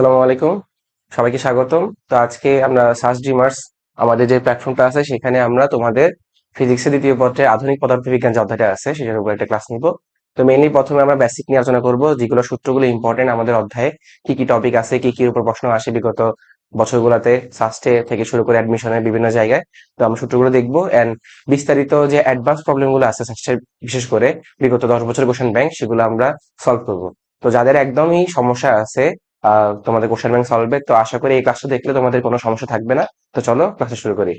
আসসালামু আলাইকুম, সবাইকে স্বাগতম। তো আজকে আমরা সার্চ ড্রিমার্স আমাদের যে প্ল্যাটফর্মটা আছে সেখানে আমরা তোমাদের ফিজিক্সের দ্বিতীয় পত্রে আধুনিক পদার্থবিজ্ঞান যে অধ্যায়টা আছে সেটার উপর একটা ক্লাস নিব। তো মেইনলি প্রথমে আমরা বেসিক নিয়ে আলোচনা করব, যেগুলো সূত্রগুলো ইম্পর্টেন্ট আমাদের অধ্যায়ে, কি কি টপিক আছে, কি কি উপর প্রশ্ন আসে বিগত বছরগুলোতে সাস্টে থেকে শুরু করে অ্যাডমিশনের বিভিন্ন জায়গায়। তো আমরা সূত্রগুলো দেখবো এন্ড বিস্তারিত যে অ্যাডভান্স প্রবলেম গুলো আছে সাস্টের, বিশেষ করে বিগত 10 বছরের কোশ্চেন ব্যাংক, সেগুলো আমরা সলভ করব। তো যাদের একদমই সমস্যা আছে তোমাদের কোশ্চেন ব্যাংক সলভে, তো আশা করি এই ক্লাসটা দেখলে তোমাদের কোনো সমস্যা থাকবে না। তো চলো ক্লাসে শুরু করি।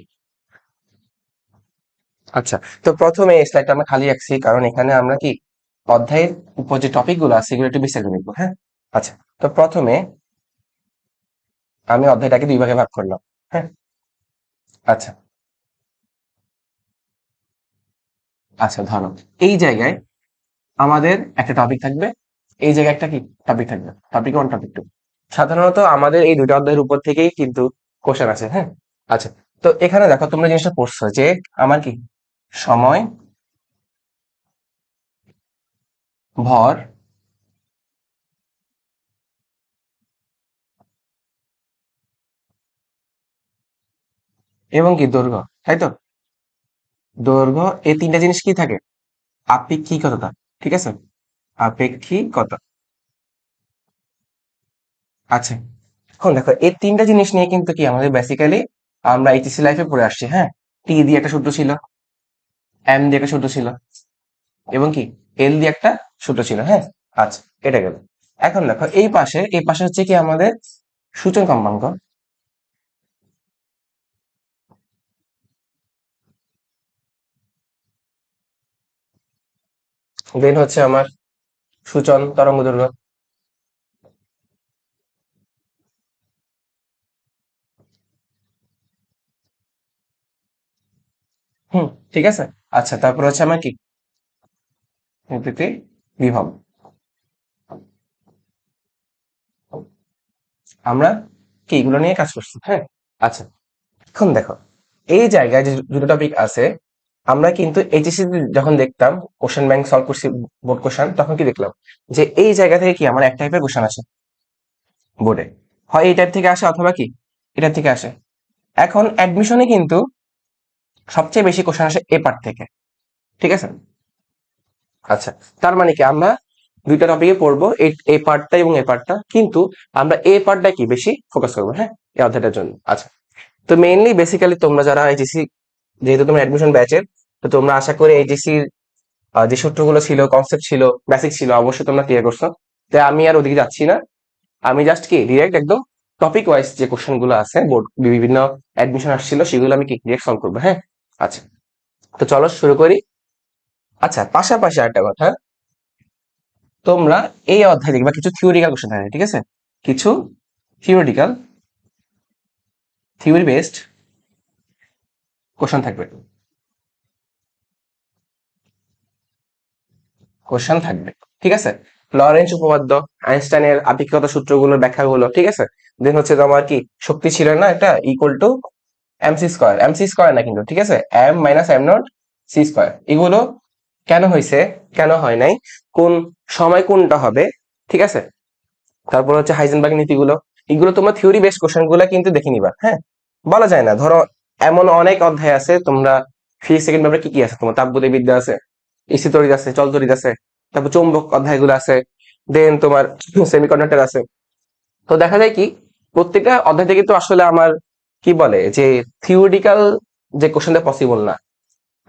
আচ্ছা, তো প্রথমে এই স্লাইডটা আমরা খালি রাখছি কারণ এখানে আমরা কি অধ্যায়ের উপর যে টপিক গুলো আছে সেগুলো একটু বিস্তারিত নিবো। হ্যাঁ, আচ্ছা। তো প্রথমে আমি অধ্যায়টাকে দুই ভাগে ভাগ করলাম। হ্যাঁ, আচ্ছা। আচ্ছা, ধরো এই জায়গায় আমাদের একটা টপিক থাকবে, এই জায়গায় একটা কি টপিক থাকবে, টপিক ওয়ান, টপিক টু। সাধারণত আমাদের এই দুটো অধ্যায়ের উপর থেকেই কিন্তু কোশ্চেন আছে। হ্যাঁ, আচ্ছা। তো এখানে দেখো, তোমরা জিনিসটা পড়ছো যে আমার কি সময়, ভর এবং কি দৈর্ঘ্য, তাই তো? দৈর্ঘ্য, এই তিনটা জিনিস কি থাকে? আপেক্ষিকতা। ঠিক আছে, আপেক্ষিকতা। আচ্ছা, এখন দেখো এই তিনটা জিনিস নিয়ে কিন্তু কি আমাদের বেসিক্যালি আমরা এইচএসসি লাইফে পড়ে আসছি। হ্যাঁ, টি দিয়ে একটা সূত্র ছিল, এম দিয়ে একটা সূত্র ছিল, এবং কি এল দিয়ে একটা সূত্র ছিল। হ্যাঁ, আচ্ছা, এটা গেল। এখন দেখো এই পাশে হচ্ছে কি আমাদের সূচন কম্পাঙ্ক, দেন হচ্ছে আমার সূচন তরঙ্গ দৈর্ঘ্য। হুম, ঠিক আছে। আচ্ছা, তারপর হচ্ছে আমার কি বিবৃতি বিভব। আমরা কি এগুলো নিয়ে কাজ করছি। হ্যাঁ, আচ্ছা। এখন দেখো এই জায়গায় যে দুটো টপিক আছে, আমরা কিন্তু এইচএসসি যখন দেখতাম কোশ্চেন ব্যাংক সলভ করছি, বোর্ড কোশ্চেন, তখন কি দেখলাম যে এই জায়গা থেকে কি আমার এক টাইপের কোশ্চেন আসে বোর্ডে, হয় এই টাইপ থেকে আসে অথবা কি এটা থেকে আসে। এখন অ্যাডমিশনে কিন্তু সবচেয়ে বেশি কোশ্চেন আসে এ পার্ট থেকে। ঠিক আছে, আচ্ছা। তার মানে কি আমরা দুইটা টপিকে পড়বো, এই পার্টটা এবং এই পার্টটা, কিন্তু আমরা এই পার্টটা কি বেশি ফোকাস করবো। হ্যাঁ, এই অধ্যায়টার জন্য। আচ্ছা, তো মেইনলি বেসিক্যালি তোমরা যারা এইচএসসি, যেহেতু তোমরা অ্যাডমিশন ব্যাচের, তো তোমরা আশা করি এইচএসসির যে সূত্রগুলো ছিল, কনসেপ্ট ছিল, বেসিক ছিল, অবশ্যই তোমরা ক্লিয়ার করছো। তাই আমি আর ওদিকে যাচ্ছি না, আমি জাস্ট কি ডিরেক্ট একদম টপিক ওয়াইজ যে কোশ্চেন গুলো আছে বোর্ড বিভিন্ন অ্যাডমিশন আসছিল সেগুলো আমি কি ডিরেক্ট সলভ করবো। হ্যাঁ, আচ্ছা। তো চলো শুরু করি। আচ্ছা, পাশাপাশি আরেকটা কথা, তোমরা এই অধ্যায় দেখবা কিছু থিওরিক্যাল কোশ্চেন থাকে। ঠিক আছে, কিছু থিওরিটিক্যাল, থিওরি বেসড কোশ্চেন থাকবে, কোশ্চেন থাকবে। ঠিক আছে, লরেন্স উপপাদ্য, আইনস্টাইনের আপেক্ষিকতা সূত্রগুলোর ব্যাখ্যাগুলো। ঠিক আছে, দেন হচ্ছে তোমার কি শক্তি ছিল না এটা equal to MC square, MC square না কিন্তু, ঠিক আছে, M minus M naught C square. এগুলো কেন হয়েছে, কেন হয় নাই, কোন সময় কোনটা হবে। ঠিক আছে, তারপর হচ্ছে হাইজেনবার্গ নীতিগুলো। এগুলো তোমরা থিওরি বেস কোশ্চেন গুলা কিন্তু দেখে নিবা। হ্যাঁ, বলা যায় না, ধরো এমন অনেক অধ্যায় আছে, তোমরা ফিজিক্স সেকেন্ড পেপারে কি কি আছে, তোমার তাপগতিক বিদ্যা আছে, স্থির তড়িৎ আছে, চল তড়িৎ আছে, তারপর চৌম্বক অধ্যায়গুলো আছে, দেন তোমার সেমিকন্ডাক্টর আছে। তো দেখা যায় কি প্রত্যেকটা অধ্যায় থেকে তো আসলে আমার কি বলে যে থিওরিটিক্যাল যে কোশ্চেনটা পসিবল না।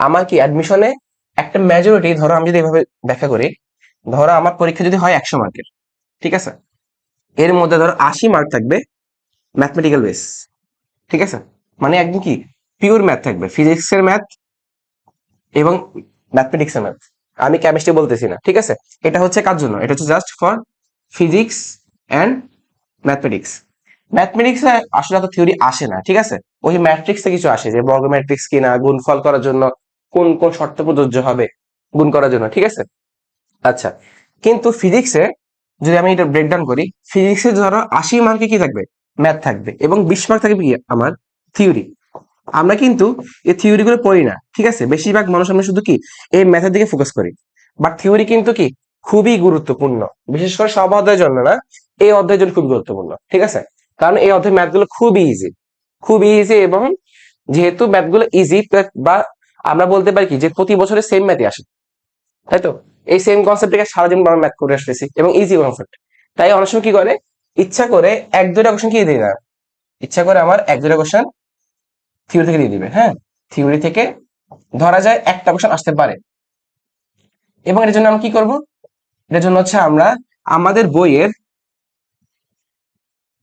আমার কি অ্যাডমিশনে একটা মেজরিটি, ধরো আমি যদি এভাবে ব্যাখ্যা করি, ধরো আমার পরীক্ষা যদি হয় 100 মার্কের, ঠিক আছে, এর মধ্যে ধরো 80 মার্ক থাকবে ম্যাথমেটিক্যাল বেস। ঠিক আছে, মানে একদম কি পিওর ম্যাথ থাকবে, ফিজিক্সের ম্যাথ এবং ম্যাথমেটিক্সের ম্যাথ। আমি কেমিস্ট্রি বলতেছি না। ঠিক আছে, এটা হচ্ছে কার জন্য, এটা হচ্ছে just for physics and mathematics. Mathematics আসলে এত থিওরি আসে না। ঠিক আছে, ওই ম্যাট্রিক্সে কিছু আসে, যে বর্গ ম্যাট্রিক্স কিনা, গুণফল করার জন্য কোন কোন শর্ত প্রযোজ্য হবে গুণ করার জন্য। ঠিক আছে, আচ্ছা। কিন্তু ফিজিক্সে যদি আমি এটা ব্রেকডাউন করি, ফিজিক্সে ধরো 80 মার্কে কি থাকবে, ম্যাথ থাকবে, এবং 20 মার্ক থাকবে কি আমার থিওরি। আমরা কিন্তু এই থিওরি গুলো পড়ি না। ঠিক আছে, বেশিরভাগ মানুষ আমরা শুধু কি এই ম্যাথের দিকে ফোকাস করি, বাট থিওরি কিন্তু কি খুবই গুরুত্বপূর্ণ, বিশেষ করে সব অধ্যায়ের জন্য না, এই অধ্যায়ের জন্য খুব গুরুত্বপূর্ণ, ঠিক আছে? কারণ এই অধ্যায় ম্যাথগুলো খুবই ইজি, খুবই ইজি, এবং যেহেতু ম্যাথগুলো ইজি, বা আমরা বলতে পারি কি যে প্রতি বছরে সেম ম্যাথই আসে, তাই তো? এই সেম কনসেপ্টকে সারাদিন আমরা ম্যাথ করে আসতেছি এবং ইজি কনসেপ্ট। তাই অনেক সময় কি করে, ইচ্ছা করে এক দুটা কোশ্চেন কি দিয়ে না, ইচ্ছা করে আমার এক দুটা কোশ্চেন থিওরি থেকে দিয়ে দিবে, হ্যাঁ। থিওরি থেকে ধরা যায় একটা কোশ্চেন আসতে পারে, এবং এর জন্য আমরা কি করব, এটার জন্য হচ্ছে আমরা আমাদের বইয়ের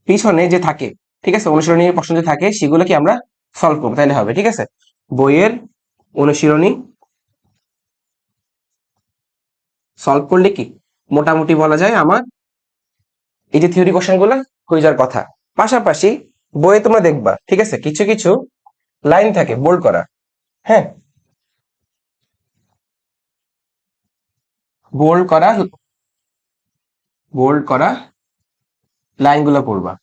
পিছনে যে থাকে, ঠিক আছে, অনুশীলনী প্রশ্ন যে থাকে সেগুলো কি আমরা সলভ করবো, তাইলে হবে, ঠিক আছে? বইয়ের অনুশীলনী সলভ করলে কি মোটামুটি বলা যায় আমার এই যে থিওরি কোশ্চেন গুলো হয়ে যাওয়ার কথা। পাশাপাশি বইয়ে তোমরা দেখবা, ঠিক আছে, কিছু কিছু লাইন থাকে বোল্ড করা, হ্যাঁ, বোল্ড করা, বোল্ড করা লাইনগুলো পড়বা,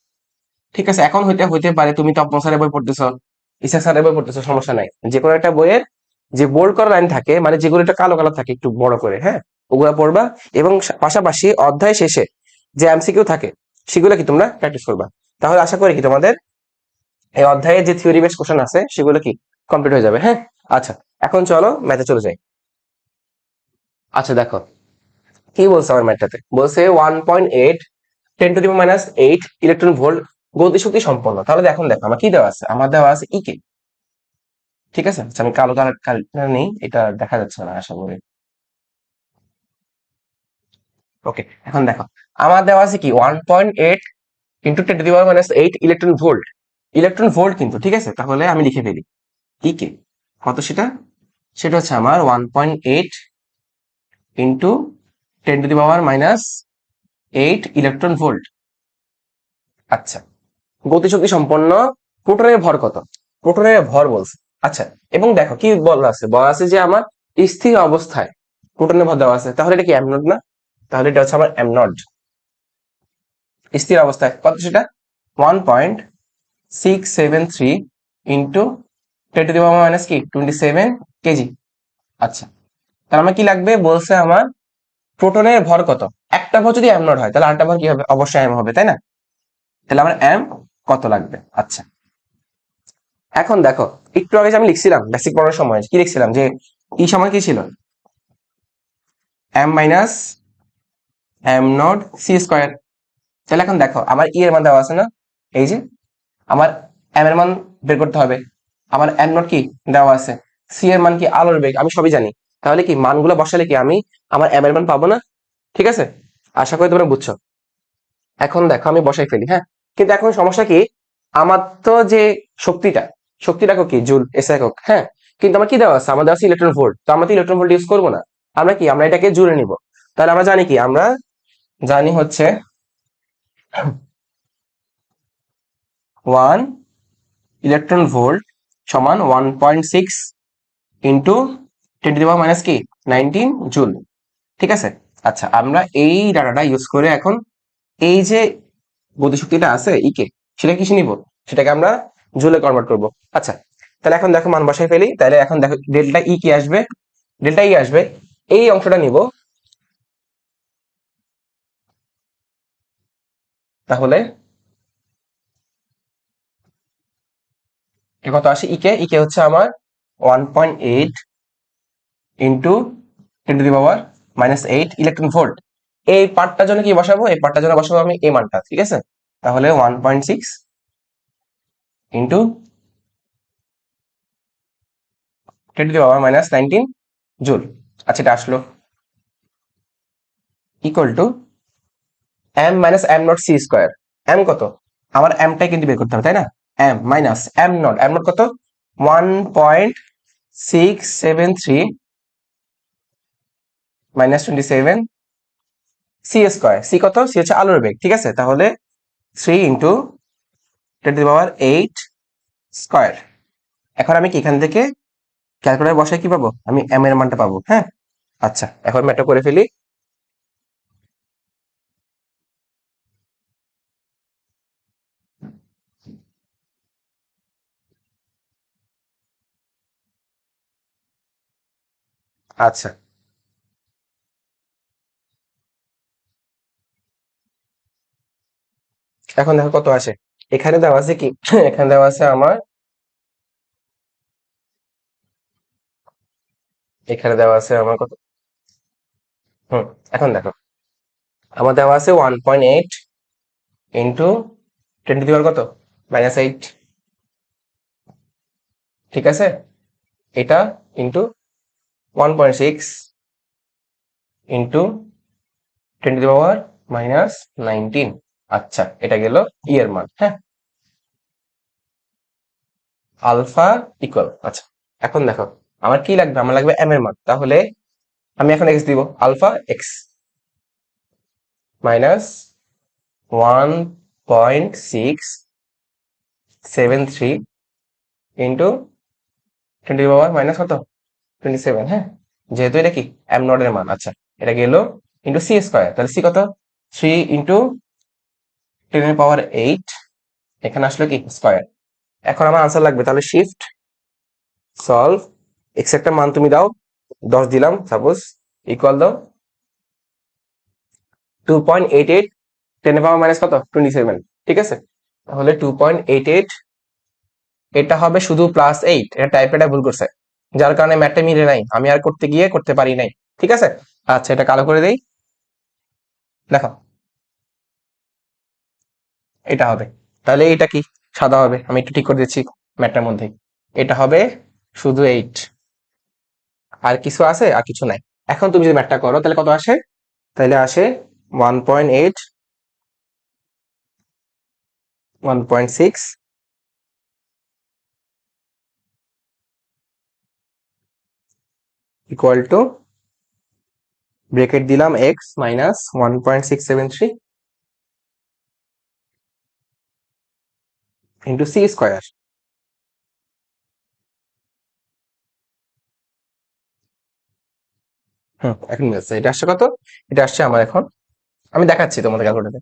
ঠিক আছে? এখন হইতে হইতে পারে তুমি তপন স্যারের বই পড়তেছো, ইসা স্যারের বই পড়তেছো, সমস্যা নাই, যে কোনো একটা বইয়ের যে বোল্ড করা লাইন থাকে, মানে যেগুলো একটা কালো কালো থাকে একটু বড় করে, হ্যাঁ, ওগুলা পড়বা। এবং পাশাপাশি অধ্যায় শেষে যে এমসিকিউ থাকে সেগুলো কি তোমরা প্র্যাকটিস করবা। তাহলে আশা করি কি তোমাদের এই অধ্যায়ে যে থিওরি বেস কোশ্চেন আছে সেগুলো কি কমপ্লিট হয়ে যাবে, হ্যাঁ। আচ্ছা, এখন চলো ম্যাথে চলে যাই। আচ্ছা দেখো কি বলছে আমার ম্যাথটাতে, বলছে 1.8 10⁻⁸ ইলেকট্রন ভোল্ট গতিশক্তি সম্পন্ন। তাহলে এখন দেখো আমার কি দেওয়া আছে, আমার দেওয়া আছে ইকে, ঠিক আছে? আচ্ছা, আমি কালো কালার নেই, এটা দেখা যাচ্ছে না আশা করি। ওকে, এখন দেখো আমার দেওয়া আছে কি 1.8 × 10⁻⁸ ইলেকট্রন ভোল্ট, ইলেকট্রন ভোল্ট কিন্তু, ঠিক আছে? তাহলে আমি লিখে ফেলি ইকে কত, সেটা সেটা হচ্ছে আমার 1.8 × 10⁻⁸ ইলেকট্রন ভোল্ট। আচ্ছা, গতিশক্তি সম্পন্ন প্রোটনের ভর কত, প্রোটনের ভর বলছে। আচ্ছা, এবং দেখো কি বলা আছে যে আমার স্থির অবস্থায় প্রোটনের ভর দেওয়া আছে, তাহলে এটা কি এম নট না? তাহলে এটা হচ্ছে আমার এম নট। স্থির অবস্থায় কত সেটা 1.673 ইন্টু 10⁻⁻ কি 27 কেজি। আচ্ছা, তার আমার কি লাগবে, বলছে আমার প্রোটনের ভর কত, একটা ভর যদি এম নট হয় তাহলে আরেকটা ভর কি হবে, অবশ্যই এম হবে, তাই না? তাহলে আমার এম কত লাগবে। আচ্ছা, এখন দেখো একটু আগে যে আমি লিখছিলাম বেসিক পড়ার সময় কি লিখছিলাম, যে ই সময় কি ছিল, M minus M naught C square. তাহলে এখন দেখো আমার ই এর মান দেওয়া আছে না, এই যে আমার এম এর মান বের করতে হবে, আমার এম নট কি দেওয়া আছে, সি এর মান কি আলোর বেগ, আমি সবই জানি। তাহলে কি মানগুলো বসালে কি আমি আমার এম এর মান পাবো না? ঠিক আছে, আশা করি তোমরা বুঝছো। এখন দেখো আমি বসাই ফেলি, হ্যাঁ। কিন্তু এখন সমস্যা কি, আমার তো যে শক্তিটা, শক্তিটা কি জুল এস একক, হ্যাঁ। কিন্তু আমার কি দেওয়া আছে, আমার দেওয়া আছে ইলেকট্রন ভোল্ট, তো আমরা তো ইলেকট্রন ভোল্ট ইউজ করবো না, আমরা কি আমরা এটাকে জুলে নিব। তাহলে আমরা জানি কি, আমরা জানি হচ্ছে 1 ইলেকট্রন ভোল্ট সমান 1.6 ইন্টু 10⁻⁻ কি 19 জুল, ঠিক আছে? আচ্ছা, আমরা এই ডাটাটা ইউজ করে এখন এই যে গতিশক্তিটা আছে ইকে, সেটা কিসে নিব, সেটাকে আমরা জুলে কনভার্ট করব। আচ্ছা, তাহলে এখন দেখো মান বসাই ফেলি, তাহলে এখন দেখো ডেল্টা ই কি আসবে, ডেল্টা ই আসবে এই অংশটা নিব, তাহলে এ কত আসে, ইকে ইকে হচ্ছে আমার 1.8 ইন্টু 10⁻⁻8 ইলেকট্রন ভোল্ট। এই পার্টটার জন্য কি বসাবো, এই পার্টটার জন্য বসাবো আমি এই মানটা, ঠিক আছে? তাহলে 1.6 ইন্টু 10⁻⁻19 জুল। আচ্ছা, এটা আসলো equal to M minus M naught C square. M কত, আমার এমটাই কিন্তু বের করতে হবে, তাই না? এম মাইনাস এম নট কত, 1.673 মাইনাস 27 সি স্কোয়ার। সি কত, সি হচ্ছে আলোর বেগ, ঠিক আছে? তাহলে 3 ইন্টু 10⁻8 স্কোয়ার। এখন আমি কি এখান থেকে ক্যালকুলেটর বসায় কি পাবো, আমি এম এর মানটা পাবো, হ্যাঁ। আচ্ছা, এখন ম্যাথটা করে ফেলি। আচ্ছা, এখন দেখো কত আসে। এখানে দেওয়া আছে কি এখানে দেওয়া আছে আমার, এখানে দেওয়া আছে আমার কত, হুম, এখন দেখো আমার দেওয়া আছে 1.8 ইন্টু 10 কত, -8, ঠিক আছে, এটা into 1.6 into 10 to the power -19। আচ্ছা, এটা গেল ই এর মান, হ্যাঁ, আলফা ইকুয়াল। আচ্ছা, এখন দেখো আমার কি লাগবে, আমার লাগবে এম এর মান। তাহলে আমি এখন এক্স দিব, alpha X -1.673 into 10 to the power minus কত, 27, হ্যাঁ, যেহেতু এটা কি এম নট এর মান। আচ্ছা, এটা গেল ইন্টু সি স্কোয়ার, তাহলে সি কত, 3 ইন্টু 10 to the power 8, এখানে আসলে কি স্কোয়ার। এখন আমার আনসার লাগবে, তাহলে শিফট সলভ, এক্স একটা মান তুমি দাও, 10 দিলাম সাপোজ, ইকুয়াল দাও 2.88, 10 এর পাওয়ার মাইনাস কত, 27, ঠিক আছে। তাহলে 2.88, এটা হবে শুধু +8, এটা টাইপ এটা ভুল করছে, যার কারণে ম্যাথটা মিলে নাই, আমি আর করতে গিয়ে করতে পারি নাই, ঠিক আছে। আচ্ছা, এটা কালো করে দেই, দেখো এটা হবে, তাহলে এটা কি সাদা হবে, আমি একটু ঠিক করে দিচ্ছি ম্যাথটার মধ্যে, এটা হবে শুধু 8, আর কিছু আছে, আর কিছু নাই। এখন তুমি যদি ম্যাথটা করো তাহলে কত আসে, তাহলে আসে 1.8, 1.6 ইকুয়াল টু, ব্রেকেট দিলাম X minus 1.673 into C square. এখন মিলছে, এটা আসছে কত, এটা আসছে আমার এখন, আমি দেখাচ্ছি তোমাদের ক্যালকুলেটরে,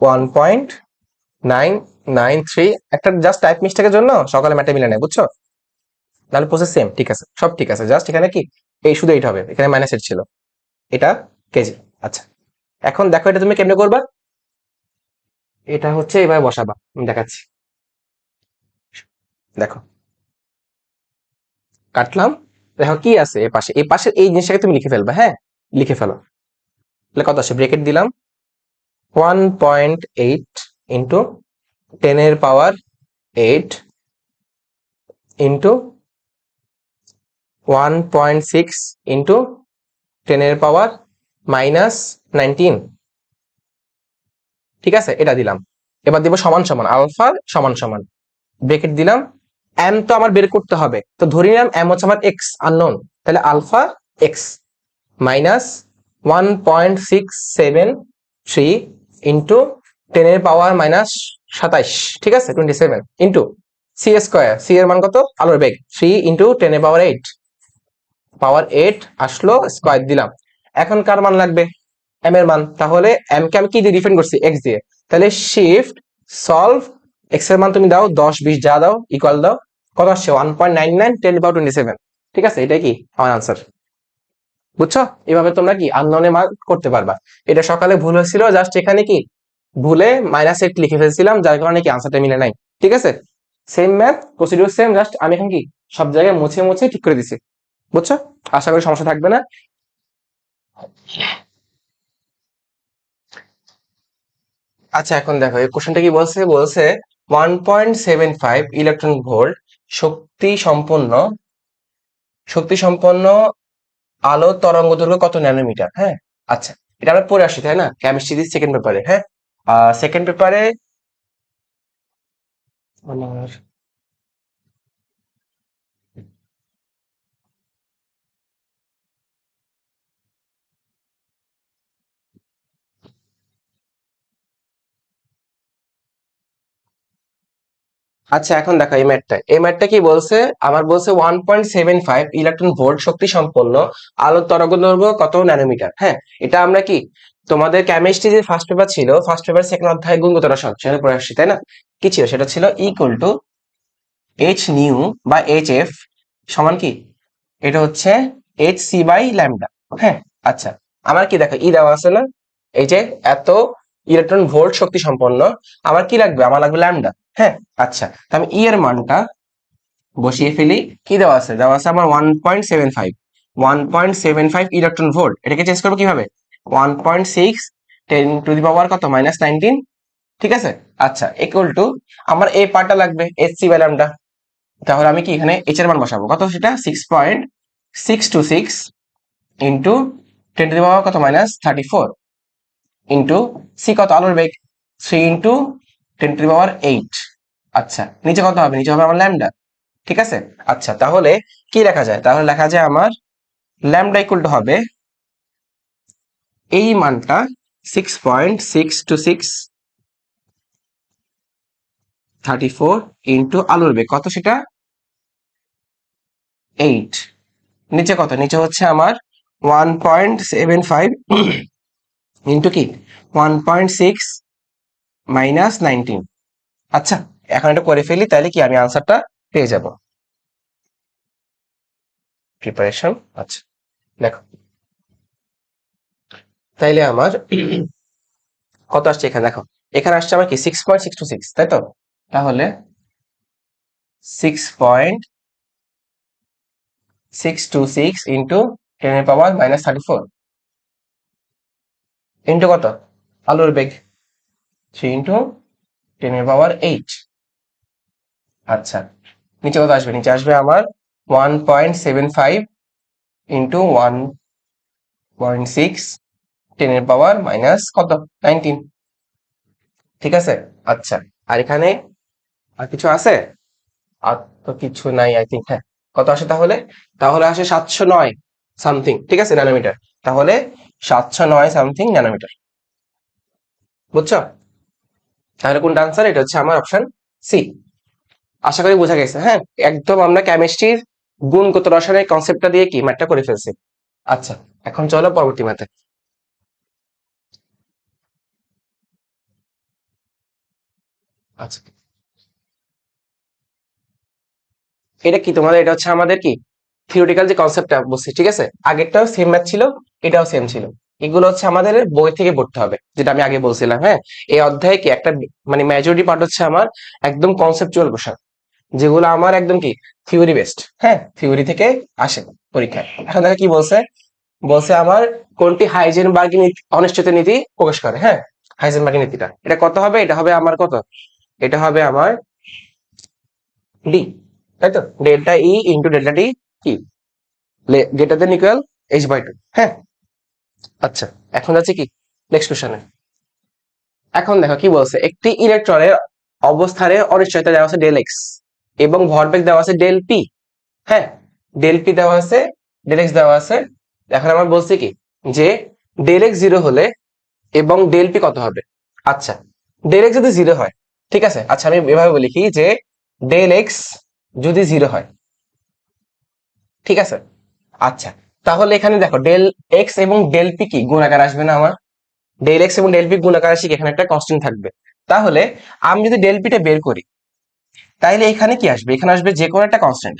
1.993। একটা জাস্ট টাইপ মিস্টেকের জন্য সকালে ম্যাটে মিলে নেয়, বুঝছো, তাহলে প্রসেস সেম, ঠিক আছে, সব ঠিক আছে, জাস্ট এখানে কি এই শুধু এইটা হবে, এখানে মাইনাস ছিল, এটা কেজি। আচ্ছা, এখন দেখো এটা তুমি কেমনে করবা, এটা হচ্ছে এবার বসাবা, আমি দেখাচ্ছি, দেখো কাটলাম, দেখো কি আছে এ পাশে, এই পাশে এই জিনিসটাকে তুমি লিখে ফেলবা, হ্যাঁ, লিখে ফেলো, তাহলে কত আসে, ব্রেকেট দিলাম 1.8 ইন্টু 10 এর পাওয়ার 8 ইন্টু 1.6 ইন্টু 10 এর পাওয়ার -19, ঠিক আছে, এটা দিলাম। এবার দিব সমান সমান, আলফা সমান সমান, ব্রেকেট দিলাম, এম তো আমার বের করতে হবে, তো ধরে নিলাম এম হচ্ছে আমার এক্স আননোন, তাহলে আলফা এক্স মাইনাস 1.673 ইন্টু 10 এর পাওয়ার -27, ঠিক আছে, 27 ইন্টু সি স্কোয়ার, সি এর মান কত, আলোর বেগ 3 ইন্টু 10 এর পাওয়ার 8 আসলো, স্কোয়ার দিলাম। এখন কার মান লাগবে, এম এর মান, তাহলে এম কে আমি কি দিয়ে ডিফাইন করছি, এক্স দিয়ে, তাহলে শিফট সলভ, এক্স এর মান তুমি দাও 10 20 যা দাও, ইকুয়াল দাও, কত আসছে 1.99 10 to the power 27, ঠিক আছে, এটাই কি আমার আনসার, বুঝছো। এভাবে তোমরা কি আননোনের মান করতে পারবা। এটা সকালে ভুল হয়েছিল, জাস্ট এখানে কি ভুলে -8 লিখে ফেলছিলাম, যার কারণে কি আনসারটা মিলে নাই, ঠিক আছে। Same math procedure same, just আমি এখন কি সব জায়গায় মুছে মুছে ঠিক করে দিছি, বুঝছো, আশা করি সমস্যা থাকবে না। আচ্ছা, এখন দেখো এই কোশ্চেনটা কি বলছে, বলছে 1.75 ইলেকট্রন ভোল্ট শক্তি সম্পন্ন আলো তরঙ্গ দৈর্ঘ্য কত ন্যানোমিটার, হ্যাঁ। আচ্ছা, এটা আমরা পড়ে আসি তাই না, কেমিস্ট্রি সেকেন্ড পেপারে, হ্যাঁ, সেকেন্ড পেপারে আমার, আচ্ছা এখন দেখো এই ম্যাথটা কি বলছে, আমার বলছে 1.75 ইলেকট্রন ভোল্ট শক্তি সম্পন্ন আলোর তরঙ্গ দৈর্ঘ্য কত ন্যানোমিটার, হ্যাঁ। এটা আমরা কি তোমাদের কেমিস্ট্রি যে ফার্স্ট পেপার ছিল, ফার্স্ট পেপার সেকেন্ড অধ্যায় গুণগত রসায়ন, সেখানে পড়ে আসছি তাই না, কি ছিল, সেটা ছিল ইকুয়াল টু এইচ নিউ বা এইচ এফ সমান কি, এটা হচ্ছে এইচ সি বাই ল্যামডা, হ্যাঁ। আচ্ছা, আমার কি দেখো ই দেওয়া আছে না, এই যে এত ইলেকট্রন ভোল্ট শক্তি সম্পন্ন, আমার কি লাগবে, আমার লাগবে ল্যামডা। হ্যাঁ, আচ্ছা, তো আমি ই এর মানটা বসিয়ে ফেলি। কি দেওয়া আছে, দেওয়া আছে আমার 1.75, 1.75 ইলেকট্রন ভোল্ট। এটাকে চেঞ্জ করবো কিভাবে, 1.6 10 টু দি পাওয়ার কত -19, ঠিক আছে। আচ্ছা, ইকুয়াল টু আমার এই পার্টটা লাগবে এসসি বাই ল্যামডা। তাহলে আমি কি এখানে এইচ এর মান বসাবো, কত সেটা 6.626 ইন্টু 10 টু দি পাওয়ার কত -34 ইন্টু সি কত আলোর বেগ 3 ইন্টু 10 টু দি পাওয়ার 8। আচ্ছা, নিচে কত হবে, নিচে হবে আমার ল্যামডা, ঠিক আছে। আচ্ছা, তাহলে কি লেখা যায়, তাহলে লেখা যায় আমার ল্যামডা ইকুয়াল টু হবে এই মানটা 6.626 34 ইন্টু আলোর বেগ কত সেটা 8, নিচে কত, নিচে হচ্ছে আমার 1.75 ইন্টু কি 1.6 -19। আচ্ছা, এখন এটা করে ফেলি, তাহলে কি আমি আনসারটা পেয়ে যাব। প্রিপারেশন, আচ্ছা দেখো, তাইলে আমার কত আসছে এখানে, দেখো এখানে আসছে আমার কি 6.626, তাই তো। তাহলে 6.626 ইন্টু 10 এর পাওয়ার -34 ইন্টু কত আলোর বেগ 3 ইন্টু 10 এর পাওয়ার 8। আচ্ছা, নিচে কত আসবে, নিচে আসবে আমার 1.75 ইন্টু 1.6 10 এর পাওয়ার মাইনাস কত 19, ঠিক আছে। আচ্ছা, আর এখানে আর কিছু আছে, আর তো কিছু নাই আই থিঙ্ক। হ্যাঁ, কত আসে তাহলে, তাহলে আসে 709 সামথিং, ঠিক আছে, ন্যানোমিটার। তাহলে 709 সামথিং ন্যানোমিটার, বুঝছো। তাহলে কোনটা আনসার, এটা হচ্ছে আমার অপশন সি। আশা করি বোঝা গেছে। হ্যাঁ, একদম আমরা কেমিস্ট্রির গুণগত রসায়নের কনসেপ্টটা দিয়ে কি ম্যাথটা করে ফেলছি। আচ্ছা, এখন চলো পরবর্তী ম্যাথে। আচ্ছা, এটা কি তোমাদের, এটা হচ্ছে আমাদের কি থিওরিটিক্যাল যে কনসেপ্টটা বলছি, ঠিক আছে। আগেরটাও সেম ম্যাথ ছিল, এটাও সেম ছিল। এগুলো হচ্ছে আমাদের বই থেকে পড়তে হবে, যেটা আমি আগে বলছিলাম। হ্যাঁ, এই অধ্যায়ে কি একটা মানে মেজরিটি পার্ট হচ্ছে আমার একদম কনসেপচুয়াল কোশ্চেন, যেগুলো আমার একদম কি থিওরি বেসড। হ্যাঁ, থিওরি থেকে আসে পরীক্ষায়। এখন দেখো কি বলছে, বলছে আমার কোনটি হাইজেনবার্গের অনিশ্চয়তা নীতি প্রকাশ করে। হ্যাঁ, হাইজেনবার্গের নীতিটা, এটা কত হবে, এটা হবে আমার কত, এটা হবে আমার ডি, তাই তো। ডেল্টা ই ইন্টু ডেল্টা ডি কি গ্রেটার দেন ইকুয়াল h/2। হ্যাঁ, আচ্ছা, এখন যাচ্ছে কি নেক্সট কোশ্চেনে। এখন দেখো কি বলছে, একটি ইলেকট্রনের অবস্থানের অনিশ্চয়তা দেওয়া আছে ডেল এক্স এবং ভরবেগ দেওয়া আছে ডেল পি। হ্যাঁ, ডেল পি দেওয়া আছে, ডেল এক্স দেওয়া আছে। এখন আমার বলছে কি যে ডেল এক্স 0 হলে এবং ডেল পি কত হবে। আচ্ছা, ডেল এক্স যদি 0 হয়, ঠিক আছে। আচ্ছা, আমি এভাবে বলি কি যে ডেল এক্স যদি 0 হয়, ঠিক আছে। আচ্ছা, তাহলে এখানে দেখো ডেল এক্স এবং ডেল পি কি গুণাকার আসবে না আমার, ডেল এক্স এবং ডেল পি গুণাকার আসি, এখানে একটা কনস্ট্যান্ট থাকবে। তাহলে আমি যদি ডেল পিটা বের করি, তাইলে এখানে কি আসবে, এখানে আসবে যে কোনো একটা কনস্ট্যান্ট,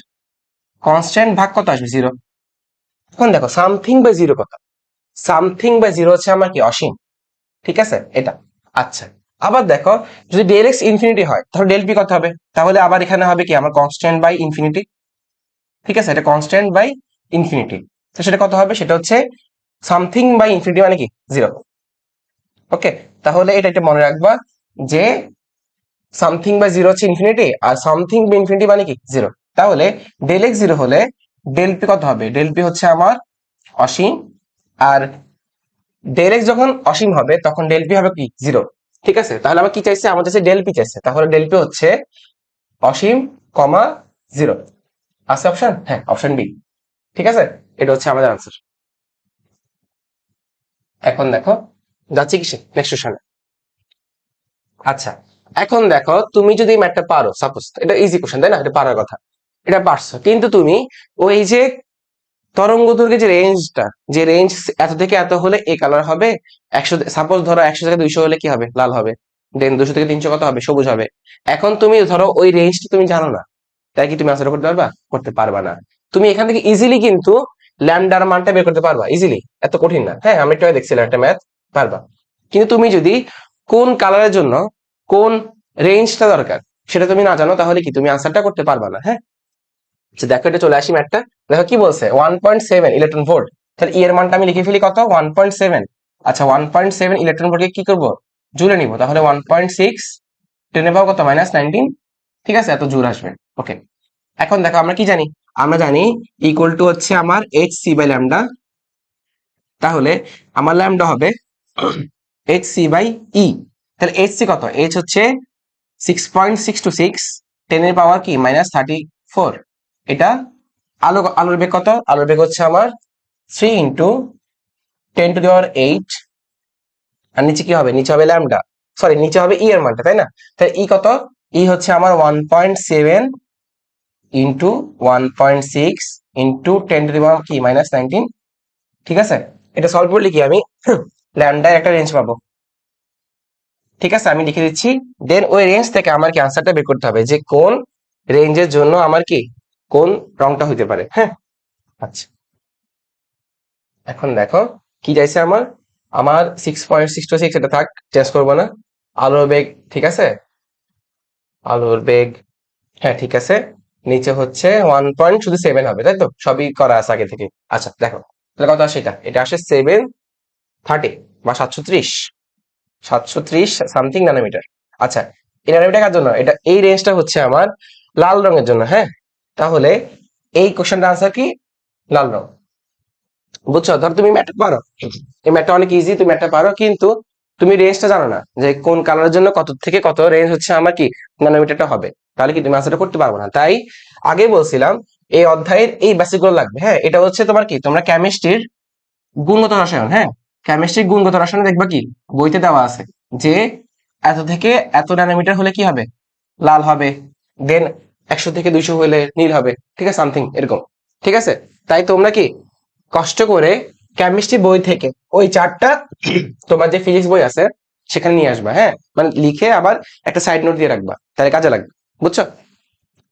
কনস্ট্যান্ট ভাগ কত আসবে 0। এখন দেখো সামথিং বাই 0 কত, সামথিং বাই 0 হচ্ছে আমার কি অসীম, ঠিক আছে এটা। আচ্ছা, আবার দেখো যদি ডেল এক্স ইনফিনিটি হয়, তাহলে ডেল পি কত হবে, তাহলে আবার এখানে হবে কি আমার কনস্ট্যান্ট বাই ইনফিনিটি, ঠিক আছে, এটা কনস্ট্যান্ট বাই ইনফিনিটি। তো সেটা কত হবে, সেটা হচ্ছে সামথিং বাই ইনফিনিটি মানে কি 0। ওকে, তাহলে এটা একটা মনে রাখবা যে সামথিং বাই 0 হচ্ছে ইনফিনিটি, আর সামথিং বাই ইনফিনিটি মানে কি 0। তাহলে ডেল এক্স 0 হলে ডেল পি কত হবে, ডেল পি হচ্ছে আমার অসীম। আর ডেল এক্স যখন অসীম হবে তখন ডেল পি হবে কি 0, ঠিক আছে। তাহলে আমার কি চাইছে, আমার কাছে ডেল পি চাইছে, তাহলে ডেল পি হচ্ছে অসীম কমা 0। আছে অপশন, হ্যাঁ অপশন বি, ঠিক আছে। এটা হচ্ছে আমাদের আনসার। এখন দেখো যাচ্ছে কি নেক্সট কোশ্চেনে। আচ্ছা, এখন দেখো তুমি যদি ম্যাথটা পারো, সাপোজ এটা ইজি কোশ্চেন তাই না, এটা পারার কথা, এটা পারছো, কিন্তু তুমি ওই যে তরঙ্গ দৈর্ঘ্যের যে রেঞ্জটা, যে রেঞ্জ এত থেকে এত হলে এই কালার হবে, 100 সাপোজ ধরো 100 থেকে 200 হলে কি হবে, লাল হবে। দেন 200 থেকে 300 কত হবে, সবুজ হবে। এখন তুমি ধরো ওই রেঞ্জটা তুমি জানো না, তাই কি তুমি আনসার করতে পারবা, করতে পারবা না। তুমি এখান থেকে ইজিলি কিন্তু ল্যামডার মানটা বের করতে পারবা ইজিলি, এত কঠিন না। হ্যাঁ, আমি একটু আগে দেখছিলাম একটা ম্যাথ, পারবা। কিন্তু তুমি যদি কোন কালারের জন্য কোন রেঞ্জটা দরকার সেটা তুমি না জানো, তাহলে কি তুমি আনসারটা করতে পারবা না। হ্যাঁ, আচ্ছা দেখো এটা চলে আসি ম্যাথটা। দেখো কি বলছে 1.7 ইলেকট্রন ভোল্ট, তাহলে ই এর মানটা আমি লিখে ফেলি কত 1.7। আচ্ছা 1.7 ইলেকট্রন ভোল্টকে কি করব, জুলে নিব, তাহলে 1.6 টেনে পাবো কত -19। ঠিক আছে, এত জুল আসবে। ওকে, এখন দেখো আমরা কি জানি, আমরা জানি ইকুয়াল টু হচ্ছে আমার এইচ সি বাই ল্যামডা। তাহলে আমার ল্যামডা হবে এইচ সি বাই ই। তাহলে এইচ সি কত, এইচ হচ্ছে 6.626, 10 এর পাওয়ার কি -34। এটা আলোর বেগ কত, আলোর বেগ হচ্ছে আমার 3 ইন্টু 10⁸, আর নিচে কি হবে, নিচে হবে ল্যামডা, সরি নিচে হবে ই এর মানটা, তাই না? তাই ই কত, ই হচ্ছে আমার 1.7 ইন্টু 1.6 ইন্টু 10⁻, কি -19। ঠিক আছে, এটা সলভ করলে কি আমি ল্যামডার একটা রেঞ্জ পাবো। ঠিক আছে, আমি লিখে দিচ্ছি। দেন ওই রেঞ্জ থেকে আমার কি আনসারটা বের করতে হবে, যে কোন রেঞ্জের জন্য আমার কি কোন রংটা হইতে পারে। হ্যাঁ, আচ্ছা এখন দেখো কি চাইছে আমার, আমার 6.626, এটা থাক, চেঞ্জ করবো না। আলোর বেগ, ঠিক আছে, আলোর বেগ, হ্যাঁ ঠিক আছে, নিচে হচ্ছে 1.7 হবে, তাই তো, সবই করা আছে আগে থেকে। আচ্ছা দেখো তাহলে কত আসে, এটা আসে 730 বা 730, 730 সামথিং ন্যানোমিটার। আচ্ছা, এই ন্যানোমিটার কার জন্য, এটা এই রেঞ্জটা হচ্ছে আমার লাল রঙের জন্য। হ্যাঁ, তাহলে এই কোশ্চেনটা আনসার কি, লাল রং। বুঝছো, ধর তুমি ম্যাথটা পারো, এই ম্যাথটা অনেক ইজি, তুমি ম্যাথটা পারো, কিন্তু তুমি রেঞ্জটা জানো না, যে কোন কালারের জন্য কত থেকে কত রেঞ্জ হচ্ছে আমার কি ন্যানোমিটারটা হবে, তাহলে কি তুমি আনসারটা করতে পারবো না। তাই আগে বলছিলাম এই অধ্যায়ের এই বেসিক গুলো লাগবে। হ্যাঁ, এটা হচ্ছে তোমার কি, তোমরা কেমিস্ট্রির গুণগত রসায়ন, হ্যাঁ কেমিস্ট্রির গুণগত রসায়নে দেখবা কি বইতে দেওয়া আছে, যে এত থেকে এত ন্যানোমিটার হলে কি হবে, লাল হবে। দেন 100 থেকে 200 হলে নীল হবে। ঠিক আছে, সামথিং এরকম। ঠিক আছে, তাই তোমরা কি কষ্ট করে কেমিস্ট্রি বই থেকে ওই চারটা তোমার যে ফিজিক্স বই আছে সেখানে নিয়ে আসবা। হ্যাঁ, মানে লিখে আবার একটা সাইড নোট দিয়ে রাখবা, তাহলে কাজে লাগবে। বুঝছো?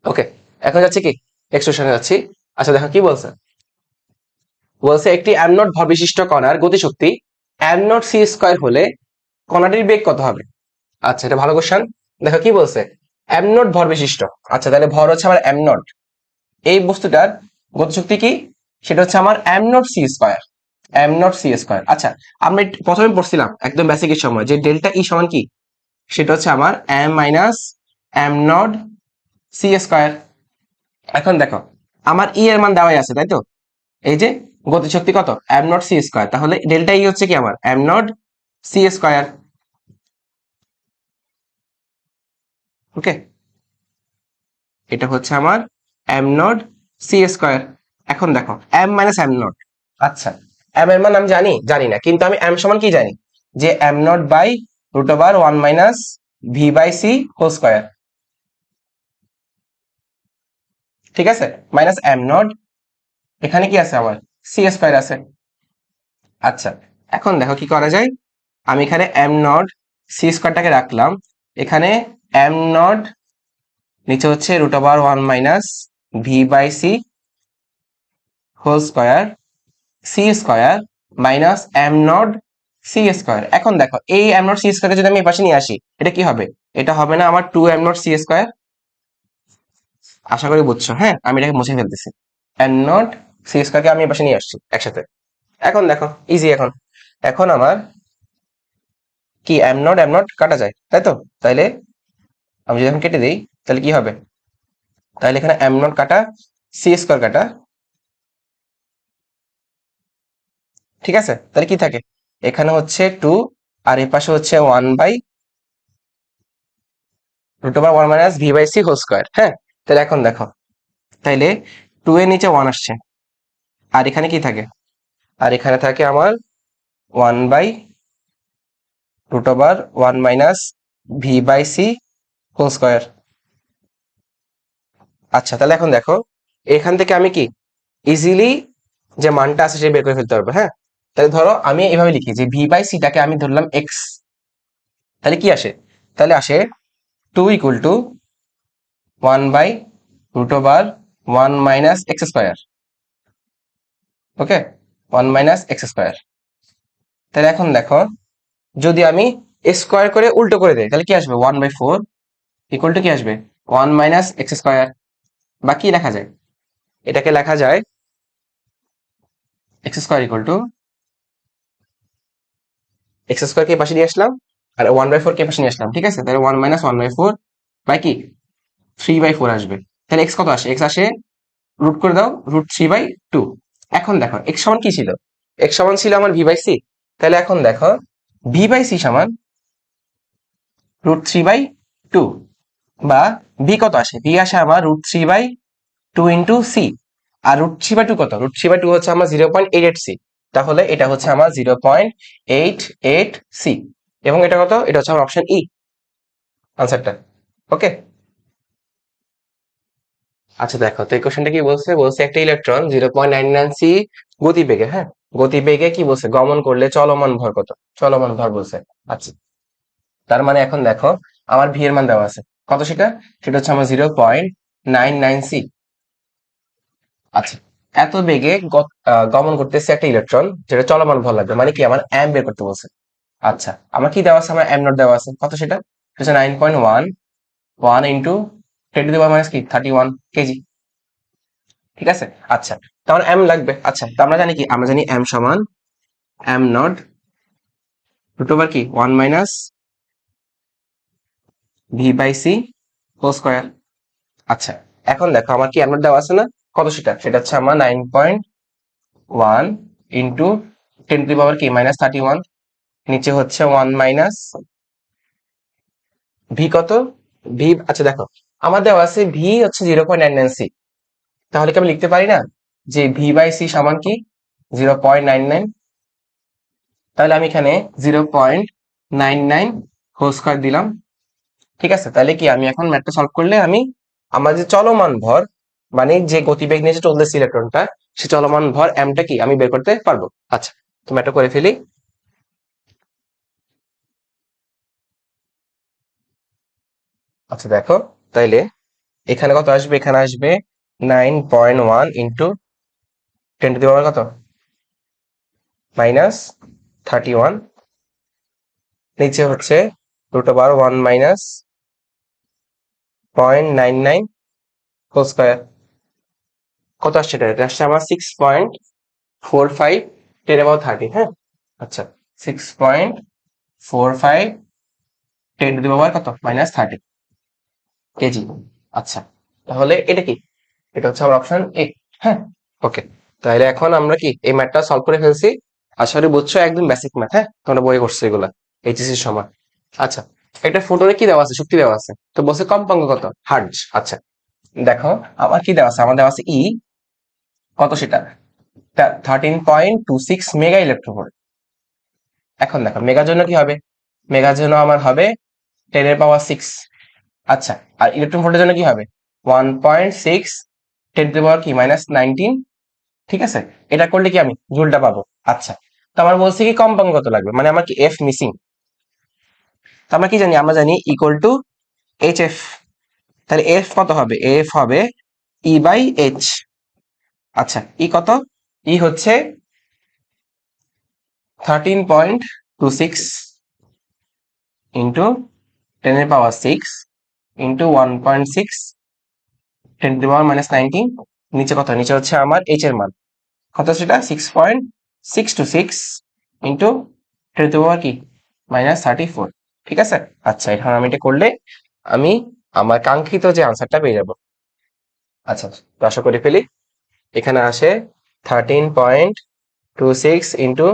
ওকে, এখন যাচ্ছি কি এক্সপ্রেশনে যাচ্ছি। আচ্ছা দেখো কি বলছে, বলছে একটি এম নট ভর বিশিষ্ট কণার গতিশক্তি এম নট সি স্কোয়ার হলে কণাটির বেগ কত হবে। আচ্ছা, এটা ভালো কোশ্চেন। দেখো কি বলছে, এম নট ভর বিশিষ্ট। আচ্ছা, তাহলে ভর হচ্ছে আমার এম নট, এই বস্তুটার গতিশক্তি কি, সেটা হচ্ছে আমার M naught C square, M naught C square. আচ্ছা, আমরা প্রথমে পড়ছিলাম একদম বেসিকের সময় যে ডেল্টা ই সমান কি, সেটা হচ্ছে আমার M minus M naught C square. এখন দেখো আমার ই এর মান দেওয়াই আছে, তাই তো, এই যে গতিশক্তি কত এম নট সি স্কোয়ার, তাহলে ডেল্টা ই হচ্ছে কি আমার এম নট সি স্কোয়ার। ওকে, এটা হচ্ছে আমার এম নট সি স্কোয়ার। এখন দেখো এম মাইনাস এম নট, আচ্ছা এম এর মান আমি জানি, জানি না, কিন্তু আমি এম সমান কি জানি, যে M naught by root over 1 minus V by C whole square. ঠিক আছে, মাইনাস এম নট, এখানে কি আছে আমার সি স্কোয়ার আছে। আচ্ছা, এখন দেখো কি করা যায়, আমি এখানে এম নট সি স্কোয়ারটাকে রাখলাম, এখানে এম নট নিচে হচ্ছে root over 1 minus V by C whole square, C square minus M naught C square. এখন দেখো এই এম নট সি স্কোয়ারকে যদি আমি এই পাশে নিয়ে আসি, এটা কি হবে, এটা হবে না আমার 2 এম নট সি স্কোয়ার। আশা করি বুঝছো। হ্যাঁ, আমি এটাকে মুছে ফেলতেছি, এম নট সি স্কোয়ারকে আমি এই পাশে নিয়ে আসছি একসাথে। এখন দেখো ইজি, এখন এখন আমার কি এম নট কাটা যায়, তাই তো, তাইলে আমি যদি এখন কেটে দিই তাহলে কি হবে, তাহলে এখানে এম নট কাটা সি স্কোয়ার কাটা। ঠিক আছে, তাহলে কি থাকে, এখানে হচ্ছে 2, আর এই পাশে হচ্ছে 1 by root over 1 minus V by C whole square. হ্যাঁ, তাহলে এখন দেখো, তাইলে 2 এর নিচে 1 আসছে, আর এখানে কি থাকে, আর এখানে থাকে আমার 1 by root over 1 minus V by C whole square. আচ্ছা, তাহলে এখন দেখো এখান থেকে আমি কি ইজিলি যে মানটা আছে সে বের করে ফেলতে পারবো। হ্যাঁ, তাহলে ধরো আমি এভাবে লিখি যে ভি বাই সিটাকে আমি ধরলাম এক্স, তাহলে কি আসে, তাহলে আসে 2 equal to 1 by root over 1 minus X square. Okay, 1 minus X square. তাহলে এখন দেখো যদি আমি স্কোয়ার করে উল্টো করে দেয়, তাহলে কি আসবে 1/4 ইকুয়াল টু কি আসবে 1 মাইনাস এক্স স্কোয়ার, বা কি লেখা যায়, এটাকে লেখা যায় x square equal to x square কে পাশে নিয়ে আসলাম আর 1/4 কে পাশে নিয়ে আসলাম, ঠিক আছে, তাহলে 1 মাইনাস 1/4 বাই কি 3/4 আসবে। তাহলে এক্স কত আসে, এক্স আসে রুট করে দাও √3/2। এখন দেখো এক্স সমান কি ছিল, এক্স সমান ছিল আমার v/c, তাহলে এখন দেখো v/c সমান √3/2, বা ভি কত আসে, ভি আসে আমার √3/2 ইন্টু সি, আর √3/2 কত, √3/2 হচ্ছে আমার 0.88 সি, তাহলে এটা হচ্ছে আমার 0.88 সি, এবং এটা কত, এটা হচ্ছে আমার অপশন ই আনসারটা। ওকে, আচ্ছা দেখো তো এই কোশ্চেনটা কি বলছে, বলছে একটা ইলেকট্রন 0.99 সি গতিবেগে, হ্যাঁ গতিবেগে কি বলছে, গমন করলে চলমান ভর কত, চলমান ভর বলছে। আচ্ছা, তার মানে এখন দেখো আমার ভি এর মান দেওয়া আছে কত, সেটা সেটা হচ্ছে আমার 0.99 সি। আচ্ছা, এত বেগে গমন করতেছে একটা ইলেকট্রন, যেটা চলমান ভর লাগবে, মানে কি আমার অ্যাম বের করতে বলছে। আচ্ছা, আমার কি দেওয়া আছে, আমার অ্যাম নট দেওয়া আছে কত, সেটা হচ্ছে 9.11 ইন্টু 10⁻³ কি 31 কেজি, ঠিক আছে। আচ্ছা, তাহলে এম লাগবে। আচ্ছা, তো আমরা জানি কি, আমরা জানি এম সমান এম নট √, কি 1 মাইনাস v/c হোল স্কোয়ার। আচ্ছা, এখন দেখো আমার কি এম নট দেওয়া আছে না, কত সেটা, সেটা হচ্ছে আমার 9.1 ইন্টু 10⁻³ কি -31, নিচে হচ্ছে 1 মাইনাস ভি কত, ভি, আচ্ছা দেখো আমার দেওয়া আছে ভি হচ্ছে 0.99 সি, তাহলে কি আমি লিখতে পারি না যে v/c সমান কি 0.99, তাহলে আমি এখানে 0.99 হোল স্কয়ার দিলাম, ঠিক আছে। তাহলে কি আমি এখন ম্যাথটা সলভ করলে আমি আমার যে চলমান ভর, মানে যে গতিবেগ নিয়ে যে চলতেছে ইলেকট্রনটা, সে চলমান ভর এমটা কি আমি বের করতে পারবো। আচ্ছা, তো ম্যাথটা করে ফেলি। আচ্ছা দেখো, তাইলে এখানে কত আসবে, এখানে আসবে 9.1 ইন্টু 10⁻³ কত -31, নিচে হচ্ছে √1 মাইনাস 0.99 হোল স্কয়ার, কত আসছে, এটা আসছে আমার 6.45 10⁻30, হ্যাঁ। আচ্ছা, 6.45 10⁻কত -30 কেজি। আচ্ছা, তাহলে এটা কি, এটা হচ্ছে আমার অপশন এ, হ্যাঁ। ওকে, তাহলে এখন আমরা কি এই ম্যাথটা সলভ করে ফেলছি, আশা করি বুঝছো, একদম বেসিক ম্যাথ, হ্যাঁ তোমরা বই করছো এগুলা এইচএসসির সময়। আচ্ছা, একটা ফোটনে কি দেওয়া আছে, শক্তি দেওয়া আছে, তো বলছে কম্পাঙ্ক কত, হার্টজ। আচ্ছা দেখো আমার কি দেওয়া আছে, আমার দেওয়া আছে ই কত, সেটা 13.26 মেগা ইলেকট্রোভোল্ট। এখন দেখো মেগার জন্য কি হবে, মেগার জন্য আমার হবে 10⁻6। আচ্ছা, আর ইলেকট্রন ভোল্টের জন্য কি হবে 1.6 10⁻³ কি -19, ঠিক আছে। এটা করলে কি আমি জুলটা পাবো। আচ্ছা, তো আমার বলছে কি কম্পাঙ্ক কত লাগবে, মানে আমার কি এফ মিসিং, তো আমরা কি জানি, আমরা জানি ইকুয়াল টু এইচ এফ, তাহলে এফ কত হবে, এফ হবে E/H। আচ্ছা, ই কত, ই হচ্ছে 13.26 ইন্টু 10⁻6 ইন্টু 1.6 10⁻⁻19, নিচে কত, নিচে হচ্ছে আমার এইচ এর মান কত, সেটা 6.626 ইন্টু 10⁻³ কি -34, ঠিক আছে। আচ্ছা, এখন আমি এটা করলে আমি আমার কাঙ্ক্ষিত যে আনসারটা পেয়ে যাব। আচ্ছা, তো আশা করে ফেলি, এখানে আসে 13.26 ইন্টু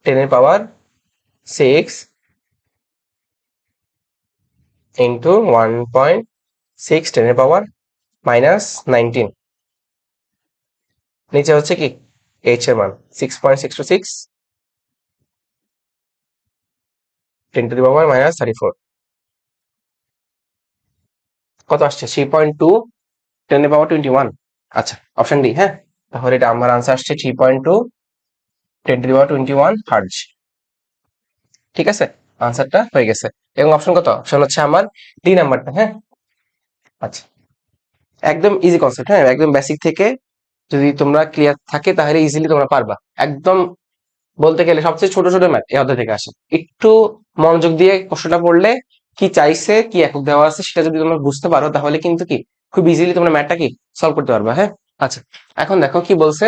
10⁻6 ইন্টু 1.6 10⁻⁻19, নিচে হচ্ছে কি এইচ এর মান 6.626 10⁻⁻34, কত আসছে 3.2 10⁻21। আচ্ছা, অপশন ডি, হ্যাঁ। তাহলে এটা আমার আনসার আসছে 3.2 10⁻21 হার্জ, ঠিক আছে। আনসারটা হয়ে গেছে, এবং অপশন কত, অপশন হচ্ছে আমার ডি নাম্বারটা, হ্যাঁ। আচ্ছা, একদম ইজি কনসেপ্ট, হ্যাঁ একদম বেসিক থেকে যদি তোমরা ক্লিয়ার থাকে তাহলে ইজিলি তোমরা পারবা, একদম বলতে গেলে সবচেয়ে ছোট ছোট ম্যাথ এই অধ্যায় থেকে আসে। একটু মনোযোগ দিয়ে প্রশ্নটা পড়লে কি চাইছে, কি একক দেওয়া আছে সেটা যদি তোমরা বুঝতে পারো তাহলে কিন্তু কি খুব ইজিলি তোমরা ম্যাথটা কি সলভ করতে পারবে। হ্যাঁ, আচ্ছা, এখন দেখো কি বলছে।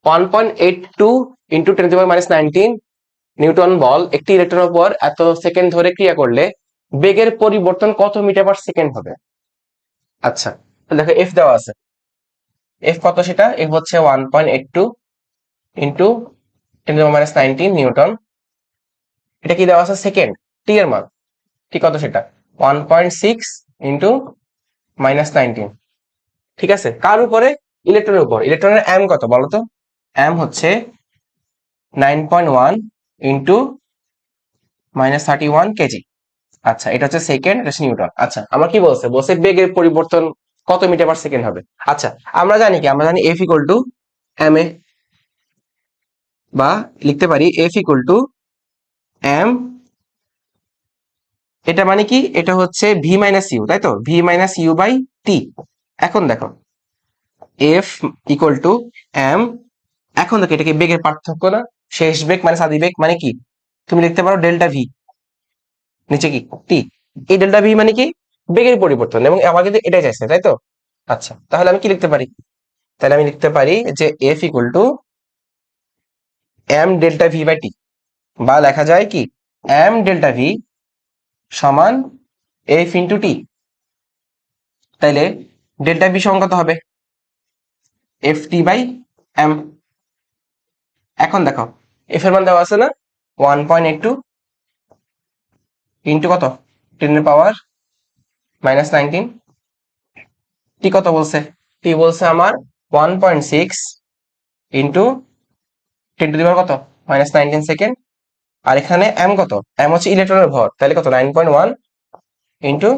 1.82 ইন্টু 10⁻19 নিউটন বল একটি ইলেকট্রনের উপর এত সেকেন্ড ধরে ক্রিয়া করলে বেগের পরিবর্তন কত মিটার পার সেকেন্ড হবে। আচ্ছা, দেখো এফ দেওয়া আছে। এফ কত, সেটা এফ হচ্ছে 1.82 ইন্টু 10⁻19 নিউটন। এটা কি দেওয়া আছে, সেকেন্ড, টি এর মান ঠিক কত সেটা 1.6 ইন্টু -19। ঠিক আছে, কার উপরে, ইলেকট্রনের উপর। ইলেকট্রনের এম কত বলো তো, এম হচ্ছে 9.1 ইন্টু -31 কেজি। আচ্ছা, এটা হচ্ছে সেকেন্ড, এটা হচ্ছে নিউটন। আচ্ছা, আমার কি বলছে, বলছে বেগের পরিবর্তন কত মিটার পার সেকেন্ড হবে। আচ্ছা, আমরা জানি কি, আমরা জানি F equal to M A, বা লিখতে পারি এফ ইকুয়াল টু এম, এটা মানে কি, এটা হচ্ছে ভি মাইনাস ইউ, তাই তো, V minus you by T. এখন দেখো এফ ইকুয়াল টু এম, এখন দেখো এটা কি বেগের পার্থক্য না, শেষ বেগ মানে আদি বেগ মানে কি, তুমি লিখতে পারো ডেল্টা ভি, নিচে কি টি। এই ডেল্টা ভি মানে কি বেগের পরিবর্তন, এবং আমার কিন্তু এটাই চাইছে, তাই তো। আচ্ছা, তাহলে আমি কি লিখতে পারি, তাহলে আমি লিখতে পারি যে F equal to m delta v by t, বা লেখা যায় কি এম ডেল্টা ভি সমান এফ ইন্টু টি। তাইলে ডেল্টা ভি সমান কত হবে, এফ টি বাই এম। এখন দেখো এফ এর মান দেওয়া আছে না 1.82 ইন্টু কত 10⁻19, টি কত বলছে, টি বলছে আমার 1.6 ইন্টু 10⁻কত -19 সেকেন্ড। আর এখানে এম কত, এম হচ্ছে ইলেকট্রনের ভর, তাহলে কত 9.1 ইন্টু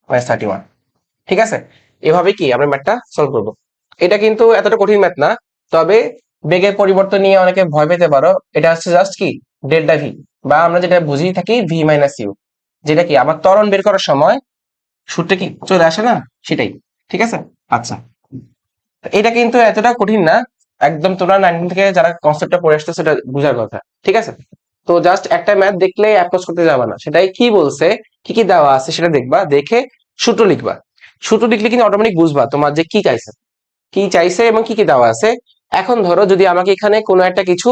-31। ঠিক আছে, এভাবে কি আমরা ম্যাথটা সলভ করব। এটা কিন্তু এতটা কঠিন ম্যাথ না, তবে বেগের পরিবর্তন নিয়ে অনেকে ভয় পেতে পারো। এটা হচ্ছে জাস্ট কি ডেল্টা ভি, বা আমরা যেটা বুঝি থাকি ভি মাইনাস ইউ, যেটা কি আমার ত্বরণ বের করার সময় সূত্রে কি চলে আসে না, সেটাই। ঠিক আছে, আচ্ছা, এটা কিন্তু এতটা কঠিন না, একদম তোমরা 19 থেকে যারা কনসেপ্টটা পড়ে আসতে সেটা বোঝার কথা। ঠিক আছে, তো জাস্ট একটা ম্যাথ দেখলে অ্যাপ্রোচ করতে যাবে না, সেটাই কি বলছে, কি কি দেওয়া আছে সেটা দেখবা, দেখে সূত্র লিখবা। সূত্র লিখলে কিন্তু অটোমেটিক বুঝবা তোমার যে কি চাইছে, কি চাইছে এবং কি কি দেওয়া আছে। এখন ধরো যদি আমাকে এখানে কোনো একটা কিছু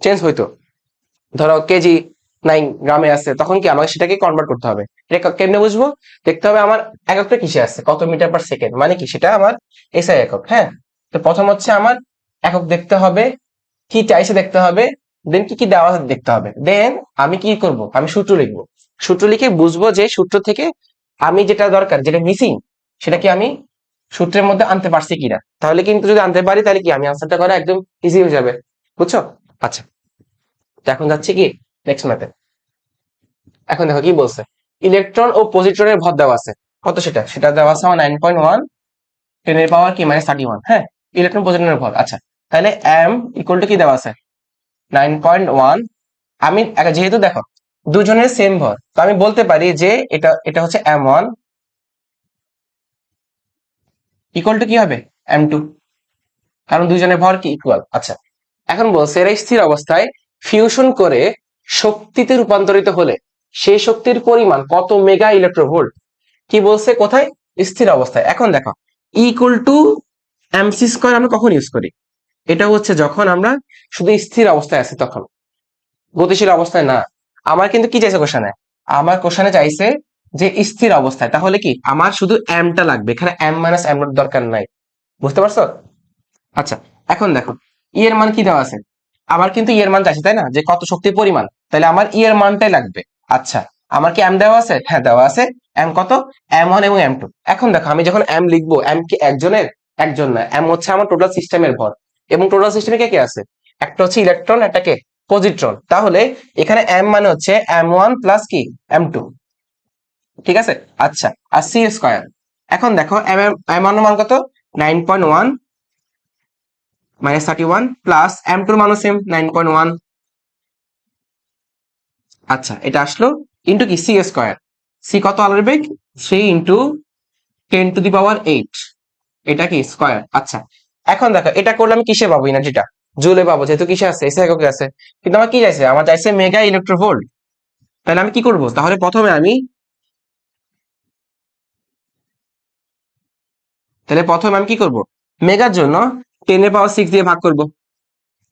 চেঞ্জ হইতো, ধরো কেজি নাই গ্রামে আছে, তখন কি আমাকে সেটাকে কনভার্ট করতে হবে। এটা কেমনে বুঝবো, দেখতে হবে আমার এককটা কিসে আছে, কত মিটার পার সেকেন্ড, মানে কি সেটা আমার এসআই একক। হ্যাঁ, তো প্রথম হচ্ছে আমার একক দেখতে হবে, কি চাইছে দেখতে হবে, দেন কি কি দেওয়া আছে দেখতে হবে, দেন আমি কি করব, আমি সূত্র লিখবো। সূত্র লিখে বুঝবো যে সূত্র থেকে আমি যেটা দরকার, যেটা মিসিং, সেটা কি আমি সূত্রের মধ্যে আনতে পারছি কিনা। তাহলে কিন্তু যদি আনতে পারি তাহলে কি আমি আনসারটা করা একদম ইজি হয়ে যাবে, বুঝছো। আচ্ছা, তো এখন যাচ্ছে কি নেক্সট ম্যাথে। এখন দেখো কি বলছে, ইলেকট্রন ও পজিট্রনের ভর দেওয়া আছে কত, সেটা সেটা দেওয়া আছে আমার 9.1 10⁻ কি -31। হ্যাঁ, ইলেকট্রন পজিট্রনের ভর। আচ্ছা, তাহলে এম ইকুয়াল টু কি দেওয়া আছে 9.1। আমি যেহেতু দেখো দুজনের সেম ভর, তো আমি বলতে পারি যে এটা এটা হচ্ছে m1 ইকুয়াল টু কি হবে m2, কারণ দুজনের ভর কি ইকুয়াল। আচ্ছা, এখন বলছে এরা স্থির অবস্থায় ফিউশন করে শক্তিতে রূপান্তরিত হলে সেই শক্তির পরিমাণ কত মেগা ইলেকট্রোভোল্ট। কি বলছে, কোথায়, স্থির অবস্থায়। এখন দেখো ইকুয়াল টু এমসি স্কয়ার আমরা কখন ইউজ করি, এটা হচ্ছে যখন আমরা শুধু স্থির অবস্থায় আছি, তখন গতিশীল অবস্থায় না। আমার কিন্তু কি চাইছে কোশ্চেনে, আমার কোশ্চেনে চাইছে যে স্থির অবস্থায়, তাহলে কি আমার শুধু এমটা লাগবে, এখানে এম মাইনাস এম দরকার নাই, বুঝতে পারছো। আচ্ছা, এখন দেখো ই এর মান কি দেওয়া আছে, আমার কিন্তু ই এর মান চাইছে তাই না, যে কত শক্তির পরিমাণ, তাহলে আমার ই এর মানটাই লাগবে। আচ্ছা, আমার কি এম দেওয়া আছে, হ্যাঁ দেওয়া আছে, এম কত m1 এবং m2। এখন দেখো আমি যখন এম লিখবো, এম কি একজনের, একজন না, এম হচ্ছে আমার টোটাল সিস্টেমের ভর, এবং টোটাল সিস্টেমে কে কে আছে, একটা হচ্ছে ইলেকট্রন, একটা কে পজিট্রন। তাহলে এখানে এম মানে হচ্ছে m1 প্লাস কি m2। ঠিক আছে, আচ্ছা, আর সি স্কয়ার, এখন দেখো এম এম মান কত 9.1 -31 প্লাস m2 এর মানও সেম 9.1। আচ্ছা, এটা আসলো ইন্টু কি সি স্কয়ার, সি কত আলোর বেগ 3 ইন্টু 10⁸ এটা কি স্কয়ার। আচ্ছা, এখন দেখো এটা করলে আমি কিসে পাবো এনার্জিটা, জুলে পাবো, যেহেতু কিসে আছে, এসে এককে আছে। কিন্তু আমার কি চাইছে, আমার চাইছে মেগা ইলেকট্রোভোল্ট। তাহলে আমি কি করব, তাহলে প্রথমে আমি কি করব, মেগার জন্য 10^6 দিয়ে ভাগ করব,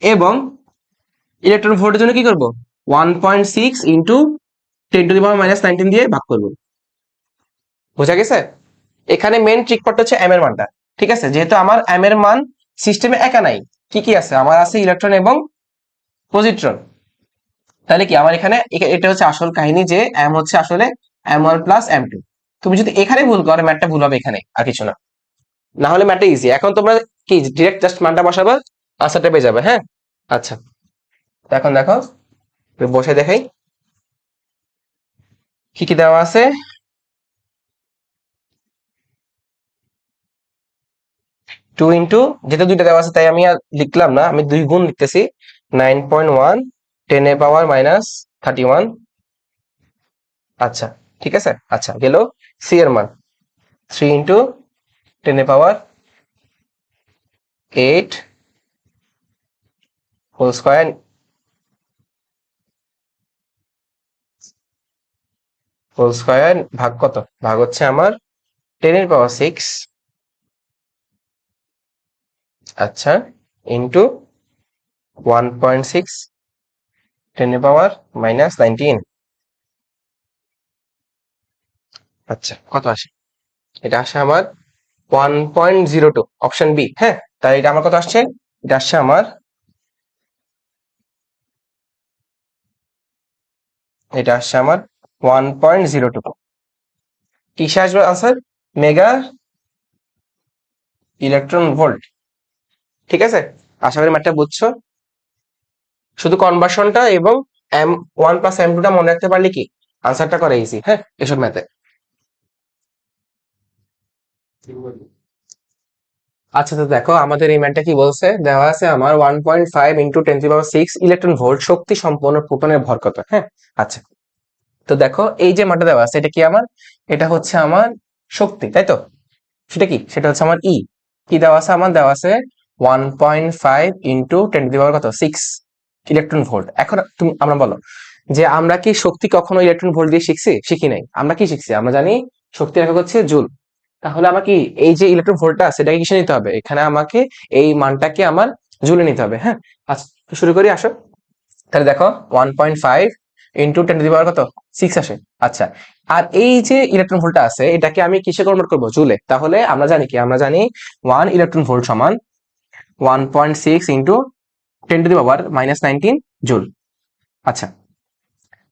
এবং ইলেকট্রন ভোল্টের জন্য কি করব, 1.6 ইন্টু 10⁻⁻19 দিয়ে ভাগ করব। বোঝা গেছে? এখানে মেন ট্রিকপট হচ্ছে এম এর মানটা। ঠিক আছে, যেহেতু আমার এম এর মান সিস্টেমে একা নাই, কি কি আছে, আমার আছে ইলেকট্রন এবং পজিট্রন। তাহলে কি আমার এখানে এটা হচ্ছে আসল কাহিনী, যে এম হচ্ছে আসলে M1 + M2। তুমি যদি এখানে ভুল করো, ম্যাথটা ভুল হবে এখানে, আর কিছু না। না হলে ম্যাথটা ইজি। এখন তোমরা কি ডিরেক্ট জাস্ট মানটা বসাবা, আনসারটা পেয়ে যাবে। হ্যাঁ, আচ্ছা, তো এখন দেখো, বসে দেখাই কি কি দেওয়া আছে। 2 ইন্টু, যেহেতু দুইটা দেওয়া আছে তাই আমি আর লিখলাম না, আমি 2 গুণ লিখতেছি। 9.1 10⁻31। আচ্ছা, ঠিক আছে। আচ্ছা, গেল সি এর মান 3 × 10⁻8 হোল স্কয়ার, ভাগ কত, ভাগ হচ্ছে আমার 10⁻6। আচ্ছা, ইন্টু 1.6 10⁻⁻19। আচ্ছা, কত আসে, এটা আসে আমার 1.02, অপশন বি। হ্যাঁ, তাই এটা আমার কত আসছে, এটা আসছে আমার, এটা আসছে আমার 1.02। কিসে আসবে আনসার, মেগা ইলেকট্রন ভোল্ট। ঠিক আছে, আশা করি ম্যাথটা বুঝছো। শুধু কনভার্সনটা এবং M1 + M2টা মনে রাখতে পারলে কি আনসারটা করা ইজি। হ্যাঁ, এসব ম্যাথে। আচ্ছা, তো দেখো আমাদের এই ম্যাথটা কি বলছে, দেওয়া আছে আমার 1.5 ইন্টু 10⁻6 ইলেকট্রন ভোল্ট শক্তি সম্পন্ন প্রোটনের ভর কত। হ্যাঁ, আচ্ছা, তো দেখো এই যে মানটা দেওয়া আছে, এটা কি আমার, এটা হচ্ছে আমার শক্তি, তাই তো। সেটা কি, সেটা হচ্ছে আমার ই। কি দেওয়া আছে, আমার দেওয়া আছে 1.5 ইন্টু 10⁻6 ইলেকট্রন ভোল্ট। এখন তুমি আমরা বলো যে আমরা কি শক্তি কখনো ইলেকট্রন ভোল্ট দিয়ে শিখি নাই। আমরা কি শিখছি, আমরা জানি শক্তির একক হচ্ছে জুল। তাহলে আমাকে এই যে ইলেকট্রন ভোল্টটা, সেটাকে কিসে নিতে হবে, এখানে আমাকে এই মানটাকে আমার জুলে নিতে হবে। হ্যাঁ, আচ্ছা, তো শুরু করি, আসো। তাহলে দেখো 1.5 ইন্টু 10⁻6 আসে। আচ্ছা, আর এই যে ইলেকট্রন ভোল্টটা আছে, এটাকে আমি কিসে কনভার্ট করবো, জুলে। তাহলে আমরা জানি কি, আমরা জানি 1 ইলেকট্রন ভোল্ট সমান 1.6 ইন্টু 10⁻⁻19 জুল। আচ্ছা,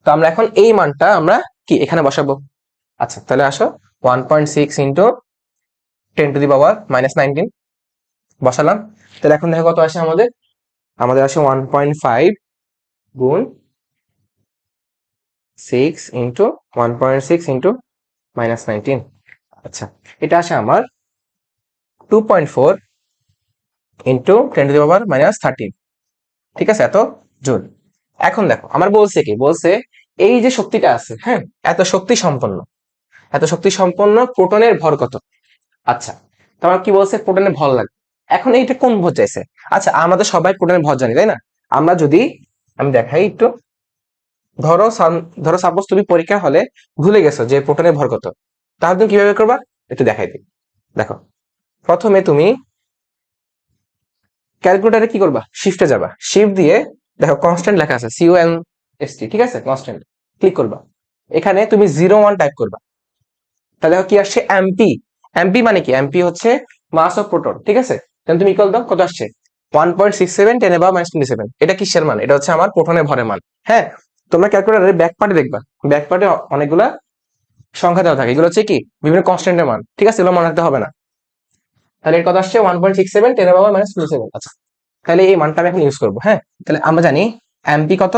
তো আমরা এখন এই মানটা আমরা কি এখানে বসাবো। আচ্ছা, তাহলে আসো, 1.6 ইন্টু 10⁻⁻19 বসালাম। তাহলে এখন দেখো কত আসে আমাদের, আসে 1.5 গুণ 6 ইন্টু 1.6 ইন্টু -19। আচ্ছা, এটা আসে আমার 2.4 ইন্টু 10⁻⁻13। ঠিক আছে, এত জুল। এখন দেখো আমার বলছে কি, বলছে এই যে শক্তিটা আছে, হ্যাঁ, এত শক্তি সম্পন্ন, প্রোটনের ভর কত। আচ্ছা, তোমার কি বলছে, প্রোটনের ভর লাগবে। এখন এইটা কোন ভর চাইছে। আচ্ছা, আমাদের সবাই প্রোটনের ভর জানি, তাই না। আমরা যদি, আমি দেখাই একটু, ধরো ধরো সাপোজ তুমি পরীক্ষা হলে ভুলে গেছো যে প্রোটনের ভর কত, তাহলে তুমি কিভাবে করবা, একটু দেখাই দিই। দেখো, প্রথমে তুমি ক্যালকুলেটারে কি করবা, শিফটে যাবা, শিফট দিয়ে দেখো কনস্ট্যান্ট লেখা আছে, CONST। ঠিক আছে, কনস্ট্যান্ট ক্লিক করবা, এখানে তুমি 0.1 টাইপ করবা। তাহলে কি আসছে, এমপি। এমপি মানে কি, এমপি হচ্ছে মাস অফ প্রোটন। ঠিক আছে, তাহলে তুমি ইকুয়াল দাও, কত আসছে 1.67 10⁻⁻27। এটা কিসের মান, এটা হচ্ছে আমার প্রোটনের ভরের মান। হ্যাঁ, তোমরা ক্যালকুলেটারের ব্যাক পার্টে দেখবা, ব্যাক পার্টে অনেকগুলা সংখ্যা দেওয়া থাকে, এগুলো হচ্ছে কি বিভিন্ন কনস্ট্যান্টের মান। ঠিক আছে, এগুলো মনে রাখতে হবে না। তাহলে এর কথা আসছে 1.67 10⁻⁻27। আচ্ছা, তাহলে এই মানটা আমি এখন ইউজ করবো। হ্যাঁ, তাহলে আমরা জানি এমপি কত,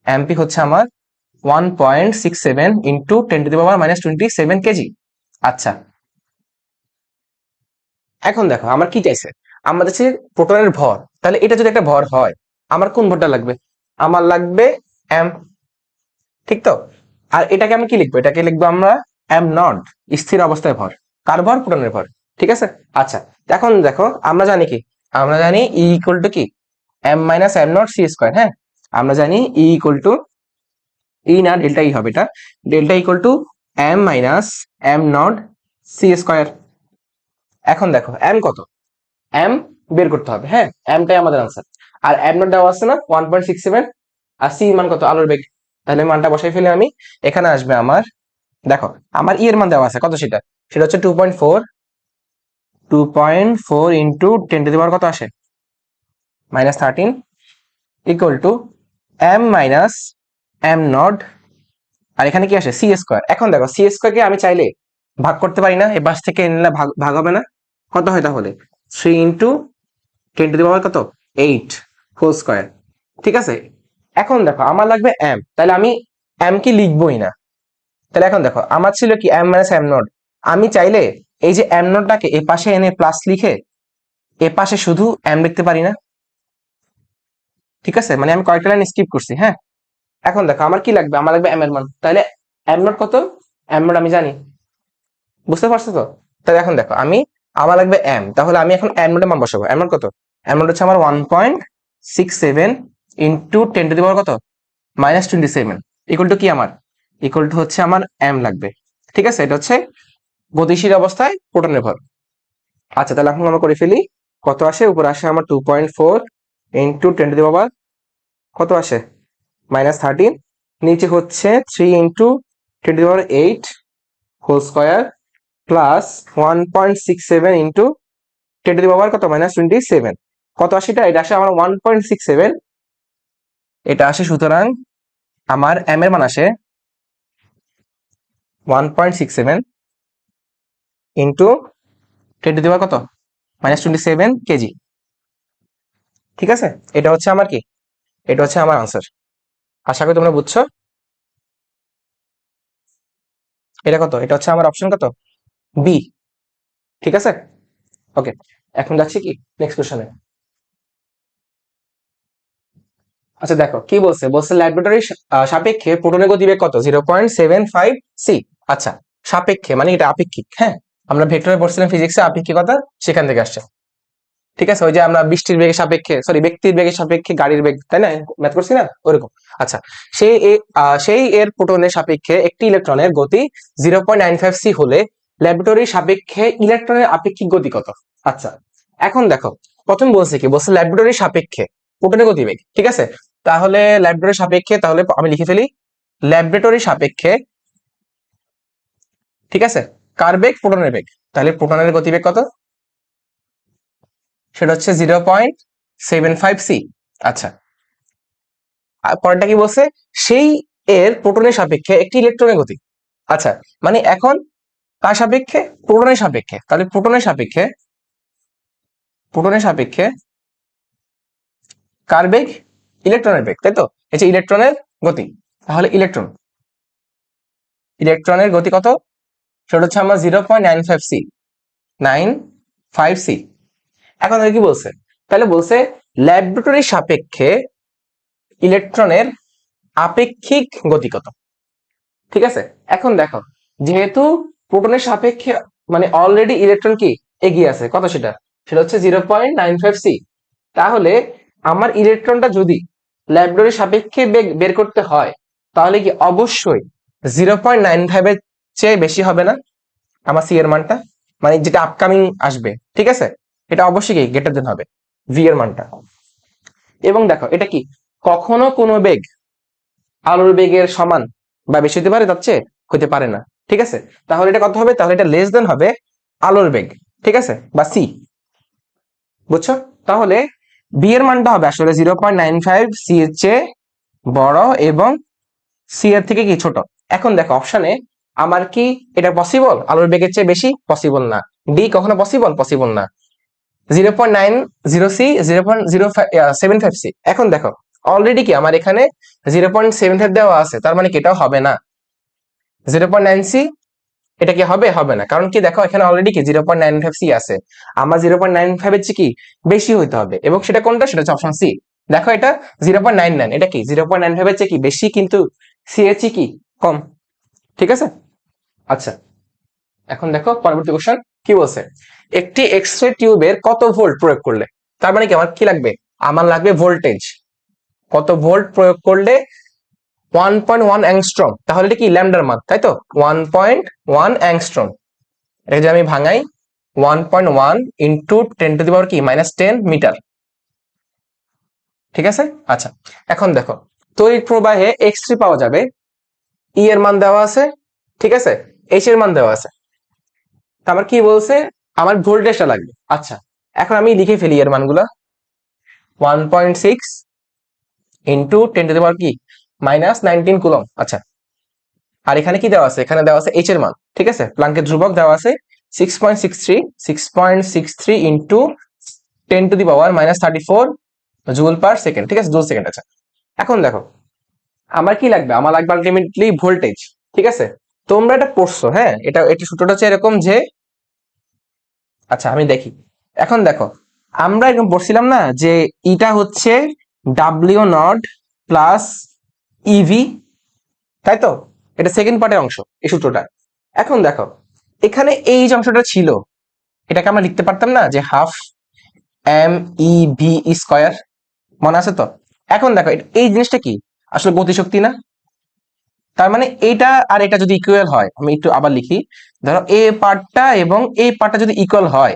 এমপি হচ্ছে আমার 1.67 ইন্টু 10⁻⁻27 কেজি। আচ্ছা, এখন দেখো আমার কি চাইছে, আমার কাছে প্রোটনের ভর। তাহলে এটা যদি একটা ভর হয়, আমার কোন ভরটা লাগবে, আমার লাগবে এম। ঠিক তো, আর এটাকে আমি কি লিখবো, এটাকে লিখবো আমরা M0, স্থির অবস্থায় ভর। কার ভর, প্রোটনের ভর। ঠিক আছে, আচ্ছা, এখন দেখো আমরা জানি কি আমরা জানি ই ইকুয়াল টু কি M minus M naught C square. হ্যাঁ, আমরা জানি ই ইকুয়াল টু, ই না ডেল্টা ই হবে এটা, delta equal to M minus M naught C square. এখন দেখো এম কত, এম বের করতে হবে। হ্যাঁ, এমটাই আমাদের আনসার। আর এম নট দেওয়া আছে না 1.67, আর সি মান কত আলোর বেগ, তাহলে মানটা বসাই ফেলে আমি এখানে আসবে আমার, দেখো আমার ই এর মান দেওয়া আছে কত, সেটা সেটা হচ্ছে 2.4, 2.4 ইন্টু 10 কত আসে -13 equal to M minus M naught, আর এখানে কি আসে সি স্কোয়ার। এখন দেখো সি স্কোয়ার কে আমি চাইলে ভাগ করতে পারি না, এই পাশ থেকে নিলে ভাগ ভাগ হবে না, কত হয় তাহলে 3 ইন্টু 10 কত 8 হোল স্কোয়ার। ঠিক আছে, এখন দেখো আমার লাগবে এম, তাহলে আমি এম কি লিখবোই না। তাহলে এখন দেখো আমার ছিল কি এম মাইনাস এম নট, আমি চাইলে এই যে এম নটটাকে এ পাশে এনে প্লাস লিখে এ পাশে শুধু এম লিখতে পারি না। ঠিক আছে, মানে আমি কয়েকটা লাইন স্কিপ করছি। হ্যাঁ, এখন দেখো আমার কি লাগবে, আমার লাগবে এম এর মান, তাহলে এম নট কত, এম নট আমি জানি, বুঝতে পারছো তো। তাহলে এখন দেখো আমি, আমার লাগবে এম, তাহলে আমি এখন এম নোটের মান বসাবো। এম নোট কত, এম নোট হচ্ছে আমার 1.67 ইন্টু 10 কত -27 ইকুয়াল টু কি আমার, ইকুয়াল টু হচ্ছে আমার এম লাগবে। ঠিক আছে, এটা হচ্ছে গতিশীল অবস্থায় প্রোটনের ভর। আচ্ছা, তাহলে এখন আমরা করে ফেলি, কত আসে, উপরে আসে আমার 2.4 ইন্টু 10 কত আসে -13, নিচে হচ্ছে 3 into 10 whole square plus 1.67 into 10 কত -27, কত আসে এটা, এটা আসে আমার 1.67, এটা আসে, সুতরাং আমার এম এর মান আসে 1.67 ইন্টু 10 কত -27 কেজি। ঠিক আছে, এটা হচ্ছে আমার কি, এটা হচ্ছে আমার আনসার। আশা করি তোমরা বুঝছো। এটা কত, এটা হচ্ছে আমার অপশন কত, বি। ঠিক আছে, ওকে, এখন যাচ্ছি কি নেক্সট কোশ্চেনে। আচ্ছা দেখো কি বলছে, বলছে ল্যাবরেটরি সাপেক্ষে প্রোটনের গতিবেগ কত 0.75 সি। আচ্ছা, সাপেক্ষে মানে এটা আপেক্ষিক। হ্যাঁ, আমরা ভেক্টরে পড়ছিলাম ফিজিক্সে আপেক্ষিকতা, সেখান থেকে আসছে। ঠিক আছে, ওই যে আমরা বৃষ্টির বেগের সাপেক্ষে, সরি ব্যক্তির বেগের সাপেক্ষে গাড়ির বেগ, তাই না, ম্যাথ করছি না ওরকম। আচ্ছা, সেই এর প্রোটনের সাপেক্ষে একটি ইলেকট্রনের গতি 0.95 সি হলে ল্যাবরেটরির সাপেক্ষে ইলেকট্রনের আপেক্ষিক গতি কত। আচ্ছা, এখন দেখো প্রথম বলছে কি, বলছে ল্যাবরেটরির সাপেক্ষে প্রোটনের গতিবেগ। ঠিক আছে, তাহলে ল্যাবরেটরির সাপেক্ষে, তাহলে আমি লিখে ফেলি ল্যাবরেটরির সাপেক্ষে, ঠিক আছে, কার বেগ, প্রোটনের বেগ, তাহলে প্রোটনের গতিবেগ কত, সেটা হচ্ছে 0.75 সি। আচ্ছা, আর পরেরটা কি বলছে, সেই এর প্রোটনের সাপেক্ষে একটি ইলেকট্রনের গতি। আচ্ছা, মানে এখন কার সাপেক্ষে, প্রোটনের সাপেক্ষে, তাহলে প্রোটনের সাপেক্ষে, প্রোটনের সাপেক্ষে কার বেগ, ইলেকট্রনের বেগ, তাই তো, এই যে ইলেকট্রনের গতি, তাহলে ইলেকট্রনের গতি কত, সেটা হচ্ছে আমার 0.95 সি, 95 সি। এখন কি বলছে, তাহলে বলছে ল্যাবরেটরির সাপেক্ষে ইলেকট্রনের আপেক্ষিক গতি কত। ঠিক আছে, এখন দেখো যেহেতু প্রোটনের সাপেক্ষে মানে অলরেডি ইলেকট্রন কি এগিয়ে আছে, কত সেটা, সেটা হচ্ছে 0.95 সি, তাহলে আমার ইলেকট্রনটা যদি ল্যাবরেটরির সাপেক্ষে বেগ বের করতে হয়, তাহলে কি অবশ্যই 0.95 এর চেয়ে বেশি হবে না আমার সি এর মানটা, মানে যেটা আপকামিং আসবে। ঠিক আছে, এটা অবশ্যই কি গ্রেটার দেন হবে ভি এর মানটা। এবং দেখো এটা কি, কখনো কোনো বেগ আলোর বেগের সমান বা বেশি হতে পারে, তার চেয়ে হতে পারে না। ঠিক আছে, তাহলে এটা কত হবে, তাহলে এটা লেস দেন হবে আলোর বেগ। ঠিক আছে, বা সি, বুঝছো। তাহলে বি এর মানটা হবে আসলে 0.95 সি এর চেয়ে বড় এবং সি এর থেকে কি ছোট। এখন দেখো অপশনে আমার কি এটা পসিবল, আলোর বেগের চেয়ে বেশি পসিবল না, ডি কখনো পসিবল, পসিবল না, 0.90 সি, 0.075 সি। এখন দেখো অলরেডি কি আমার এখানে 0.75 দেওয়া আছে, তার মানে কি এটাও হবে না, 0.9 সি এটা কি হবে, হবে না, কারণ কি দেখো এখানে অলরেডি কি 0.95 সি আছে, আমার 0.95 এর চেয়ে কি বেশি হইতে হবে, এবং সেটা কোনটা, সেটা হচ্ছে অপশন সি। দেখো এটা 0.99, এটা কি 0.95 এর চেয়ে কি বেশি, কিন্তু সি এর চেয়ে কি কম। ঠিক আছে, আচ্ছা, এখন দেখো পরবর্তী কোশ্চেন কি বলছে, একটি এক্স রে টিউবের কত ভোল্ট প্রয়োগ করলে, তার মানে কি আমার কি লাগবে, আমার লাগবে ভোল্টেজ, কত ভোল্ট প্রয়োগ করলে 1.1 অ্যাংস্ট্রম, তাহলে এটা কি ল্যামডার মান, তাই তো 1.1 অ্যাংস্ট্রম। এটা যদি আমি ভাঙাই 1.1 ইন্টু 10⁻³ কি -10 মিটার, ঠিক আছে। আচ্ছা এখন দেখো তড়িৎ প্রবাহে x3 পাওয়া যাবে, ই এর মান দেওয়া আছে, ঠিক আছে, এইচ এর মান দেওয়া আছে, আমার কি বলছে, আমার ভোল্টেজটা লাগবে। আচ্ছা এখন আমি লিখে ফেলি এর মানগুলা, 1.6 ইন্টু 10⁻³ কি -19 কুলম। আচ্ছা আর এখানে কি দেওয়া আছে, এখানে দেওয়া আছে এইচ এর মান, ঠিক আছে, প্লাঙ্কের ধ্রুবক দেওয়া আছে 6.63 ইন্টু 10⁻³ জুল পার সেকেন্ড, ঠিক আছে, জুল সেকেন্ড। আচ্ছা এখন দেখো আমার কি লাগবে, আমার লাগবে আলটিমেটলি ভোল্টেজ, ঠিক আছে। তোমরা এটা পড়ছো, হ্যাঁ, এটা সূত্রটা হচ্ছে এরকম যে, আচ্ছা আমি দেখি, এখন দেখো আমরা এরকম পড়ছিলাম না যে ইটা হচ্ছে ডাব্লিউ নট প্লাস ইভি, তাই তো, এটা সেকেন্ড পার্টের অংশ এই সূত্রটা। এখন দেখো এখানে এই যে অংশটা ছিল, এটাকে আমরা লিখতে পারতাম না যে হাফ এম ই ভি স্কয়ার, মনে আছে তো। এখন দেখো এই জিনিসটা কি আসলে গতিশক্তি না, তার মানে এইটা আর এটা যদি ইকুয়াল হয়, আমি একটু আবার লিখি, ধরো এ পার্টটা এবং এই পার্টটা যদি ইকুয়াল হয়,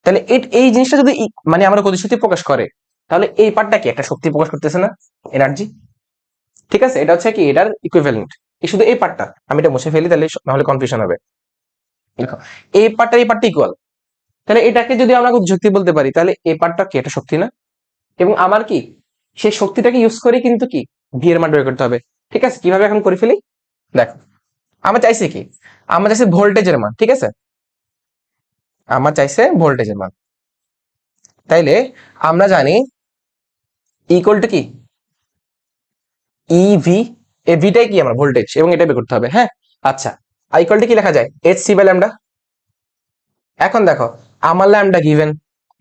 তাহলে এই জিনিসটা যদি মানে আমরা গতিশক্তি প্রকাশ করে, তাহলে এই পার্টটা কি একটা শক্তি প্রকাশ করতেছে না, এনার্জি, ঠিক আছে, এটা হচ্ছে কি এটার ইকুইভ্যালেন্ট। এই শুধু এই পার্টটা আমি এটা মুছে ফেলি, তাহলে নাহলে কনফিউশন হবে। দেখো এই পার্টটা ইকুয়াল, তাহলে এটাকে যদি আমরা শক্তি বলতে পারি, তাহলে এই পার্টটা কি একটা শক্তি না, এবং আমার কি সেই শক্তিটাকে ইউজ করে কিন্তু কি ভি এর মান বের করতে হবে, ঠিক আছে। কিভাবে এখন করে ফেলি, দেখো আমরা চাইছি কি, আমরা চাইছি ভোল্টেজের মান, ঠিক আছে, আমার চাইছে ভোল্টেজের মান, তাইলে আমরা জানি ইকুয়াল টু কি ইভি, এই ভিটাই কি আমার ভোল্টেজ, এবং এটা বের করতে হবে, হ্যাঁ। আচ্ছা ইকুয়াল টু কি লেখা যায়, এইচ সি বাই ল্যামডা। এখন দেখো আমার ল্যামডা গিভেন,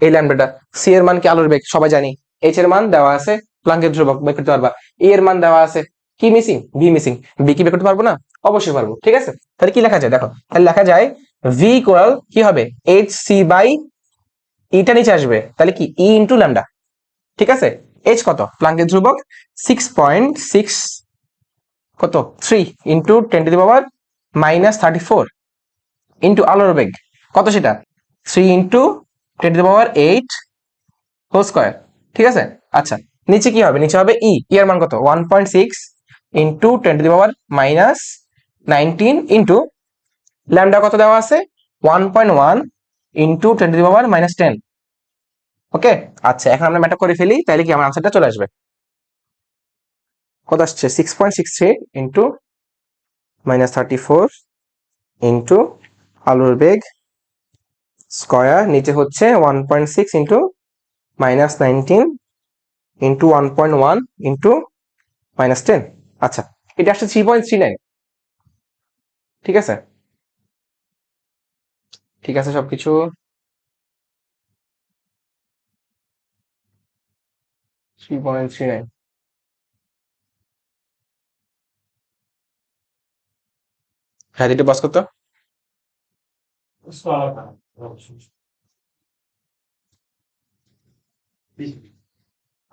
এই ল্যামডাটা, সি এর মান কি আলোর বেগ সবাই জানি, এইচ এর মান দেওয়া আছে প্লাঙ্কের ধ্রুবক বের করতে পারবা, এ এর মান দেওয়া আছে, কি মিসিং, ভি মিসিং, বি কি বের করতে পারবো না, অবশ্যই পারবো, ঠিক আছে। তাহলে কি লেখা যায় দেখো, তাহলে লেখা যায় ভি ইকুয়াল কি হবে এইচ সি বাই, ইটা নিচে আসবে, তাহলে কি ই ইন্টু ল্যামডা, ঠিক আছে। এইচ কত, প্লাঙ্কের ধ্রুবক 6.6 কত 3 ইন্টু 10⁻³ ইন্টু আলোর বেগ কত, সেটা 3 ইন্টু 10⁸ হোল স্কয়ার, ঠিক আছে। আচ্ছা নিচে কি হবে, নিচে হবে এর মান কত 1.6 ইন্টু 10⁻⁻19 ইন্টু ল্যামডা কত দেওয়া আছে 1.1 ইন্টু 10⁻⁻10। ওকে আচ্ছা এখন আমরা ম্যাথটা করে ফেলি, তাহলে কি আমার আনসারটা চলে আসবে, কত আসছে 6.63 ইন্টু -34 ইন্টু আলোর বেগ স্কয়ার, নিচে হচ্ছে 1.6 ইন্টু -19 ইন্টু 1.1 ইন্টু -10। আচ্ছা এটা আসছে 3.39, ঠিক আছে, ঠিক আছে সবকিছু, 3.39। হ্যাঁ এটা বাস করতো,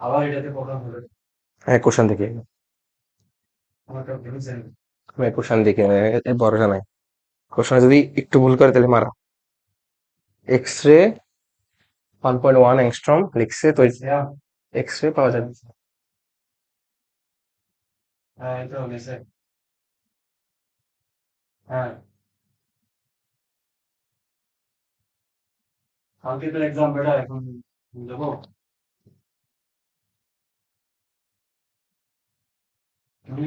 আবার এটাতে প্রোগ্রাম হবে, হ্যাঁ কোশ্চেন দেখি, আমাকে ভেবেছেন আমি কোশ্চেন দেখি, ভরসা নাই, কোশ্চেন যদি একটু ভুল করে তাহলে মারা। এক্স রে 1.1 অ্যাংস্ট্রম লিখছে তো, এক্স রে পাওয়া যাবে, হ্যাঁ এটা হয়েছে, হ্যাঁ কালকে তো এক্সাম বেটা, এখন দেবো তুমি,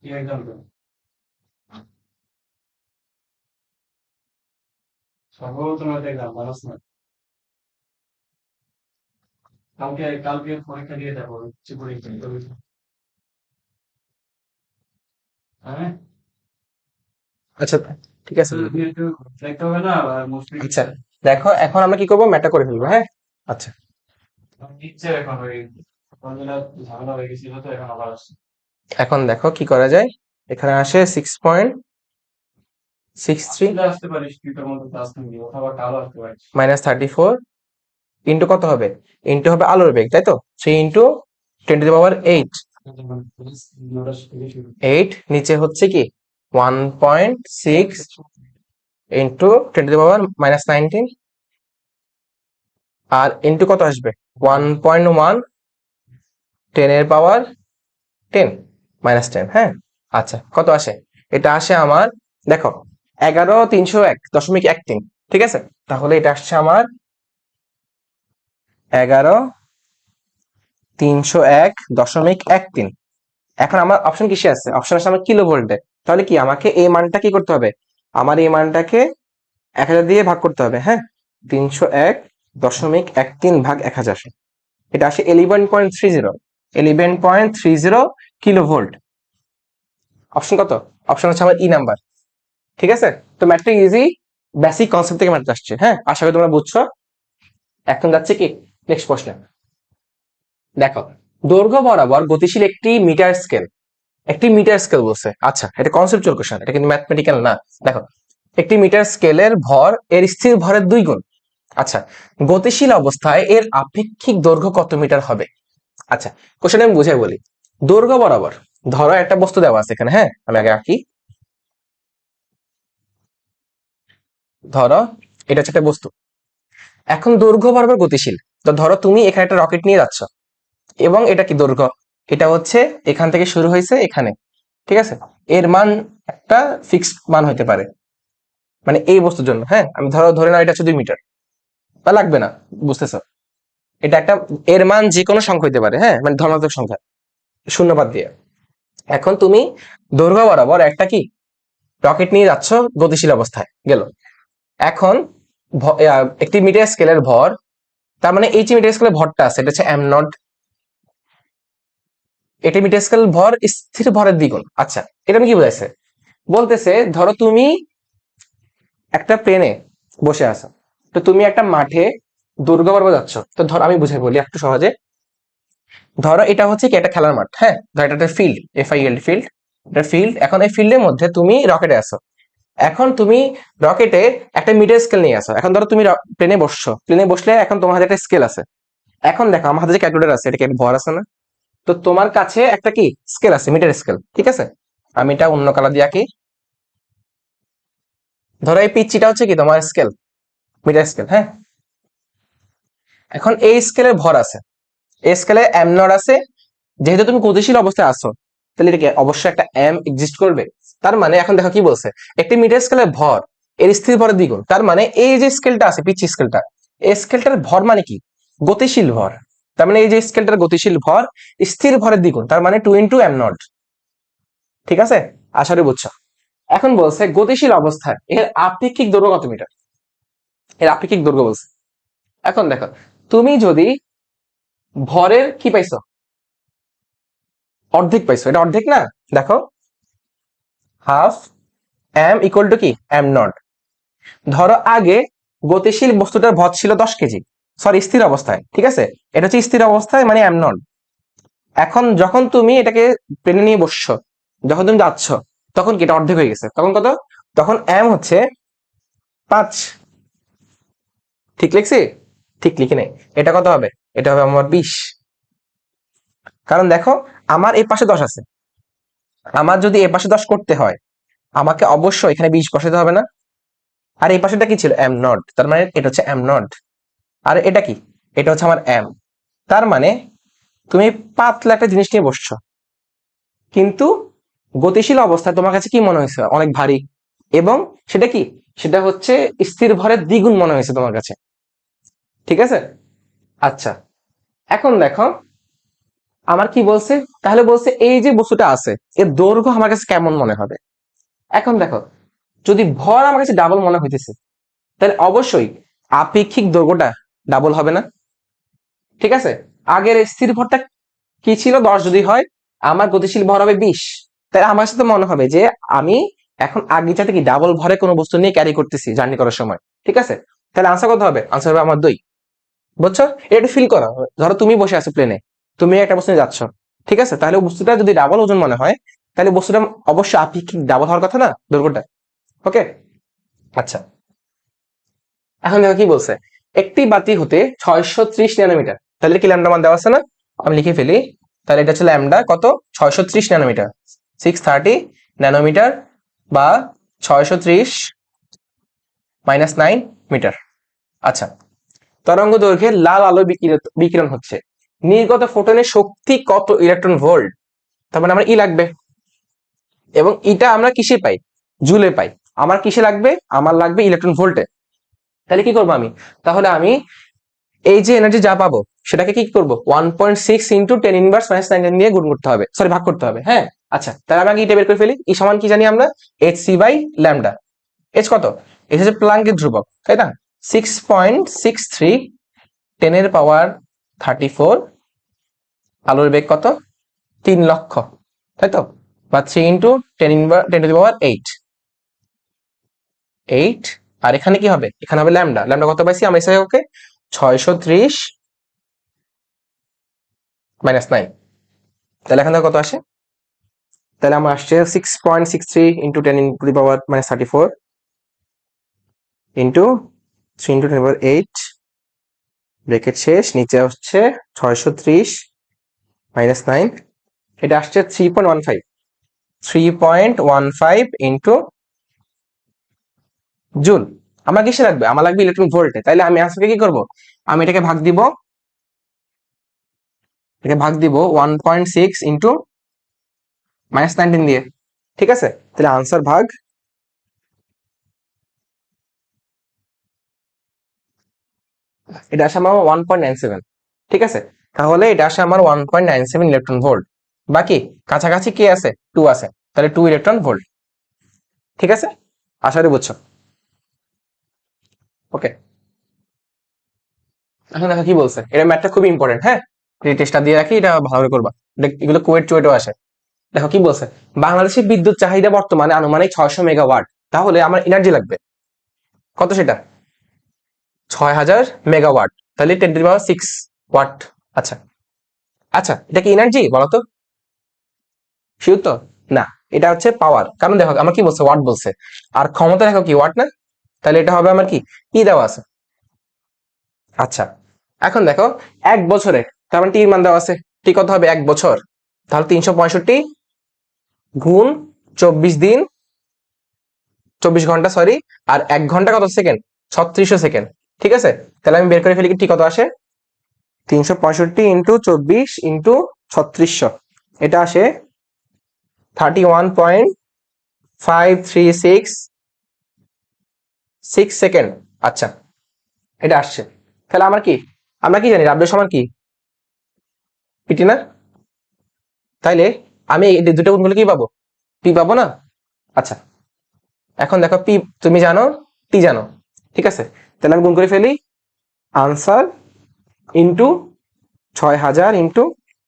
কি এক্সাম দেবো সম্ভবত নয়তো এক্সাম মানুষ না, কালকে পরীক্ষা দিয়ে যাবো, কিছু পরীক্ষা করবি, হ্যাঁ আচ্ছা ঠিক আছে। একটু দেখতে হবে না, আর মুশকিল আচ্ছা দেখো এখন আমরা কি করবো, ম্যাথটা করে ফেলবো, হ্যাঁ। আচ্ছা নিচ্ছে এখন ওই কোনদিন ঝামেলা হয়ে গেছিল তো এখন আবার আসছে, এখন দেখো কি করা যায়, এখানে আসে 6.63 আসলে আসতে পারিস তুই তোর মধ্যে ক্লাস নিবি, অথবা কালো আসতে পারিস, -34 ইন্টু কত হবে, ইন্টু হবে আলোর বেগ, তাই তো? 3 ইন্টু 10⁸8, 8 নিচে হচ্ছে কি 1.6 ইন্টু 10⁻−19, আর ইন্টু কত আসবে 1.1 10⁻10 হ্যাঁ। আচ্ছা কত আসে, এটা আসে আমার দেখো 11,301.13, ঠিক আছে? তাহলে এটা আসছে আমার 11,301.13। এখন আমার অপশন কিসে আছে, অপশন আছে আমার কিলো ভোল্টে। তাহলে কি আমাকে এই মানটা কি করতে হবে, আমার এই মানটাকে 1000 দিয়ে ভাগ করতে হবে, হ্যাঁ। 301.13 ভাগ 1000, এটা আসে 11.30 কিলো ভোল্ট। অপশন কত, অপশন হচ্ছে আমার ই নাম্বার, ঠিক আছে? তো ম্যাথটা ইজি, বেসিক কনসেপ্ট থেকে ম্যাথ আসছে, হ্যাঁ, আশা করি তোমরা বুঝছো। এখন যাচ্ছে কি নেক্সট প্রশ্নে। দেখো, দৈর্ঘ্য বরাবর গতিশীল একটি মিটার স্কেল, একটি মিটার স্কেল বলছে। আচ্ছা, এটা কনসেপচুয়াল কোশ্চেন, এটা কিন্তু ম্যাথমেটিক্যাল না। দেখো, একটি মিটার স্কেলের ভর এর স্থির ভরের 2 গুণ। আচ্ছা, গতিশীল অবস্থায় এর আপেক্ষিক দৈর্ঘ্য কত মিটার হবে? আচ্ছা, কোশ্চেন আমি বুঝাই বলি। দৈর্ঘ্য বরাবর ধরো একটা বস্তু দেওয়া আছে এখানে, হ্যাঁ, আমি আগে আঁকি। ধরো এটা হচ্ছে একটা বস্তু, এখন দৈর্ঘ্য বরাবর গতিশীল। তো ধরো তুমি এখানে একটা রকেট নিয়ে যাচ্ছ, এবং এটা কি দৈর্ঘ্য, এটা হচ্ছে এখান থেকে শুরু হয়েছে এখানে, ঠিক আছে? এর মান একটা ফিক্সড মান হইতে পারে, মানে এই বস্তুর জন্য, হ্যাঁ। আমি ধরে নাও এটা হচ্ছে 2 মিটার, তা লাগবে না, বুঝতেছো? এটা একটা, এর মান যে কোনো সংখ্যা হইতে পারে, হ্যাঁ, মানে ধনাত্মক সংখ্যা, শূন্যবাদ দিয়ে। এখন তুমি দৈর্ঘ্য বরাবর একটা কি রকেট নিয়ে যাচ্ছ গতিশীল অবস্থায় গেল। এখন একটি মিটার স্কেলের ভর, তার মানে এই যে মিটার স্কেলের ভরটা আছে এটা হচ্ছে m0, এটি মিটার স্কেল ভর স্থির ভরের দ্বিগুণ। আচ্ছা, এটা আমি কি বোঝাইছে, বলতেছে ধরো তুমি একটা প্লেনে বসে আছো, তো তুমি একটা মাঠে দৈর্ঘ্য বরাবর যাচ্ছ। তো ধরো আমি বুঝাই বলি একটু সহজে। ধরো এটা হচ্ছে কি একটা খেলার মাঠ, হ্যাঁ, ধরো এটা একটা ফিল্ড, FILD ফিল্ড, এটা ফিল্ড। এখন এই ফিল্ডের মধ্যে তুমি রকেটে আছো, এখন তুমি রকেটে একটা মিটার স্কেল নিয়ে আসো। এখন ধরো তুমি প্লেনে বসছো, প্লেনে বসলে এখন তোমার হাতে একটা স্কেল আছে। এখন দেখো আমার হাতে যে ক্যালকুলেটর আছে, এটা কি একটা ভর আছে না? তো তোমার কাছে একটা কি স্কেল আছে, মিটার স্কেল, ঠিক আছে? আমি এটা অন্য কালার দিয়ে আঁকি। ধরো এই পিচ্চিটা হচ্ছে কি তোমার স্কেল, মিটার স্কেল, হ্যাঁ। এখন এই স্কেলের ভর আছে, এই স্কেলে m0 আছে। যেহেতু তুমি গতিশীল অবস্থায় আছো, তাহলে এটা কি অবশ্যই একটা m এক্সিস্ট করবে। তার মানে এখন দেখো কি বলছে, একটি মিটার স্কেলের ভর এর স্থির ভরের দ্বিগুণ। তার মানে এই যে স্কেলটা আছে, পিচ স্কেলটা, এই স্কেলটার ভর মানে কি গতিশীল ভর। তার মানে এই যে স্কেলটার গতিশীল ভর স্থির ভরের দ্বিগুণ, তার মানে 2 × m0, ঠিক আছে? আশা করি বুঝছো। এখন বলছে গতিশীল অবস্থায় এর আপেক্ষিক দৈর্ঘ্য কত মিটার, এর আপেক্ষিক দৈর্ঘ্য বলছে। এখন দেখো, তুমি যদি ভরের কি পাইছো, অর্ধেক পাইছো, এটা অর্ধেক না? দেখো, হাফ m = কি m0। ধরো আগে গতিশীল বস্তুটার ভর ছিল 10 কেজি, সরি স্থির অবস্থায়, ঠিক আছে? এটা হচ্ছে স্থির অবস্থায় মানে m0। এখন যখন তুমি এটাকে প্লেনে নিয়ে বসছো, যখন তুমি যাচ্ছ, তখন কি এটা অর্ধেক হয়ে গেছে, তখন কত, তখন m হচ্ছে 5। ঠিক লিখছি? ঠিক লিখি নাই। এটা কত হবে, এটা হবে আমার 20। কারণ দেখো, আমার এই পাশে 10 আছে, আমার যদি এ পাশে 10 করতে হয়, আমাকে অবশ্যই এখানে 20 বসাতে হবে না? আর এই পাশেটা কি ছিল m0, তার মানে এটা হচ্ছে m0। আর এটা কি, এটা হচ্ছে আমার m। তার মানে তুমি পাতলা একটা জিনিস নিয়ে বসছো, কিন্তু গতিশীল অবস্থায় তোমার কাছে কি মনে হয়েছে, অনেক ভারী, এবং সেটা কি, সেটা হচ্ছে স্থির ভরের দ্বিগুণ মনে হয়েছে তোমার কাছে, ঠিক আছে? আচ্ছা, এখন দেখো আমার কি বলছে, তাহলে বলছে এই যে বস্তুটা আছে এর দৈর্ঘ্য আমার কাছে কেমন মনে হবে। এখন দেখো, যদি ভর আমার কাছে ডাবল মনে হইতেছে, তাহলে অবশ্যই আপেক্ষিক দৈর্ঘ্যটা ডাবল হবে না? ঠিক আছে, আগের স্থির ভরটা কি ছিল 10, যদি হয় আমার গতিশীল ভর হবে 20, তাই আমার সাথে মনে হবে যে আমি এখন আগের চাইতে কি ডাবল ভরে কোনো বস্তু নিয়ে ক্যারি করতেছি জার্নি করার সময়, ঠিক আছে? তাহলে আনসার কত হবে, আনসার হবে আমার 2। বুঝছো? এটা ফিল করো। ধরো তুমি বসে আছো প্লেনে, তুমি একটা বস্তু নিয়ে যাচ্ছ, ঠিক আছে? তাহলে বস্তুটা যদি ডাবল ওজন মনে হয়, তাহলে বস্তুটা অবশ্যই আপেক্ষিক ডাবল হওয়ার কথা না দৈর্ঘ্যটা। ওকে, আচ্ছা। এখন দেখো কি বলছে, একটি বাতি হতে 630 ন্যানোমিটার, তাহলে কি ল্যামডা মান দেওয়া আছে না, আমি লিখে ফেলি। তাহলে এটা হচ্ছে ল্যামডা কত, 630 ন্যানোমিটার, 630 ন্যানোমিটার বা 630 -9 মিটার। আচ্ছা, তরঙ্গ দৈর্ঘ্যে লাল আলো বিকিরণ হচ্ছে, নির্গত ফোটনের শক্তি কত ইলেকট্রন ভোল্ট, তার মানে আমার ই লাগবে, এবং এটা আমরা কিসে পাই, জুলে পাই। আমার কিসে লাগবে, আমার লাগবে ইলেকট্রন ভোল্টে। তাহলে কি করবো আমি, তাহলে আমি এই যে এনার্জি যা পাবো সেটাকে কি করবো, 1.6 ইন্টু 10⁻⁻⁹ দিয়ে গুণ করতে হবে, সরি ভাগ করতে হবে। হ্যাঁ, আচ্ছা, তাহলে আমি আগে এটা বের করে ফেলি। ই সমান কি জানি আমরা, hc/ল্যামডা। এইচ কত, এইচ হচ্ছে প্লাঙ্কের ধ্রুবক, তাই না, 6.63 10⁻34, আলোর বেগ কত, 3 লক্ষ, তাই তো, বা 3 ইন্টু 10⁻8, আর এখানে কি হবে, এখানে হবে ল্যামডা। ল্যামডা কত পাইছি আমরা, এসে ওকে 630 -9, তাহলে এখান থেকে কত আসে, তাহলে আমার আসছে 6.63 ইন্টু 10⁻34 ইন্টু 3 ইন্টু 10⁻8, ব্রেকেট শেষ, নিচে হচ্ছে 630 -9, এটা আসছে 3.15 ইন্টু জুল। আমার কিসে লাগবে, আমার লাগবে ইলেকট্রন ভোল্টে। তাইলে আমি আজকে কি করব, আমি এটাকে ভাগ দিব, 1.6 ইন্টু -19 দিয়ে, ঠিক আছে। তাহলে আনসার ভাগ, এটা আসে আমার 1.97, ঠিক আছে। তাহলে এটা আসে আমার 1.97 ইলেকট্রন ভোল্ট, বাকি কাছাকাছি কি আছে, 2 আছে, তাহলে 2 ইলেকট্রন ভোল্ট, ঠিক আছে। আশা করি বুঝছো। ওকে, এখন দেখো কি বলছে, এটা ম্যাথটা খুবই ইম্পর্টেন্ট। হ্যাঁ, এই টেস্টটা দিয়ে রাখি, এটা ভালো করে করবা, এগুলো কুয়েট চুয়েটও আসে। দেখো কি বলছে, বাংলাদেশের বিদ্যুৎ চাহিদা বর্তমানে আনুমানিক 600 মেগাওয়াট, তাহলে আমার এনার্জি লাগবে কত, সেটা 6000 মেগাওয়াট, তাহলে 10⁻6 ওয়াট। আচ্ছা আচ্ছা, এটা কি এনার্জি বলতো, শিওর তো, না, এটা হচ্ছে পাওয়ার, কারণ দেখো আমার কি বলছে, ওয়াট বলছে, আর ক্ষমতা দেখো কি ওয়াট না, তাহলে এটা হবে আমার কি, ই দেওয়া আছে। আচ্ছা, এখন দেখো 1 বছরে, তার মানে টির মান দেওয়া আছে, টি কত হবে 1 বছর, তাহলে 365 গুণ 24 দিন, 24 ঘন্টা সরি, আর 1 ঘন্টা কত সেকেন্ড, 3600 সেকেন্ড, ঠিক আছে। তাহলে আমি বের করে ফেলি, কি ঠিক কত আসে, 365 ইন্টু 24 ইন্টু 3600, এটা আসে 31.536 সেকেন্ড। আচ্ছা, এটা আসছে, তাহলে আমার কি, আমরা কি জানি ডাব্লিউ সমান কি, পিটি না, তাইলে আমি এই দুটো গুণ করলে কি পাবো, পি পাবো না। আচ্ছা, এখন দেখো পি তুমি জানো, টি জানো, ঠিক আছে, তাহলে আমি গুণ করে ফেলি, আনসার ইন্টু 6000 ইন্টু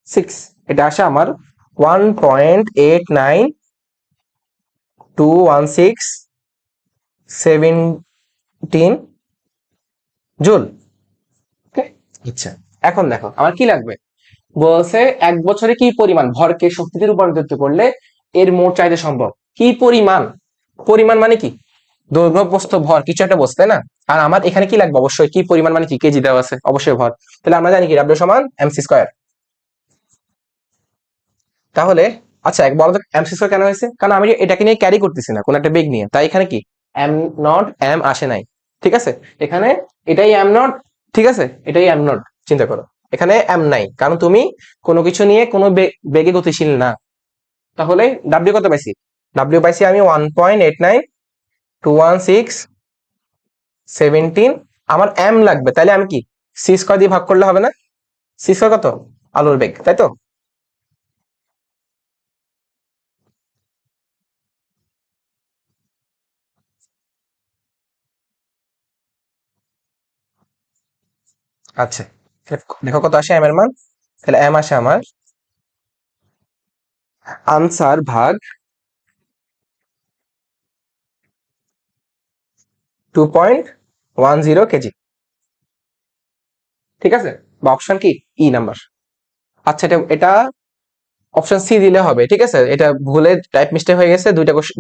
6, এটা আসে আমার 1.8921617 জুল। আচ্ছা, এখন দেখো আমার কি লাগবে, বলছে 1 বছরে কি পরিমাণ ভরকে শক্তিতে রূপান্তরিত করলে এর মোট চাহিদা সম্ভব, কি পরিমাণ, পরিমাণ মানে কি, দৈর্ঘ্য প্রস্থ ভর কিছু একটা বস্তু, তাই না। আর আমার এখানে কি লাগবে, অবশ্যই কি পরিমাণ মানে কি, কেজি দেওয়া আছে, অবশ্যই ভর, তাহলে আমরা জানি কি ডাব্লিউ সমান এমসি স্কয়ার। তাহলে আচ্ছা, এক বলো তো এমসি স্কয়ার কেন হয়েছে, কারণ আমি এটাকে নিয়ে ক্যারি করতেছি না কোন একটা বেগ নিয়ে, তাই এখানে কি এম নট এম আসে নাই, ঠিক আছে। এখানে এটাই এম নট, ঠিক আছে, এটাই এম নট, চিন্তা করো, এখানে এম নাই, কারণ তুমি কোনো কিছু নিয়ে কোনো বেগে গতিশীল না। তাহলে ডাব্লিউ কত পাইছি, ডাব্লিউ পাইছি আমি 1.8921617, আমার এম লাগবে, তাহলে আমি কি সি স্কয়ার দিয়ে ভাগ করলে হবে না, সি স্কয়ার কত, আলোর বেগ, তাই তো। আচ্ছা, দেখো কত আসে এম এর মান, তাহলে এম আসে আমার আনসার ভাগ 2.10 কেজি, ঠিক আছে, বা অপশন কি ই নাম্বার। আচ্ছা, এটা এটা অপশন সি দিলে হবে, ঠিক আছে, এটা ভুলে টাইপ মিস্টেক হয়ে গেছে,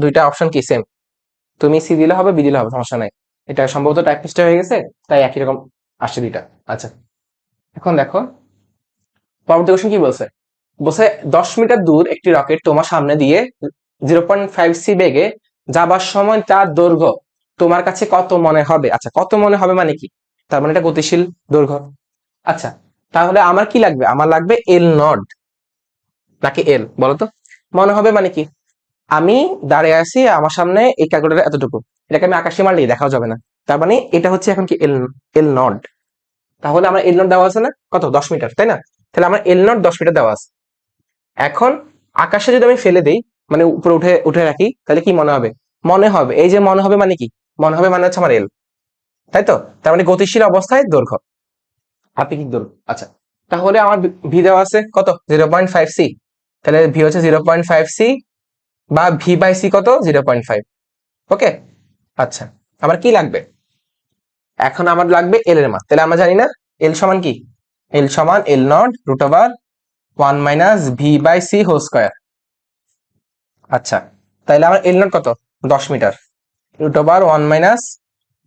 দুইটা অপশন কি সেম, তুমি সি দিলে হবে, বি দিলে হবে, সমস্যা নাই, এটা সম্ভবত টাইপ মিস্টেক হয়ে গেছে, তাই একই রকম আসছে দুইটা। আচ্ছা, এখন দেখো পরবর্তী কোশ্চেন কি বলছে। বলছে 10 মিটার দূর একটি রকেট তোমার সামনে দিয়ে 0.5 সি বেগে যাবার সময় তার দৈর্ঘ্য তোমার কাছে কত মনে হবে। আচ্ছা, কত মনে হবে মানে কি, তার মানে এটা গতিশীল দৈর্ঘ্য। আচ্ছা, তাহলে আমার কি লাগবে, আমার লাগবে এল নট নাকি এল, বলো তো। মনে হবে মানে কি, আমি দাঁড়িয়ে আছি, আমার সামনে এই ক্যালকুলেটর এতটুকু, এটাকে আমি আকাশে মারলেই দেখাও যাবে না, তার মানে এটা হচ্ছে এখন কি এল, এল নট। তাহলে আমার এল নট দেওয়া আছে না, কত, 10 মিটার, তাই না। তাহলে আমার এল নট 10 মিটার দেওয়া আছে। এখন আকাশে যদি আমি ফেলে দেই, মানে উপরে উঠে উঠে রাখি, তাহলে কি মনে হবে, মনে হবে, এই যে মনে হবে মানে কি, মনে হবে মানে হচ্ছে আমার এল, তাই তো। তার মানে গতিশীল অবস্থায় দৈর্ঘ্য, আপেক্ষিক দৈর্ঘ্য। আচ্ছা, তাহলে আমার ভি দেওয়া আছে কত, 0.5 সি, তাহলে ভি হচ্ছে 0.5 সি, বা ভি বাই সি কত, 0.5। ওকে। আচ্ছা, আমার কি লাগবে, এখন আমার লাগবে এল এর মান। তাহলে আমরা জানি না এল সমান কি, এল সমান L naught root over 1 - v c whole square. আচ্ছা, তাহলে আমার এল নট কত, 10 metre, root over 1 -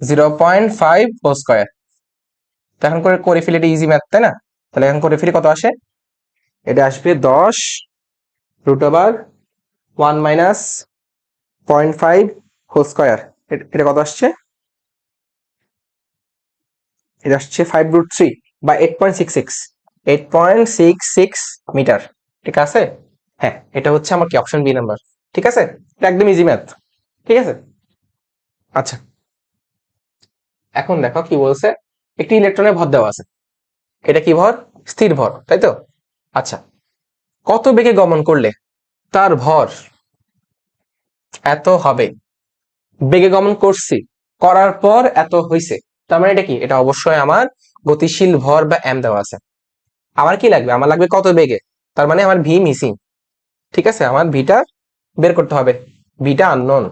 0.5 whole square. এখন করে ফেলি, এটা ইজি ম্যাথ, তাই না। তাহলে এখন করে ফেলি, কত আসে, এটা আসবে 10 রুট ওভার 1 - 0.5 হোল স্কয়ার। এটা কত আসছে, এটা আসছে 5√3 বা 8.66, 8.66 মিটার। ঠিক আছে, হ্যাঁ, এটা হচ্ছে আমার কি, অপশন বি নাম্বার। ঠিক আছে, এটা একদম ইজি ম্যাথ। ঠিক আছে। আচ্ছা, এখন দেখো কি বলছে, একটি ইলেকট্রনের ভর দেওয়া আছে, এটা কি ভর, স্থির ভর, তাই তো। আচ্ছা, কত বেগে গমন করলে তার ভর এত হবে, বেগে গমন করছি, করার পর এত হইছে, তার মানে এটা কি, এটা অবশ্যই আমার গতিশীল ভর বা এম দেওয়া আছে। আমার কি লাগবে, আমার লাগবে কত বেগে, তার মানে আমার ভি মিসিং। ঠিক আছে, আমার ভিটা বের করতে হবে, ভিটা আননোন।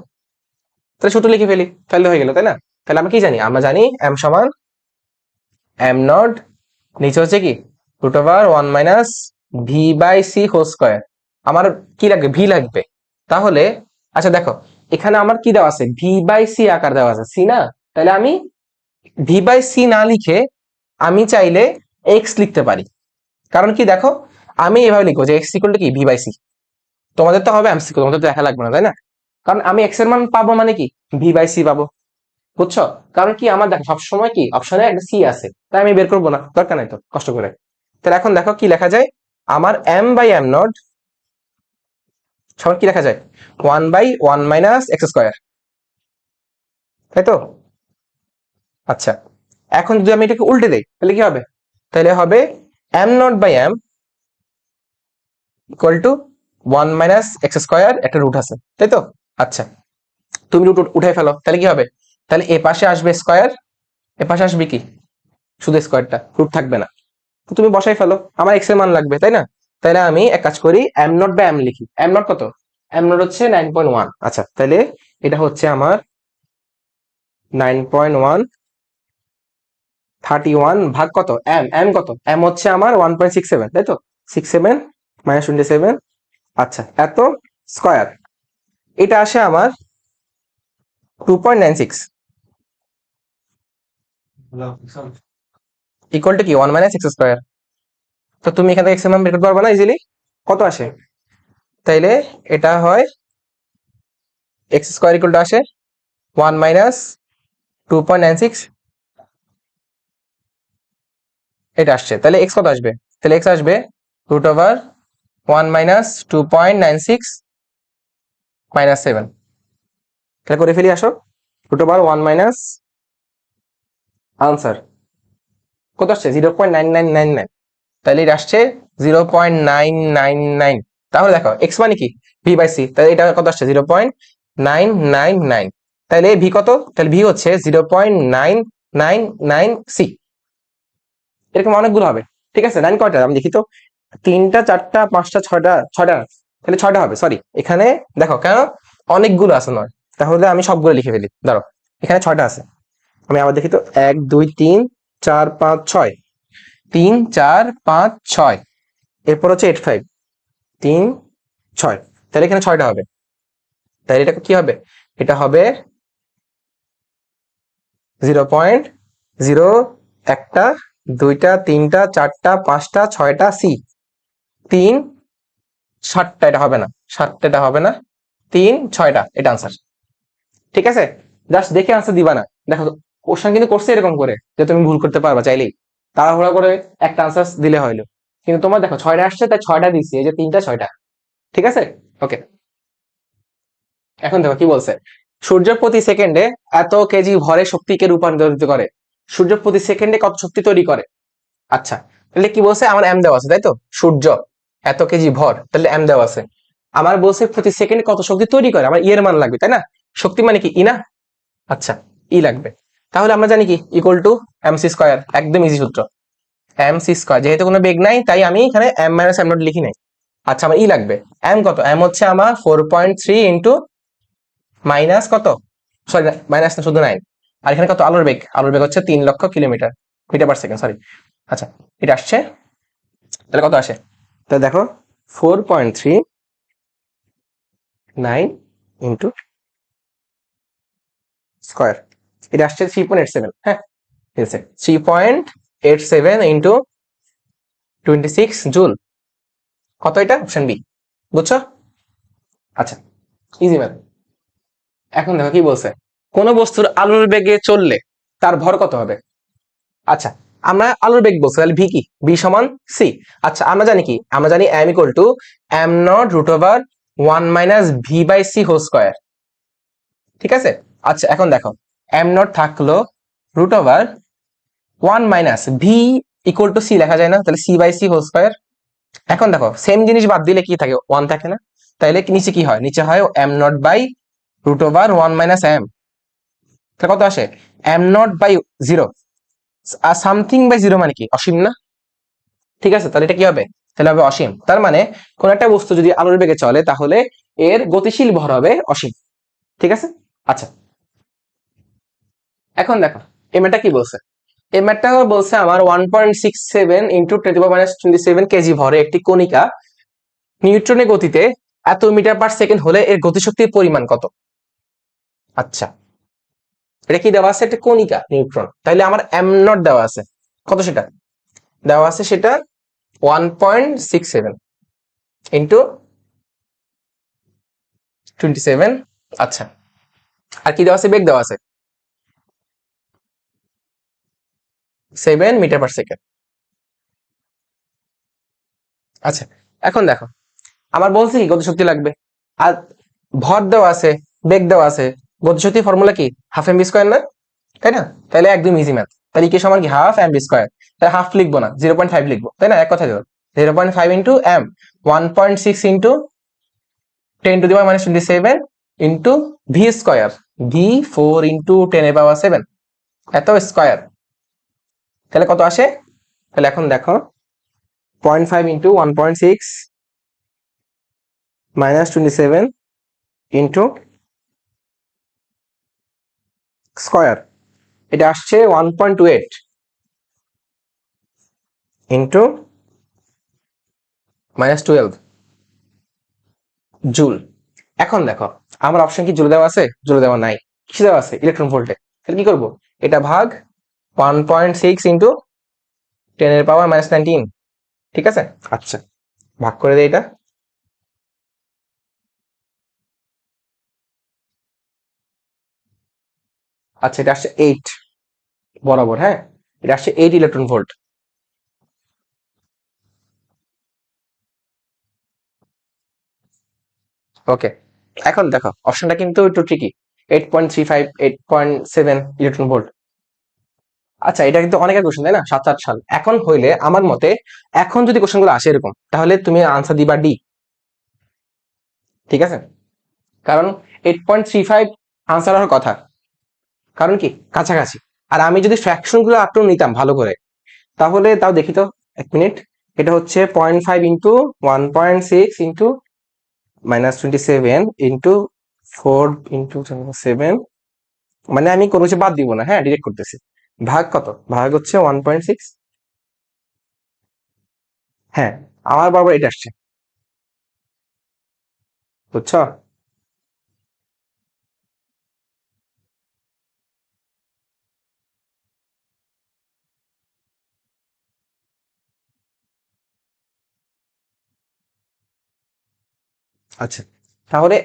তাহলে ছোট লিখে ফেলি, তাহলে হয়ে গেল, তাই না। তাহলে আমরা কি জানি, আমরা জানি এম সমান এম নট, নিচে হচ্ছে কি root over 1 - v c whole square. আমার কি লাগবে, ভি লাগবে। তাহলে আচ্ছা দেখো, এখানে আমার কি দেওয়া আছে, ভি/সি আকার দেওয়া আছে, সি না। তাহলে আমি ভি/সি না লিখে আমি চাইলে এক্স লিখতে পারি। কারণ কি দেখো, আমি এভাবে লিখবো যে এক্স ইকুয়াল টু কি, ভি/সি। তোমাদের তো হবে এমসিকিউ, তোমাদের তো দেখা লাগবে না, তাই না। কারণ আমি এক্স এর মান পাবো মানে কি, ভি/সি পাবো, বুঝছো। কারণ কি, আমার দেখো সবসময় কি অপশনে একটা সি আছে, তাই আমি বের করবো না, দরকার নাই তো কষ্ট করে। তাহলে এখন দেখো কি লেখা যায়, আমার m/m0 সমান কি লেখা যায়, 1/1 - x স্কয়ার, তাই তো। আচ্ছা, এখন যদি আমি এটাকে উল্টে দেই, তাহলে কি হবে, তাহলে হবে m0/m equal to 1 - x square, একটা রুট আছে, তাই তো। আচ্ছা, তুমি রুট উঠাই ফেলো, তাহলে কি হবে, তাহলে এ পাশে আসবে স্কয়ার, এ পাশে আসবে কি, শুধু স্কয়ারটা, রুট থাকবে না। তো তুমি বসাই ফেলো, আমার এক্স এর মান লাগবে, তাই না। তাহলে আমি এক কাজ করি, এম নট বা এম লিখি। এম নট কত, এম নট হচ্ছে 9.1। আচ্ছা, তাহলে এটা হচ্ছে আমার 9.1, 31 ভাগ কত, এম, এম কত, এম হচ্ছে আমার 1.67, তাই তো। 67 - 27। আচ্ছা, এত স্কয়ার, এটা আসে আমার 2.96 ইকুয়াল টু কি, 1 - x স্কয়ার। তো তুমি এখান থেকে এক্স এর মান বের করতে পারবে না ইজিলি, কত আসে, তাইলে এটা হয় এক্স স্কয়ার ইকুয়াল টু আসে 1 - 2.96, এটা আসছে। তাহলে এক্স কত আসবে, তাহলে এক্স আসবে রুট ওভার 1 - 2.96 - 7। তাহলে করে ফেলি, আসো, রুট ওভার 1 আনসার কত আসছে, 0.9999। তাহলে এটা আসছে 0.999। তাহলে দেখো এক্স মানে কি, ভি/সি, তাহলে এটা কত আসছে, 0.999। তাহলে ভি কত, তাহলে ভি হচ্ছে 0.999 সি। এরকম অনেকগুলো হবে। ঠিক আছে, 9 কয়টা আমি দেখি তো, 3টা 4টা 5টা 6টা, 6টা, তাহলে 6টা হবে, সরি। এখানে দেখো কেন, অনেকগুলো আছে নয়, তাহলে আমি সবগুলো লিখে ফেলি, ধরো এখানে 6টা আছে, আমি আবার দেখি তো, 1 2 3 4 5 6, 3 4 5 6, এরপর হচ্ছে 8 5 3 6, তাহলে এখানে 6টা হবে। তাহলে এটা কি হবে, এটা হবে একটা, দুইটা, তিনটা, চারটা, পাঁচটা, ছয়টা, সি 3, 7টা, এটা হবে না, 7টা এটা হবে না, 3, 6টা এটা আনসার। ঠিক আছে, জাস্ট দেখে আনসার দিবা না। দেখো কোশ্চেন কিন্তু করছে এরকম করে যে তুমি ভুল করতে পারবা চাইলেই, তাড়াহুড়া করে একটা আনসার দিলে হইলো, কিন্তু তোমার দেখো 6টা আসছে তাই 6টা দিচ্ছি, এই যে 3টা 6টা। ঠিক আছে, ওকে। এখন দেখো কি বলছে, সূর্য প্রতি সেকেন্ডে এত কেজি ভরে শক্তিকে রূপান্তরিত করে, সূর্য প্রতি সেকেন্ডে কত শক্তি তৈরি করে। আচ্ছা, তাহলে কি বলছে, আমার এম দেওয়া আছে তাই তো, সূর্য এত কেজি ভর, তাহলে এম দেওয়া আছে, আমার বলছে প্রতি সেকেন্ডে কত শক্তি তৈরি করে, আমার এর মান লাগবে তাই না, শক্তি মানে কি ই না। আচ্ছা, ই লাগবে, তাহলে আমরা জানি কি equal to M C square, একদম ইজি সূত্র, এম সি স্কোয়ার, যেহেতু কোনো বেগ নাই তাই আমি এখানে এম মাইনাস এম নট লিখি নাই। আচ্ছা, আমার ই লাগবে, এম কত, এম হচ্ছে আমার 4.3 ইন্টু মাইনাস কত, সরি মাইনাস না শুধু 9, আর এখানে কত আলোর বেগ, আলোর বেগ হচ্ছে 3,00,000 মিটার পার সেকেন্ড, সরি। আচ্ছা, এটা আসছে, তাহলে কত আসে, তাহলে দেখো 4.39 ইন্টু স্কোয়ার, এটা আসছে 3.87, হ্যাঁ ঠিক আছে, 3.87 ইন্টু 26 জুল, কত এটা, অপশন বি, বুঝছো। আচ্ছা, ইজি ম্যাথ। এখন দেখো কি বলছে, কোন বস্তুর আলোর বেগে চললে তার ভর কত হবে। আচ্ছা, আমরা আলোর বেগ বলছি, তাহলে ভি কি, বি সমান সি। আচ্ছা, আমরা জানি কি, আমরা জানি M equal to M naught root over 1 - v/c² ঠিক আছে। আচ্ছা, এখন দেখো এম নট থাকলো root over 1 - V equal to C লেখা যায় না, তাহলে c/c²। এখন দেখো সেম জিনিস বাদ দিলে কি থাকে, 1 থাকে না, তাহলে নিচে কি হয়, নিচে হয় M naught by root over 1 - m, তাহলে কত আসে, এম নট বাই 0, আর সামথিং বাই 0 মানে কি, অসীম না। ঠিক আছে, তাহলে এটা কি হবে, তাহলে হবে অসীম, তার মানে কোন একটা বস্তু যদি আলোর বেগে চলে তাহলে এর গতিশীল ভর হবে অসীম। ঠিক আছে। আচ্ছা, এখন দেখো এই ম্যাথটা কি বলছে, এই ম্যাথটা বলছে আমার 1.67 ইন্টু 10⁻27 কেজি ভরে একটি কণিকা নিউট্রনের গতিতে এত মিটার পার সেকেন্ড হলে এর গতিশক্তির পরিমাণ কত। আচ্ছা, এটা কি দেওয়া আছে, একটা কণিকা নিউট্রন, তাইলে আমার এম নট দেওয়া আছে, কত সেটা দেওয়া আছে, সেটা 1.67 ইন্টু 27। আচ্ছা, আর কি দেওয়া আছে, বেগ দেওয়া আছে 7 মিটার পার সেকেন্ড। আচ্ছা, এখন দেখো আমার বলছে কি গতিশক্তি লাগবে, আর ভর দেওয়া আছে, বেগ দেওয়া আছে, গতিশক্তি ফর্মুলা কি, হাফ এম বি স্কোয়ার না, তাই না, তাহলে একদম ইজি ম্যাথ, তাহলে কি সমান কি হাফ এম বি স্কোয়ার, তাহলে হাফ লিখবো না, 0.5 লিখবো, তাই না, এক কথা দেবো 0.5 into M, 1.6 into 10⁻⁻27 into V square, V 4 into 10⁻7 এত স্কোয়ার, তাহলে কত আসে, তাহলে এখন দেখো 0.5 ইন্টু 1.6 -27 ইন্টু স্কোয়ার, এটা আসছে 1.28 ইন্টু -12 জুল। এখন দেখো আমার অপশন কি জুলে দেওয়া আছে, জুলে দেওয়া নাই, কি দেওয়া আছে, ইলেকট্রন ভোল্টে, তাহলে কি করবো, এটা ভাগ 1.6 ইন্টু 10⁻⁻19, ঠিক আছে। আচ্ছা, ভাগ করে দেয় এটা, আচ্ছা এটা আসছে 8 বরাবর, হ্যাঁ এটা আসছে 8 ইলেকট্রন ভোল্ট। ওকে, এখন দেখো অপশনটা কিন্তু একটু ট্রিকি, 8.35 8.7 ইলেকট্রন ভোল্ট। আচ্ছা, এটা কিন্তু অনেকের কোশ্চেন তাই না, 7-8 সাল এখন হইলে আমার মতে, এখন যদি কোশ্চেন গুলো আসে এরকম তাহলে তুমি আনসার দিবা ডি। ঠিক আছে, কারণ 8.35 আনসার হওয়ার কথা, কারণ কি কাছাকাছি, আর আমি যদি ফ্র্যাকশন গুলো একটু নিতাম ভালো করে, তাহলে তাও দেখি তো, 1 মিনিট, এটা হচ্ছে 0.5 ইন্টু 1.6 ইন্টু -27 ইন্টু 4 ইন্টু 7, মানে আমি কোনো কিছু বাদ দিব না, হ্যাঁ ডিরেক্ট করতেছি, ভাগ কত, ভাগ হচ্ছে 1.6, হ্যাঁ আমার বারবার এটা আসছে, বুঝছো। আচ্ছা, তাহলে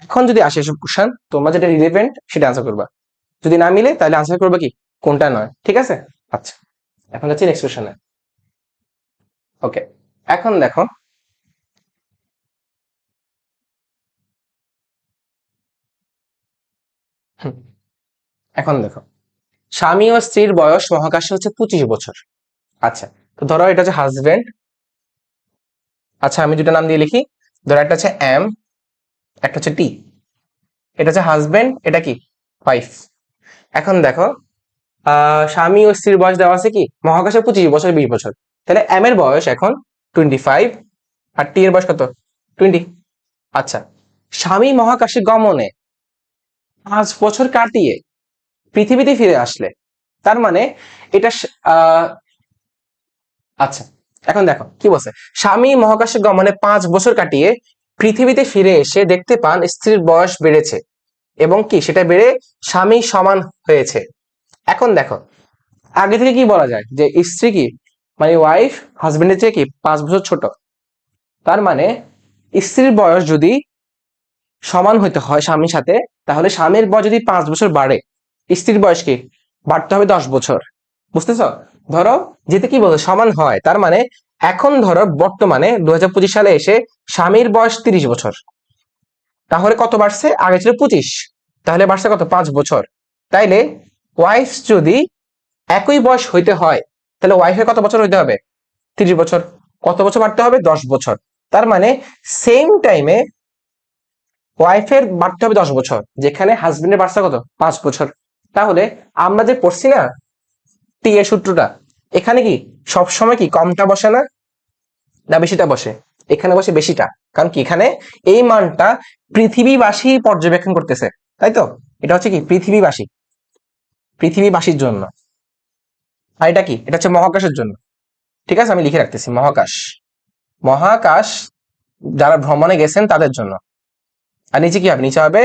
এখন যদি আসে এসব কোশ্চেন, তোমরা যেটা রিলেভেন্ট সেটা আনসার করবা, যদি না মিলে তাহলে আনসার করবা কি কোনটা নয়, ঠিক আছে। আচ্ছা, এখন যাচ্ছি নেক্সট কোশ্চেনে। ওকে, এখন দেখো, হুম, এখন দেখো, স্বামী ও স্ত্রীর বয়স মহাকাশে হচ্ছে 25 বছর। আচ্ছা, তো ধরো এটা হচ্ছে হাজবেন্ড। আচ্ছা, আমি দুটো নাম দিয়ে লিখি। ধরো একটা হচ্ছে এম, একটা হচ্ছে টি। এটা হচ্ছে হাজবেন্ড, এটা কি ওয়াইফ। এখন দেখো, স্বামী ও স্ত্রীর বয়স দেওয়া আছে কি মহাকাশে 25 বছর, 20 বছর। তাহলে এম এর বয়স এখন 25, আর টি এর বয়স কত, 20। আচ্ছা, স্বামী মহাকাশে গমনে 5 বছর কাটিয়ে পৃথিবীতে ফিরে আসলে, তার মানে এটা আচ্ছা, এখন দেখো কি বলছে। স্বামী মহাকাশে গমনে 5 বছর কাটিয়ে পৃথিবীতে ফিরে এসে দেখতে পান স্ত্রীর বয়স বেড়েছে, এবং কি সেটা বেড়ে স্বামী সমান হয়েছে। এখন দেখো, আগে থেকে কি বলা যায় যে স্ত্রী কি মানে ওয়াইফ হাজবেন্ডের চেয়ে কি 5 বছর ছোট। তার মানে স্ত্রীর বয়স যদি সমান হইতে হয় স্বামীর সাথে, তাহলে স্বামীর বয়স যদি 5 বছর বাড়ে, স্ত্রীর বয়স কি বাড়তে হবে 10 বছর। বুঝতেছ? ধরো যেতে কি বলছে সমান হয়, তার মানে এখন ধরো বর্তমানে 2025 সালে এসে স্বামীর বয়স 30 বছর। তাহলে কত বাড়ছে, আগে ছিল 25, তাহলে বাড়ছে কত 5 বছর। তাইলে ওয়াইফ যদি একই বয়স হইতে হয়, তাহলে ওয়াইফের কত বছর হইতে হবে, 30 বছর। কত বছর বাড়তে হবে, 10 বছর। তার মানে সেম টাইমে ওয়াইফের বাড়তে হবে 10 বছর, যেখানে হাজবেন্ডের বাড়ছে কত 5 বছর। তাহলে আমরা যে পড়ছি না টি এর সূত্রটা, এখানে কি সবসময় কি কমটা বসে না, না বেশিটা বসে? এখানে বসে বেশিটা, কারণ কি এখানে এই মানটা পৃথিবীবাসী পর্যবেক্ষণ করতেছে, তাই তো। এটা হচ্ছে কি পৃথিবীবাসী, পৃথিবীবাসীর জন্য। আর এটা কি, এটা হচ্ছে মহাকাশের জন্য। ঠিক আছে, আমি লিখে রাখতেছি মহাকাশ, মহাকাশ যারা ভ্রমণে গেছেন তাদের জন্য। আর নিচে কি হবে, নিচে হবে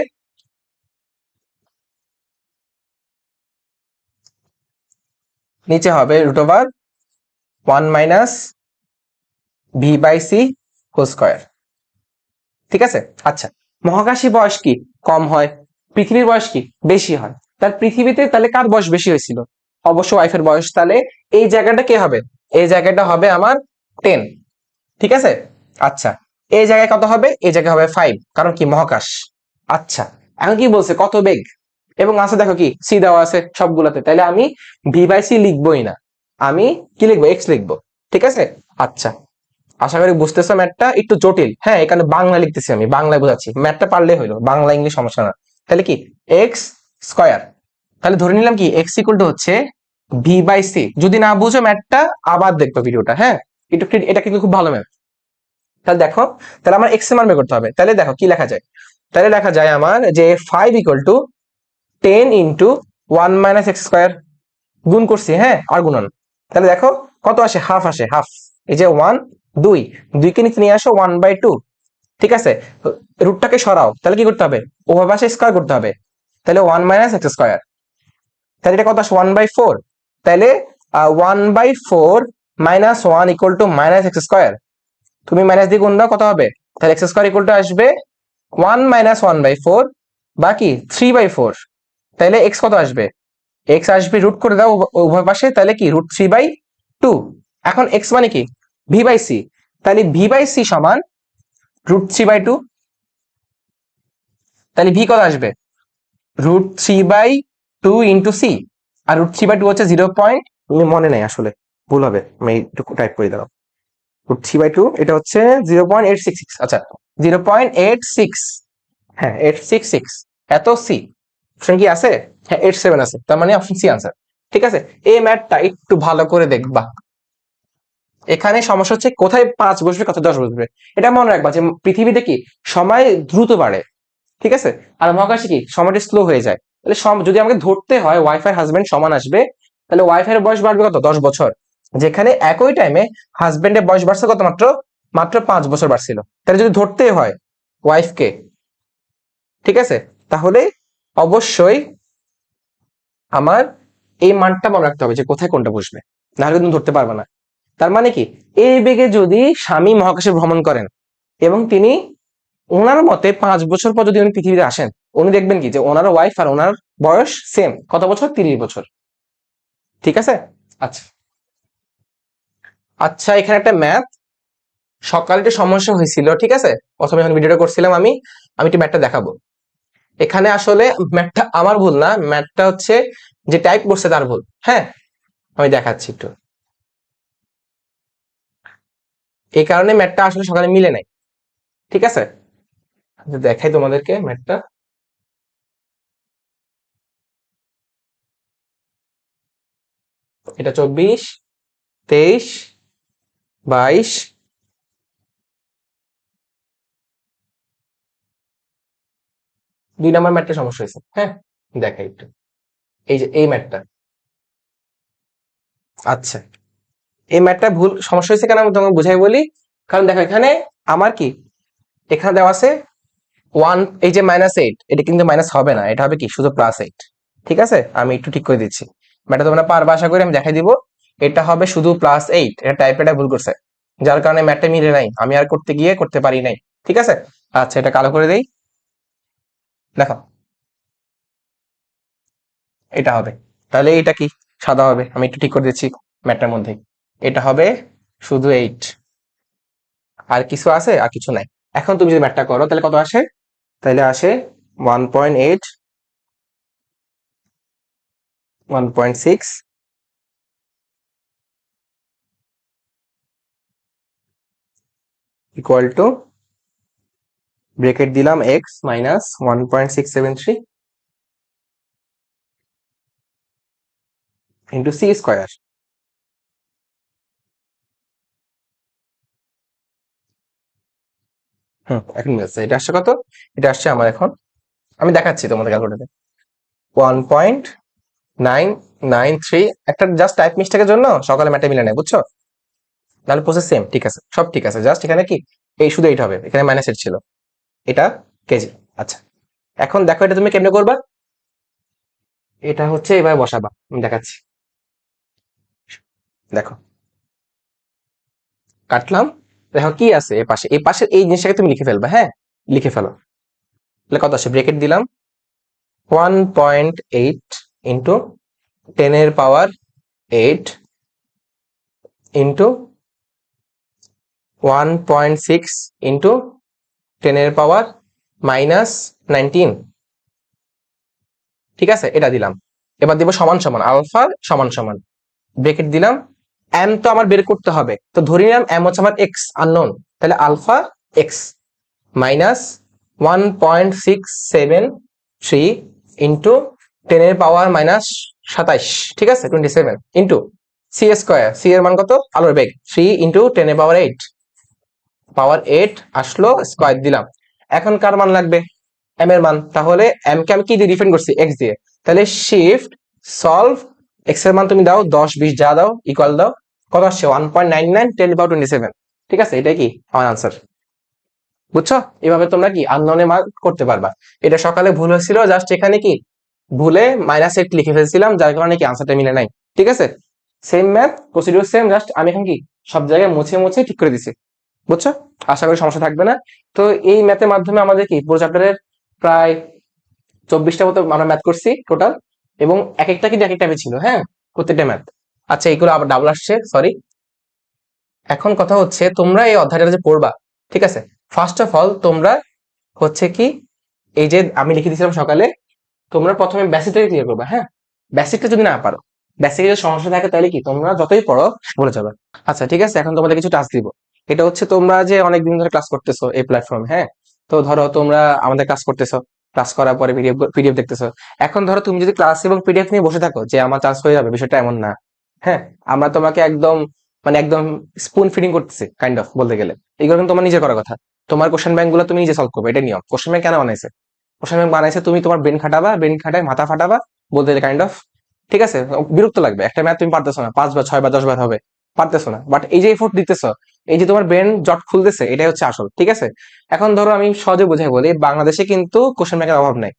নিচে হবে √1 - v/c² ঠিক আছে। আচ্ছা, মহাকাশী বয়স কি কম হয়, পৃথিবীর বয়স কি বেশি হয়। তার পৃথিবীতে তাহলে কার বয়স বেশি হয়েছিল, অবশ্য ওয়াইফের বয়স। তাহলে এই জায়গাটা কে হবে, এই জায়গাটা হবে আমার 10, ঠিক আছে। আচ্ছা, এই জায়গায় কত হবে, এই জায়গায় হবে 5, কারণ কি মহাকাশ। আচ্ছা, এখন কি বলছে কত বেগ, এবং আছে দেখো কি সি দেওয়া আছে সবগুলাতে, তাহলে আমি v/c লিখবোই না, আমি কি লিখবো, এক্স লিখবো, ঠিক আছে। আচ্ছা, আশা করি বুঝতেছো, ম্যাথটা একটু জটিল, হ্যাঁ এখানে বাংলা লিখতেছি, আমি বাংলায় বোঝাচ্ছি, ম্যাথটা পারলে হইলো, বাংলা ইংলিশ সমস্যা না। তাহলে কি x², তাহলে ধরে নিলাম কি x ইকুয়াল টু হচ্ছে v/c। যদি না বুঝো ম্যাথটা আবার দেখবো ভিডিওটা, হ্যাঁ একটু এটা কিন্তু খুব ভালো ম্যাথ। তাহলে দেখো, তাহলে আমার এক্স এর মান বের করতে হবে, তাহলে দেখো কি লেখা যায়। তাহলে লেখা যায় আমার যে 5 ইকুয়াল টু 10 ইন্টু 1 - x², গুণ করছি, হ্যাঁ আর গুণন। তাহলে দেখো কত আসে, হাফ আসে, হাফ। এই যে 1, 2, 2কে নিচে নিয়ে আসো 1/2, ঠিক আছে। রুটটাকে সরাও, তাহলে কি করতে হবে, ওভাবে আসে স্কোয়ার করতে হবে। তাহলে 1 - x², তাহলে এটা কত আসে 1/4। তাহলে 1/4 - 1 ইকুয়াল টু -x²। তুমি মাইনাস দিয়ে গুণ দাও, কত হবে, তাহলে x² ইকুয়াল টু আসবে 1 - 1/4 বাকি 3/4। তাহলে x কত আসবে, এক্স আসবে, রুট করে দাও উভয় পাশে, তাহলে কি √3/2। এখন এক্স মানে কি v/c, তাহলে v/c সমান √3/2। তাহলে ভি কত আসবে, √3/2 ইন্টু সি। আর √3/2 হচ্ছে মনে নেই আসলে, ভুল হবে, আমি একটু টাইপ করে দাও। √3/2 এটা হচ্ছে 0.866, আচ্ছা 0.86, হ্যাঁ 866। এত সি অপশন কি আছে, হ্যাঁ 87 আছে, তার মানে অপশন সি আনসার। ঠিক আছে, এই ম্যাথটা একটু ভালো করে দেখবা। এখানে সমস্যা হচ্ছে কোথায় 5 বসবে কোথায় 10 বসবে, এটা মনে রাখবা যে পৃথিবীতে কি সময় দ্রুত বাড়ে, ঠিক আছে, আর মহাকাশে কি সময়টা স্লো হয়ে যায়। তাহলে যদি আমাকে ধরতে হয় ওয়াইফাই হাজবেন্ড সমান আসবে, তাহলে ওয়াইফাই এর বয়স বাড়বে কত 10 বছর, যেখানে একই টাইমে হাজবেন্ডের বয়স বাড়ছে কত, মাত্র মাত্র 5 বছর বাড়ছিল। তাহলে যদি ধরতে হয় ওয়াইফকে, ঠিক আছে, তাহলে অবশ্যই আমার এই মানটা মনে রাখতে হবে যে কোথায় কোনটা বসবে, নাহলে তুমি ধরতে পারবে না। তার মানে কি এই বেগে যদি স্বামী মহাকাশে ভ্রমণ করেন এবং তিনি ওনার মতে 5 বছর পর যদি উনি পৃথিবীতে আসেন, উনি দেখবেন কি যে ওনার ওয়াইফ আর ওনার বয়স সেম। কত বছর? 30 বছর। ঠিক আছে। আচ্ছা আচ্ছা, এখানে একটা ম্যাথ সকালে একটা সমস্যা হয়েছিল, ঠিক আছে। প্রথমে যখন ভিডিওটা করছিলাম আমি আমি একটু ম্যাথটা দেখাবো। এখানে আসলে ম্যাথটা আমার ভুল না, ম্যাথটা হচ্ছে যে টাইপ করছে তার ভুল। হ্যাঁ, আমি দেখাচ্ছি একটু। এই কারণে ম্যাথটা আসলে সকালে মিলে নাই, ঠিক আছে। আমি দেখাই তোমাদেরকে ম্যাথটা। এটা 24, 23, 22, 2 নম্বর ম্যাথটা সমস্যা হয়েছে। হ্যাঁ, দেখাই একটু। এই যে এই ম্যাথটা। আচ্ছা, এই ম্যাথটা ভুল সমস্যা হয়েছে কেন আমি তোমাকে বুঝাই বলি। কারণ দেখো এখানে আমার কি, এখানে দেওয়া আছে 1, এই যে -8, এটা কিন্তু মাইনাস হবে না, এটা হবে কি শুধু +8। ঠিক আছে, আমি একটু ঠিক করে দিচ্ছি। ম্যাথটা তোমরা পারবা আশা করি, আমি দেখাই দিব। এটা হবে শুধু +8, এটা টাইপ এটা ভুল করছে, যার কারণে ম্যাথটা মিলে নাই, আমি আর করতে গিয়ে করতে পারি নাই। ঠিক আছে। আচ্ছা, এটা কালো করে দেই, দেখো এটা হবে। তাহলে এটা কি সাদা হবে, আমি একটু ঠিক করে দিচ্ছি ম্যাথটার মধ্যে। এটা হবে শুধু 8, আর কিছু আছে? আর কিছু নাই। এখন তুমি যদি ম্যাথটা করো তাহলে কত আসে? তাহলে আসে 1.8, 1.6 ইকুয়াল টু, ব্রেকেট দিলাম x minus 1.673 into C square. এখন মিলছে। এটা আসছে কত? এটা আসছে আমার এখন, আমি দেখাচ্ছি তোমাদের ক্যালকুলেটরে, 1.993। একটা জাস্ট টাইপ মিস্টেকের জন্য সকালে ম্যাটে মিলে নেয়, বুঝছো? তাহলে প্রসেস সেম, ঠিক আছে, সব ঠিক আছে। জাস্ট এখানে কি এই শুধু এইটা হবে, এখানে মাইনাস ছিল, এটা কেজি। আচ্ছা, এখন দেখো এটা তুমি কেমনে করবা। এটা হচ্ছে এবার বসাবা, আমি দেখাচ্ছি। দেখো কাটলাম, দেখো কি আছে এ পাশে, এই পাশের এই জিনিসটাকে তুমি লিখে ফেলবা। হ্যাঁ, লিখে ফেলো। তাহলে কত আসে? ব্রেকেট দিলাম 1.8 ইন্টু 10^8 ইন্টু 1.6 ইন্টু 10^-19। ঠিক আছে, এটা দিলাম। এবার দিব সমান সমান, আলফা সমান সমান, ব্রেকেট দিলাম। এম তো আমার বের করতে হবে, তো ধরে নিলাম এম হচ্ছে আমার এক্স আননোন, তাহলে আলফা এক্স মাইনাস 1.673 ইন্টু 10^-27, ঠিক আছে, 27 ইন্টু সি স্কোয়ার, সি এর মান কত? আলোর বেগ 3 ইন্টু 10^8, পাওয়ার 8 আসলো, স্কোয়ার দিলাম। এখন কার মান লাগবে? এম এর মান। তাহলে এম কে আমি কি দিয়ে ডিফাইন করছি? এক্স দিয়ে। তাহলে শিফট সলভ, এক্স এর মান তুমি দাও 10, 20 যা দাও, ইকুয়াল দাও, কত আসছে? 1.99 10^27। ঠিক আছে, এটাই কি আমার আনসার। বুঝছো? এভাবে তোমরা কি আননোনের মান করতে পারবা। এটা সকালে ভুল হয়েছিল, জাস্ট এখানে কি ভুলে -8 লিখে ফেলছিলাম, যার কারণে কি আনসারটা মিলে নাই। ঠিক আছে, same math procedure same, just আমি এখন কি সব জায়গায় মুছে মুছে ঠিক করে দিছি। বুঝছো? আশা করি সমস্যা থাকবে না। তো এই ম্যাথের মাধ্যমে আমাদের কি পুরো চ্যাপ্টারের প্রায় 24টা মতো আমরা ম্যাথ করছি টোটাল, এবং এক একটা কিন্তু এক একটা ছিল। হ্যাঁ, প্রত্যেকটা ম্যাথ। আচ্ছা, এইগুলো আবার ডাবল আসছে, সরি। এখন কথা হচ্ছে তোমরা এই অধ্যায়টা যে পড়বা, ঠিক আছে, ফার্স্ট অফ অল তোমরা হচ্ছে কি, এই যে আমি লিখে দিয়েছিলাম সকালে, তোমরা প্রথমে বেসিকটাকে ক্লিয়ার করবে। হ্যাঁ, বেসিকটা যদি না পারো, বেসিকে যদি সমস্যা থাকে, তাহলে কি তোমরা যতই পড়ো বলে যাবে। আচ্ছা ঠিক আছে, এখন তোমাদের কিছু টাস্ক দিব। এটা হচ্ছে তোমরা যে অনেকদিন ধরে ক্লাস করতেছো এই প্ল্যাটফর্মে, হ্যাঁ, তো ধরো তোমরা আমাদের ক্লাস করতেছো, ক্লাস করার পরে পিডিএফ পিডিএফ দেখতেছো। এখন ধরো তুমি যদি ক্লাস এবং পিডিএফ নিয়ে বসে থাকো যে আমার চান্স হয়ে যাবে, বিষয়টা এমন না। হ্যাঁ, আমরা তোমাকে একদম মানে একদম স্পুন ফিডিং করতেছি কাইন্ড অফ, বলতে গেলে। এগুলো কিন্তু তোমার নিজের করার কথা। তোমার কোশ্চেন ব্যাংক গুলো তুমি নিজে সলভ করবে, এটা নিয়ম। কোশ্চেন ব্যাংক কেন বানাইছে? কোশ্চেন ব্যাংক বানাইছে তুমি তোমার ব্রেন খাটাবা, ব্রেন খাটায় মাথা ফাটাবা, বলতে কাইন্ড অফ। ঠিক আছে, বিরক্ত লাগবে, একটা ম্যাথ তুমি পারতেছো না, 5 বার 6 বার 10 বার হবে, পারতেছো না, বাট এই যে এফোর্ট দিতেছো, এই যে তোমার ব্রেন জট খুলতেছে, এটাই হচ্ছে আসল। ঠিক আছে, এখন ধরো আমি সহজে বুঝাই বলি, বাংলাদেশে কিন্তু কোশ্চেন ব্যাংকের অভাব নাই।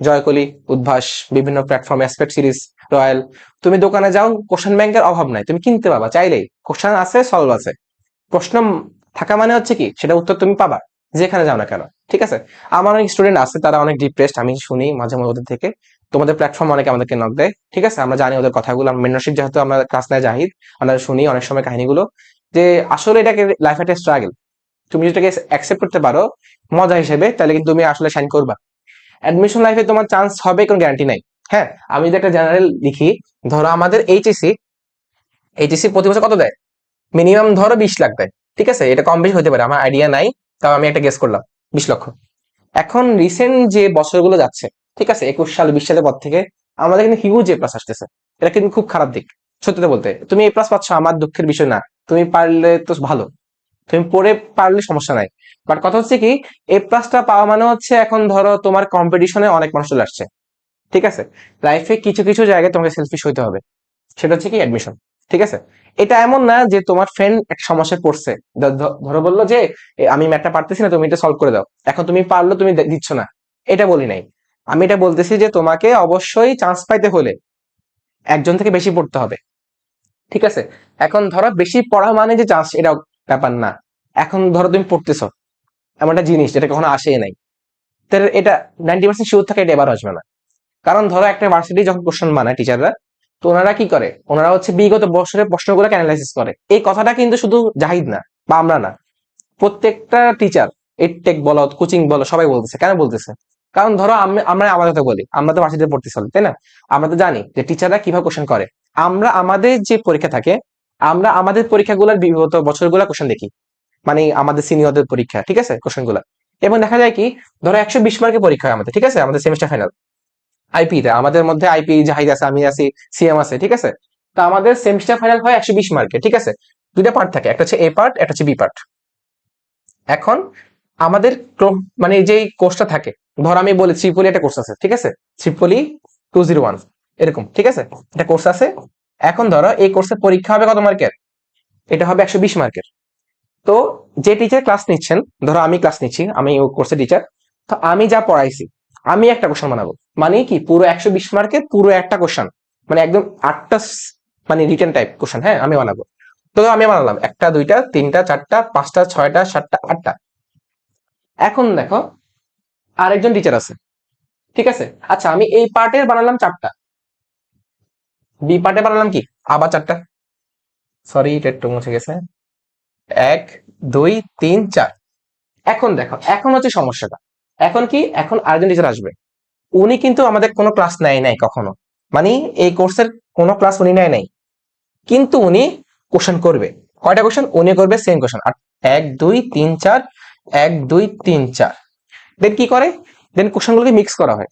জয়কলি, উদ্ভাস, বিভিন্ন প্ল্যাটফর্ম, অ্যাসপেক্ট সিরিজ, রয়্যাল, তুমি দোকানে যাও, কোশ্চেন ব্যাংকের অভাব নাই, তুমি কিনতে পাবা চাইলেই, কোশ্চেন আছে, সলভ আছে। প্রশ্ন থাকা মানে হচ্ছে কি, সেটা উত্তর তুমি পাবা। যেখানে যাও না কেন, ঠিক আছে। আমার অনেক স্টুডেন্ট আছে, তারা অনেক ডিপ্রেসড, আমি শুনি মাঝে মাঝে ওদের থেকে। তোমাদের প্ল্যাটফর্ম অনেকে আমাদেরকে নক দেয়, ঠিক আছে, আমরা জানি ওদের কথাগুলো, মেন্টরশিপ যেহেতু আমরা ক্লাস নেয় জাহিদ, আমরা শুনি অনেক সময় কাহিনীগুলো, যে আসলে এটাকে লাইফ একটা স্ট্রাগল। তুমি যেটাকে অ্যাকসেপ্ট করতে পারো মজা হিসেবে, তাহলে কিন্তু তুমি আসলে শাইন করবা। অ্যাডমিশন লাইফে তোমার চান্স হবে কোনো গ্যারান্টি নাই। হ্যাঁ, আমি যদি একটা জেনারেল লিখি, ধরো আমাদের এইচএসসি প্রতি বছর কত দেয়, মিনিমাম ধরো 20 লাখ দেয়, ঠিক আছে, এটা কম বেশি হতে পারে, আমার আইডিয়া নাই, তাও আমি একটা গেস করলাম 20 লক্ষ। এখন রিসেন্ট যে বছরগুলো যাচ্ছে, ঠিক আছে, 21 সাল 20 সালের পর থেকে আমাদের কিন্তু হিউজ এ প্লাস আসতেছে। এটা কিন্তু খুব খারাপ দিক। সত্যি কথা বলতে, তুমি এ প্লাস পাচ্ছ আমার দুঃখের বিষয় না, তুমি পারলে তো ভালো, তুমি পড়ে পারলে সমস্যা নাই। বাট কথা হচ্ছে কি, এ প্লাসটা পাওয়া মানে হচ্ছে এখন ধরো তোমার কম্পিটিশনে অনেক মানুষ চলে আসছে, ঠিক আছে। লাইফে কিছু কিছু জায়গায় তোমাকে সেলফিশ হইতে হবে, সেটা হচ্ছে কি অ্যাডমিশন, ঠিক আছে। এটা এমন না যে তোমার ফ্রেন্ড একটা সমস্যায় পড়ছে, ধরো বললো যে আমি ম্যাথটা পারতেছি না, তুমি এটা সলভ করে দাও, এখন তুমি পারলো, তুমি দিচ্ছ না, এটা বলি নাই। আমি এটা বলতেছি যে তোমাকে অবশ্যই চান্স পাইতে হলে একজন থেকে বেশি পড়তে হবে, ঠিক আছে। এখন ধরো বেশি পড়া মানে যে চান্স, এটা ব্যাপার না। এখন ধরো তুমি পড়তেছো, এমন একটা জিনিস যেটা কখনো আসেই নাই, তাহলে এটা 90% শিওর থাকে এটা এবার আসবে না। কারণ ধরো একটা ভার্সিটি যখন কোশ্চেন বানায় টিচাররা, তো ওনারা কি করে, ওনারা হচ্ছে বিগত বছরের প্রশ্নগুলো অ্যানালাইসিস করে। এই কথাটা কিন্তু শুধু জাহিদ না বা আমরা না, প্রত্যেকটা টিচার, এডটেক বলো কোচিং বলো, সবাই বলতেছে। কেন বলতেছে? কারণ ধরো আমরা আমাদের কথা বলি, আমরা তো ভার্সিটিতে পড়তেছি, তাই না? আমরা তো জানি যে টিচাররা কিভাবে কোশ্চেন করে। আমরা আমাদের যে পরীক্ষা থাকে, আমরা আমাদের পরীক্ষাগুলোর বিগত বছরগুলো কোশ্চেন দেখি, মানে আমাদের সিনিয়রদের পরীক্ষা, ঠিক আছে, কোশ্চেন গুলা। এবং দেখা যায় কি, ধরো 120 মার্কের পরীক্ষা হয় আমাদের, ঠিক আছে, আমাদের সেমিস্টার ফাইনাল আইপি তে, আমাদের মধ্যে আইপি জাহিদ আছে, আমি আছি, সিএম আছে, ঠিক আছে। তো আমাদের সেমিস্টার ফাইনাল হয় 120 মার্কের, ঠিক আছে। দুইটা পার্ট থাকে, একটা হচ্ছে এ পার্ট, একটা হচ্ছে বি পার্ট। এখন আমাদের মানে যে কোর্সটা থাকে, ধর আমি বলি ত্রিপলি একটা কোর্স আছে, ঠিক আছে, ত্রিপলি 201 এরকম, ঠিক আছে, একটা কোর্স আছে। এখন ধরো এই কোর্সের পরীক্ষা হবে কত মার্কের, এটা হবে 120 মার্কের। তো যে টিচার ক্লাস নিচ্ছেন, ধরো আমি ক্লাস নিচ্ছি, আমি ওই কোর্সের টিচার, তো আমি যা পড়াইছি, আমি একটা কোশ্চেন বানাবো, মানে কি পুরো 120 মার্কের পুরো একটা কোশ্চেন, মানে একদম 8টা মানে রিটেন টাইপ কোশ্চেন, হ্যাঁ, আমি বানাবো। তো আমি বানালাম একটা, দুইটা, তিনটা, চারটা, পাঁচটা, ছয়টা, সাতটা, আটটা। এখন দেখো আরেকজন টিচার আছে, ঠিক আছে, আচ্ছা আমি এই পার্টের বানালাম 4টা, বি পার্টে বানালাম কি আবার 4টা, সরি এটা একটু মুছে গেছে, 1 2 3 4। এখন দেখো, এখন হচ্ছে সমস্যাটা, এখন কি, এখন আরেকজন টিচার আসবে, উনি কিন্তু আমাদের কোনো ক্লাস নেয় নাই কখনো, মানে এই কোর্সের কোনো ক্লাস উনি নেয় নাই, কিন্তু উনি কোশ্চেন করবে। কয়টা কোশ্চেন উনি করবে? Same question, 1 2 3 4, 1 2 3 4। দেন কি করে, দেন কোশ্চেন গুলোকে মিক্স করা হয়,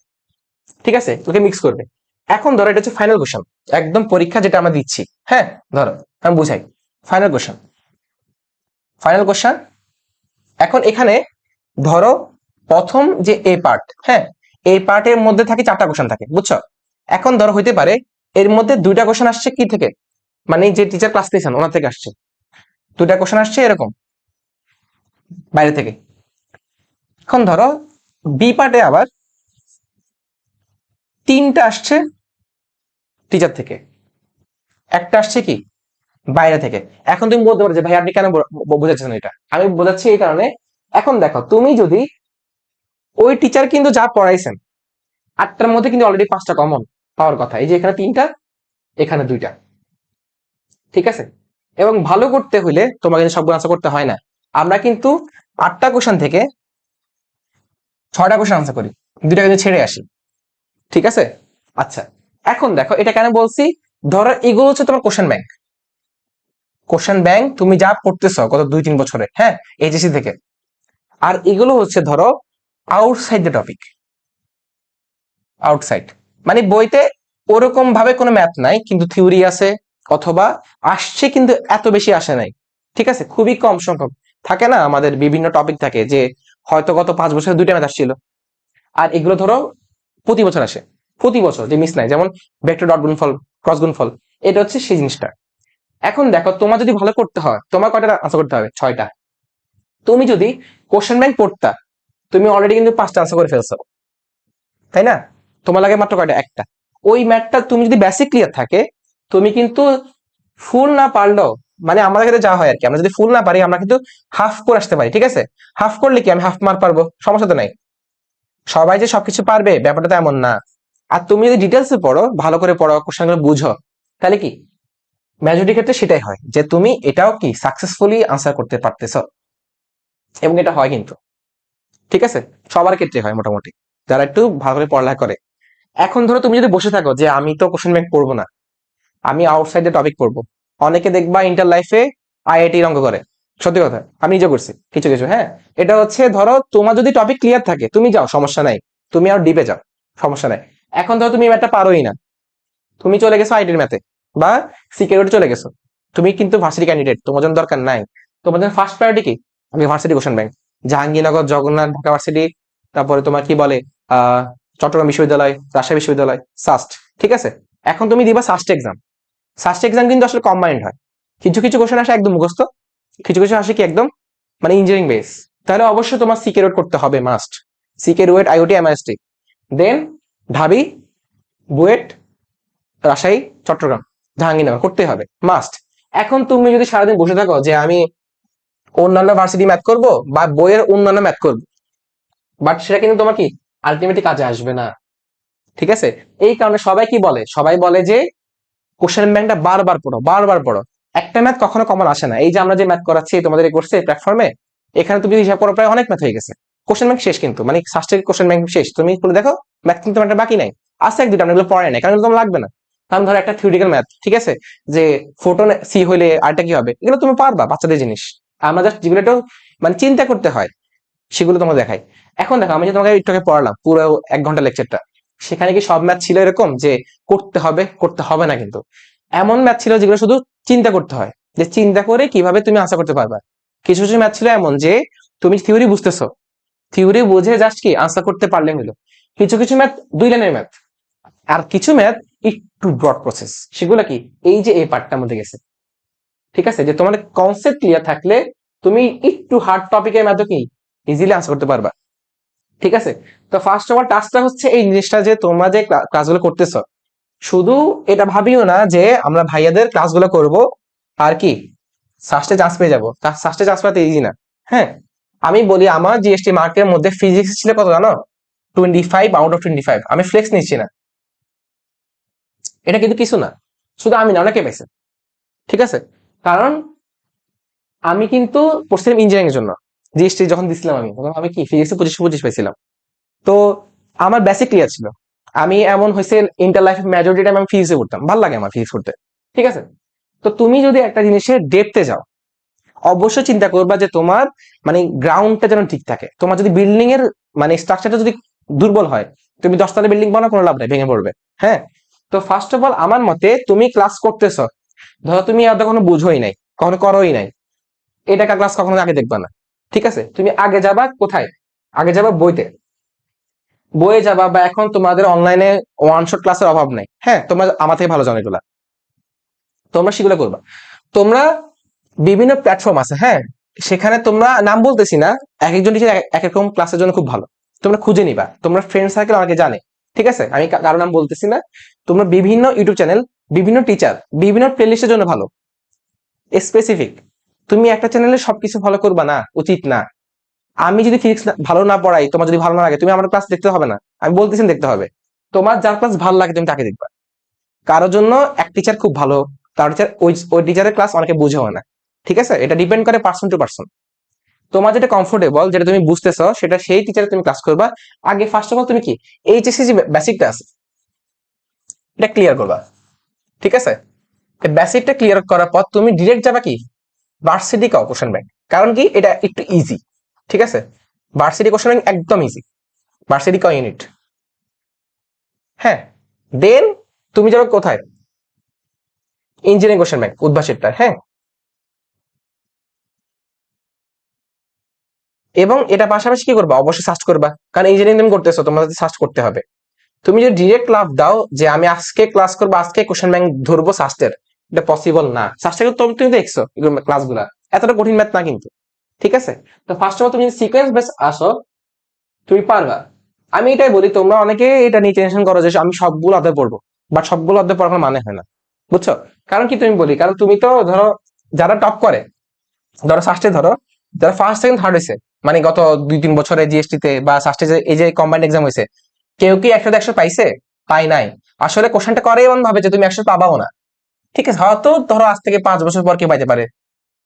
ঠিক আছে, ওকে মিক্স করবে। এখন ধরো এটা হচ্ছে ফাইনাল কোশ্চেন, একদম পরীক্ষা যেটা আমরা দিচ্ছি, হ্যাঁ, ধরো আমি বুঝাই, ফাইনাল কোশ্চেন, ফাইনাল কোশ্চেন। এখন এখানে ধরো প্রথম যে এ পার্ট, হ্যাঁ, এই পার্টের মধ্যে থাকে 4টা কোশ্চেন থাকে, বুঝছো? এখন ধরো হইতে পারে এর মধ্যে 2টা কোশ্চেন আসছে কি থেকে, মানে যে টিচার ক্লাস নিয়েছেন ওনার থেকে আসছে, 2টা কোশ্চেন আসছে এরকম বাইরে থেকে। এখন ধরো বি পার্টে আবার 3টা আসছে টিচার থেকে, একটা আসছে কি বাইরে থেকে। এখন তুমি বলতে পারো যে ভাই আপনি কেন বোঝাচ্ছেন এটা, আমি বোঝাচ্ছি এই কারণে, এখন দেখো তুমি যদি ওই টিচার কিন্তু যা পড়াইছেন 8টার মধ্যে কিন্তু অলরেডি 5টা কমন পাওয়ার কথা, এই যে এখানে 3টা, এখানে 2টা, ঠিক আছে। এবং ভালো করতে হইলে তোমাকে কিন্তু সবগুলো আনসার করতে হয় না, আমরা কিন্তু 8টা কোশ্চেন থেকে 6টা কোশ্চেন আনসার করি, 2টা কিন্তু ছেড়ে আসি, ঠিক আছে। আচ্ছা, এখন দেখো এটা কেন বলছি, ধরো এগুলো হচ্ছে তোমার কোশ্চেন ব্যাংক, কোশ্চেন ব্যাংক তুমি যা পড়তেছো গত 2 3 বছরে, হ্যাঁ, এইচএসসি থেকে। আর এগুলো হচ্ছে ধরো আউটসাইড দ্য টপিক, আউটসাইড মানে বইতে ওরকম ভাবে কোনো ম্যাথ নাই, কিন্তু থিওরি আছে, অথবা আসছে কিন্তু এত বেশি আসে নাই, ঠিক আছে, খুবই কম সংখ্যক থাকে না, আমাদের বিভিন্ন টপিক থাকে যে হয়তো গত 5 বছরে 2টা ম্যাথ আসছিল, আর এগুলো ধরো প্রতি বছর আসে, প্রতি বছর যে মিস নাই, যেমন ভেক্টর ডট গুণফল, ক্রস গুণফল, এটা হচ্ছে সেই জিনিসটা। এখন দেখো তোমার যদি ভালো করতে হয়, তোমার কয়টা আনসার করতে হবে? 6টা। তুমি যদি কোশ্চেন ব্যাংক পড়তা, তুমি অলরেডি কিন্তু 5টা আনসার করে ফেলছো, তাই না? তোমার লাগে মাত্র কয়টা? একটা। ওই ম্যাথটা তুমি যদি বেসিক ক্লিয়ার থাকে, তুমি কিন্তু ফুল না পারলেও মানে আমাদের ক্ষেত্রে যা হয় আর কি, আমরা যদি ফুল না পারি আমরা কিন্তু হাফ করে আসতে পারি, ঠিক আছে? হাফ করলে কি আমি হাফ মার্ক পারবো, সমস্যা তো নাই। সবাই যে সবকিছু পারবে ব্যাপারটা তো এমন না। আর তুমি যদি ডিটেলসে পড়ো, ভালো করে পড়ো, কোশ্চেনগুলো বুঝো, তাহলে কি মেজরিটি ক্ষেত্রে সেটাই হয় যে তুমি এটাও কি সাকসেসফুলি আনসার করতে পারতেছ, এবং এটা হয় কিন্তু, ঠিক আছে? সবার ক্ষেত্রে হয় মোটামুটি, যারা একটু ভালো করে পড়ালেখা করে। এখন ধরো তুমি যদি বসে থাকো যে আমি তো কোশ্চেন ব্যাংক পড়বো না, আমি আউটসাইড দ্য টপিক পড়বো, অনেকে দেখবা ইন্টার লাইফে আইআইটি অঙ্ক করে, সত্যি কথা আমি নিজে করছি কিছু কিছু, হ্যাঁ। এটা হচ্ছে ধরো তোমার যদি টপিক ক্লিয়ার থাকে তুমি যাও, সমস্যা নাই, তুমি আর ডিপে যাও, সমস্যা নাই। এখন ধরো তুমি ম্যাথটা পারোই না, তুমি চলে গেছো আইটির ম্যাথে বা সিকিউরিটি চলে গেছো, তুমি কিন্তু ভার্সিটি ক্যান্ডিডেট, তোমার জন্য দরকার নাই। তোমার জন্য ফার্স্ট প্রায়োরিটি কি? আমি varsity question bank, Jahangirnagar, Jagannath, Dhaka varsity, তারপরে তোমার কি বলে চট্টগ্রাম বিশ্ববিদ্যালয়, রাজশাহী বিশ্ববিদ্যালয়, সাস্ট, ঠিক আছে? এখন তুমি দিবা সাস্ট এক্সাম। সাস্ট এক্সাম কিন্তু আসলে কম্বাইন্ড হয়, কিছু কিছু কোশ্চেন আসে একদম মুখস্থ, কিছু কিছু আসে কি একদম মানে ইঞ্জিনিয়ারিং বেস। তাহলে অবশ্যই তোমার সিকে রুয়েট করতে হবে, মাস্ট। সিকে রুয়েট, আইওটি, এমআইএসটি, দেন ঢাবি, বুয়েট, রাজশাহী, চট্টগ্রাম, জাহাঙ্গীরনগর করতে হবে, মাস্ট। এখন তুমি যদি সারাদিন বসে থাকো যে আমি অন্যান্য ভার্সিটি ম্যাথ করব বা বইয়ের অন্যান্য ম্যাথ করব, বাট সেটা কিন্তু তোমার কি আলটিমেটলি কাজে আসবে না, ঠিক আছে? এই কারণে সবাই কি বলে, সবাই বলে যে কোশ্চেন ব্যাংকটা বারবার পড়ো, বারবার পড়ো। একটা ম্যাথ কখনো কমন আসে না। এই যে আমরা যে ম্যাথ করাচ্ছি তোমাদের এই কোর্সে প্ল্যাটফর্মে, এখানে তুমি যদি হিসাব করো প্রায় অনেক ম্যাথ হয়ে গেছে, কোশ্চেন ব্যাংক শেষ, কিন্তু মানে সাস্টের কোশ্চেন ব্যাংক শেষ, তুমি খুলে দেখো ম্যাথ কিন্তু একটা বাকি নাই, আছে এক দুটো, আমরা এগুলো পড়াই নাই কারণ এগুলো তোমার লাগবে না। কারণ ধরো একটা থিওরিটিক্যাল ম্যাথ, ঠিক আছে, যে ফোটন সি হইলে আরটা কি হবে, এগুলো তুমি পারবা, বাচ্চাদের জিনিস। আমরা জাস্ট যেগুলো একটু মানে চিন্তা করতে হয় সেগুলো তোমাকে দেখাই। এখন দেখো আমি যে তোমাকে একটু আগে পড়ালাম পুরো 1 ঘন্টা লেকচারটা, সেখানে কি সব ম্যাথ ছিল এরকম যে করতে হবে করতে হবে না? কিন্তু এমন ম্যাথ ছিল যেগুলো শুধু চিন্তা করতে হয়, যে চিন্তা করে কিভাবে তুমি আশা করতে পারবে। কিছু কিছু ম্যাথ ছিল এমন যে তুমি থিওরি বুঝতেছো, থিওরি বুঝে জাস্ট কি আনসার করতে পারলে হলো। কিছু কিছু ম্যাথ 2 লাইনের ম্যাথ, আর কিছু ম্যাথ একটু ব্রড প্রসেস, সেগুলো কি এই যে এই পার্টটার মধ্যে গেছে, ঠিক আছে? যে তোমার কনসেপ্ট ক্লিয়ার থাকলে তুমি একটু হার্ড টপিকের ম্যাথও কি ইজিলি আনসার করতে পারবা, ঠিক আছে? তো ফার্স্ট অফ অল টাস্কটা হচ্ছে এই জিনিসটা যে তোমরা যে ক্লাসগুলো করতেছ, শুধু এটা ভাবিও না যে আমরা ভাইয়াদের ক্লাসগুলো করব আর কি সাস্টে চান্স পেয়ে যাবো, সাস্টে চান্স পাতে ইজি না। হ্যাঁ, আমি বলি আমার জিএসটি মার্কের মধ্যে ফিজিক্স ছিল কত জানো? 25 আউট অফ 25। আমি ফ্লেক্স নিচ্ছি না, এটা কিন্তু কিছু না, শুধু আমি না, অনেকে পেয়েছে, ঠিক আছে? কারণ আমি কিন্তু পড়ছিলাম ইঞ্জিনিয়ারিং এর জন্য, জিএসটি যখন দিছিলাম আমি তখন আমি কি ফিজিক্সে 25 পেয়েছিলাম। তো আমার বেসিক ক্লিয়ার ছিল। আমি এমন হয়েছে ইন্টার লাইফে মেজরিটি টাইম আমি ফিজিক্সে পড়তাম, ভালো লাগে আমার ফিজিক্স পড়তে, ঠিক আছে? তো তুমি যদি একটা জিনিসের ডেপথে যাও, অবশ্যই চিন্তা করবা যে তোমার মানে গ্রাউন্ডটা যেন ঠিক থাকে। তোমার যদি বিল্ডিং এর মানে স্ট্রাকচারটা যদি দুর্বল হয়, তুমি 10 তলা বিল্ডিং বানাও, কোনো লাভ নাই, ভেঙে পড়বে। হ্যাঁ, তো ফার্স্ট অফ অল আমার মতে তুমি ক্লাস করতেছ, ধরো তুমি আর কখনো বুঝোই নাই, কখনো করোই নাই, এটা ক্লাস কখনো আগে দেখবা না, ঠিক আছে? তুমি আগে যাবা কোথায়? আগে যাবা বইতে, বইয়ে যাবা, বা এখন তোমাদের অনলাইনে ওয়ান শট ক্লাসের অভাব নাই, হ্যাঁ তোমরা আমার থেকে ভালো জানো এগুলা, তোমরা সেগুলো করবা। তোমরা বিভিন্ন প্ল্যাটফর্ম আছে, হ্যাঁ, সেখানে তোমরা নাম বলতেছি না, এক একজন টিচার এক এক রকম ক্লাসের জন্য খুব ভালো, তোমরা খুঁজে নিবা, তোমরা ফ্রেন্ড সার্কেল আমাকে জানে, ঠিক আছে? আমি কারো নাম বলতেছি না। তোমরা বিভিন্ন ইউটিউব চ্যানেল, বিভিন্ন টিচার, বিভিন্ন প্লেলিস্টের জন্য ভালো, স্পেসিফিক। তুমি একটা চ্যানেলে সবকিছু ফলো করবা না, উচিত না। আমি যদি ফিজিক্স ভালো না পড়াই, তোমার যদি ভালো না লাগে, তুমি আমার ক্লাস দেখতে হবে না, আমি বলতেছি দেখতে হবে। তোমার যার ক্লাস ভালো লাগে তুমি তাকে দেখবা। কারোর জন্য এক টিচার খুব ভালো, কারো টিচার ওই টিচারের ক্লাস অনেকে বুঝেও না, ঠিক আছে? এটা ডিপেন্ড করে পার্সন টু পার্সন। তোমার যেটা কমফোর্টেবল, যেটা তুমি বুঝতেছো, সেটা সেই টিচারে তুমি ক্লাস করবা। আগে ফার্স্ট অফ অল তুমি কি এইচএসসি যে বেসিকটা আছে এটা ক্লিয়ার করবা, ঠিক আছে? বেসিকটা ক্লিয়ার করার পর তুমি ডিরেক্ট যাবা কি ভার্সিটি কোশ্চেন ব্যাংক, কারণ কি এটা একটু ইজি, ঠিক আছে? ভার্সিটি কোশ্চেন ব্যাংক একদম ইজি, ভার্সিটি ক ইউনিট। হ্যাঁ, দেন তুমি যাবে কোথায়? ইঞ্জিনিয়ারিং কোশ্চেন ব্যাংক উদ্ভাসিকটা, হ্যাঁ। এবং এটা পাশাপাশি কি করবা, অবশ্যই সার্চ করবা, কারণ ইঞ্জিনিয়ারিং তুমি করতেছো, তোমার সার্চ করতে হবে। তুমি যদি ডিরেক্ট লাভ দাও যে আমি আজকে ক্লাস করবো, আজকে কোশ্চেন ব্যাংক ধরবো সাস্টের, এটা পসিবল না। সাস্টের তুমি দেখছো এগুলো ক্লাসগুলা এতটা কঠিন ম্যাথ না কিন্তু, ঠিক আছে? তো ফার্স্ট অফ অল তুমি সিকোয়েন্স বেস আসো, তুমি পারবা। আমি এটাই বলি, তোমরা অনেকে এটা নিয়ে টেনশন করো যে আমি সবগুলো অধ্যায় পড়বো, বাট সবগুলো অধ্যায় পড়ার কোনো মানে হয় না, বুঝছো? কারণ কি তুমি বলি, কারণ তুমি তো ধরো যারা টপ করে, ধরো সাস্টে ধরো, যারা ফার্স্ট সেকেন্ড থার্ড হয়েছে, মানে গত 2-3 বছরে জিএসটি তে বা সাস্টে এই যে কম্বাইন্ড এক্সাম হয়েছে, কেউ কি 100-100 পাইছে? পাই নাই। আসলে কোশ্চেনটা করে এমন ভাবে যে তুমি 100 পাবাও না। ঠিক আছে, হয়তো ধরো আজ থেকে 5 বছর পর কেউ পাইতে পারে,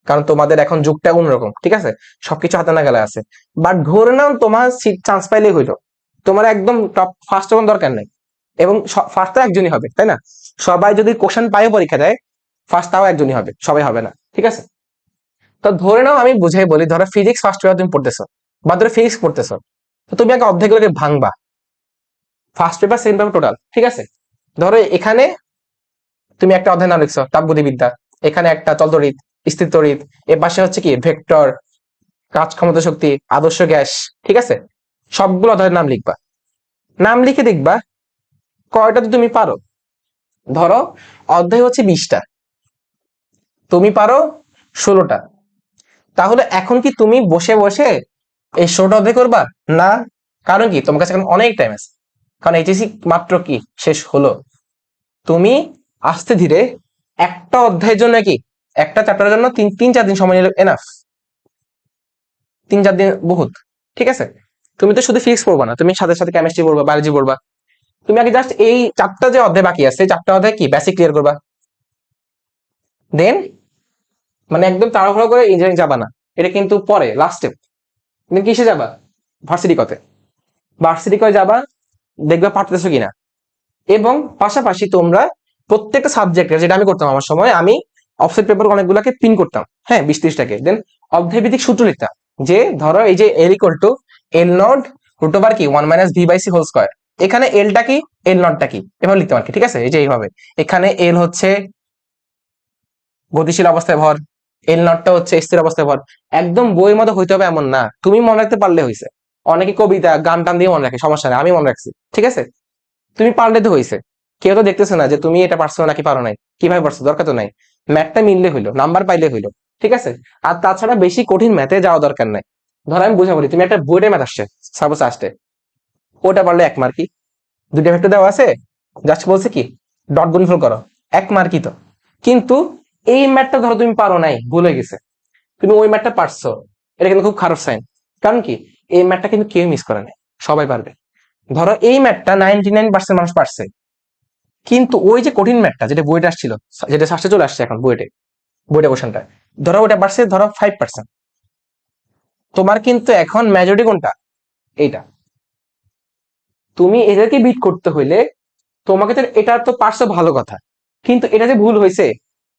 কারণ তোমাদের এখন যুগটা অন্যরকম, ঠিক আছে, সবকিছু হাতে নাগালে আছে। বাট ধরে নাও তোমার সিট চান্স পাইলেই হইলো, তোমার একদম টপ ফার্স্ট হওয়ার দরকার নাই। এবং ফার্স্ট তো একজনই হবে, তাই না? সবাই যদি কোশ্চেন পাইও পরীক্ষা দেয়, ফার্স্ট তাও একজনই হবে, সবাই হবে না, ঠিক আছে? তো ধরে নাও, আমি বুঝাই বলি, ধরো ফিজিক্স ফার্স্ট পেপার তুমি পড়তেছো, বা ধরো ফিজিক্স পড়তেছো, তো তুমি আগে অর্ধেকগুলোকে ভাঙবা, first paper second paper total, ঠিক আছে? ধরো এখানে তুমি একটা অধ্যায় নাম লিখছো তাপগতিবিদ্যা, এখানে একটা চলতরিৎ, স্থিরতরিৎ, এর পাশে হচ্ছে কি ভেক্টর, কাজ ক্ষমতা শক্তি, আদর্শ গ্যাস, ঠিক আছে? সবগুলো অধ্যায়ের নাম লিখবা, নাম লিখে দেখবা কয়টা তো তুমি পারো। ধরো অধ্যায় হচ্ছে 20টা, তুমি পারো 16টা। তাহলে এখন কি তুমি বসে বসে এই 16টা অধ্যায় করবা? না। কারণ কি, তোমার কাছে এখন অনেক টাইম আছে, কারণ এইচএসসি মাত্র কি শেষ হলো। তুমি আস্তে ধীরে একটা অধ্যায়ের জন্য কি, একটা চ্যাপ্টারের জন্য 3-4 দিন সময় নিলে এনাফ। 3-4 দিন বহুত, ঠিক আছে? তুমি তো শুধু ফিজিক্স পড়বা না, তুমি সাথে সাথে কেমিস্ট্রি পড়বা, বায়োলজি পড়বা। তুমি আগে জাস্ট এই 4টা যে অধ্যায় বাকি আছে, 4টা অধ্যায় কি বেসিক ক্লিয়ার করবা, দেন মানে একদম তাড়াহুড়ো করে ইঞ্জিনিয়ারিং যাবা না, এটা কিন্তু পরে লাস্ট স্টেপ। তুমি কিসে যাবা? ভার্সিটি কতে, ভার্সিটি করে যাবা, দেখবা পারতেছো কিনা। এবং পাশাপাশি তোমরা প্রত্যেকটা সাবজেক্টের, যেটা আমি করতাম আমার সময়, আমি অফসেট পেপার অনেকগুলোকে পিন করতাম, হ্যাঁ, 20-30টাকে, দেন অধ্যায় ভিত্তিক সূত্র লিখতাম। যে ধরো এই যে L equal to L naught root over কি 1 - v/c হোল স্কয়ার, এখানে এলটা কি, এল নটটা কি, এভাবে লিখতাম আর কি, ঠিক আছে? এই যে এইভাবে, এখানে এল হচ্ছে গতিশীল অবস্থায় ভর, এল নটটা হচ্ছে স্থির অবস্থায় ভর। একদম বইয়ের মতো হইতে হবে এমন না, তুমি মনে রাখতে পারলে হয়েছে। অনেকে কবিতা গান টান দিয়ে মনে রাখে, সমস্যা নেই, আমি মনে রাখছি, ঠিক আছে? তুমি পারলে তো হয়েছে, কেউ তো দেখতেছে না যে তুমি এটা পারছো নাকি পারো নাই, কিভাবে পারছো, দরকার তো নাই। ম্যাথটা মিললে হইলো, নাম্বার পাইলে হইলো, ঠিক আছে? আর তাছাড়া বেশি কঠিন ম্যাথে যাওয়া দরকার নাই। ধরো আমি বুঝা বলি, তুমি একটা বোর্ডে ম্যাথ আসছে, সাপোজ আসতে, ওটা পারলে 1 মার্কই, দুইটা ভেক্টর দেওয়া আছে, জাস্ট বলছে কি ডট গুণফল করো, 1 মার্কই তো। কিন্তু এই ম্যাথটা ধরো তুমি পারো নাই, ভুল হয়ে গেছে, তুমি ওই ম্যাথটা পারছো, এটা কিন্তু খুব খারাপ সাইন। কারণ কি, এই ম্যাথটা কিন্তু কেউ মিস করে নাই, সবাই পারবে। ধরো এই ম্যাথটা 99% মানুষ পারছে, কিন্তু ওই যে কঠিন ম্যাথটা যেটা বইটা আসছিল, যেটা সাস্টে চলে আসছে এখন বইটে, বইটা কোশ্চেনটা, ধরো ওটা পারছে ধরো 5%, তোমার কিন্তু এখন মেজরিটি কোনটা, এইটা। তুমি এদেরকে বিট করতে হইলে তোমাকে তো, এটা তো পারছো ভালো কথা, কিন্তু এটা যে ভুল হয়েছে,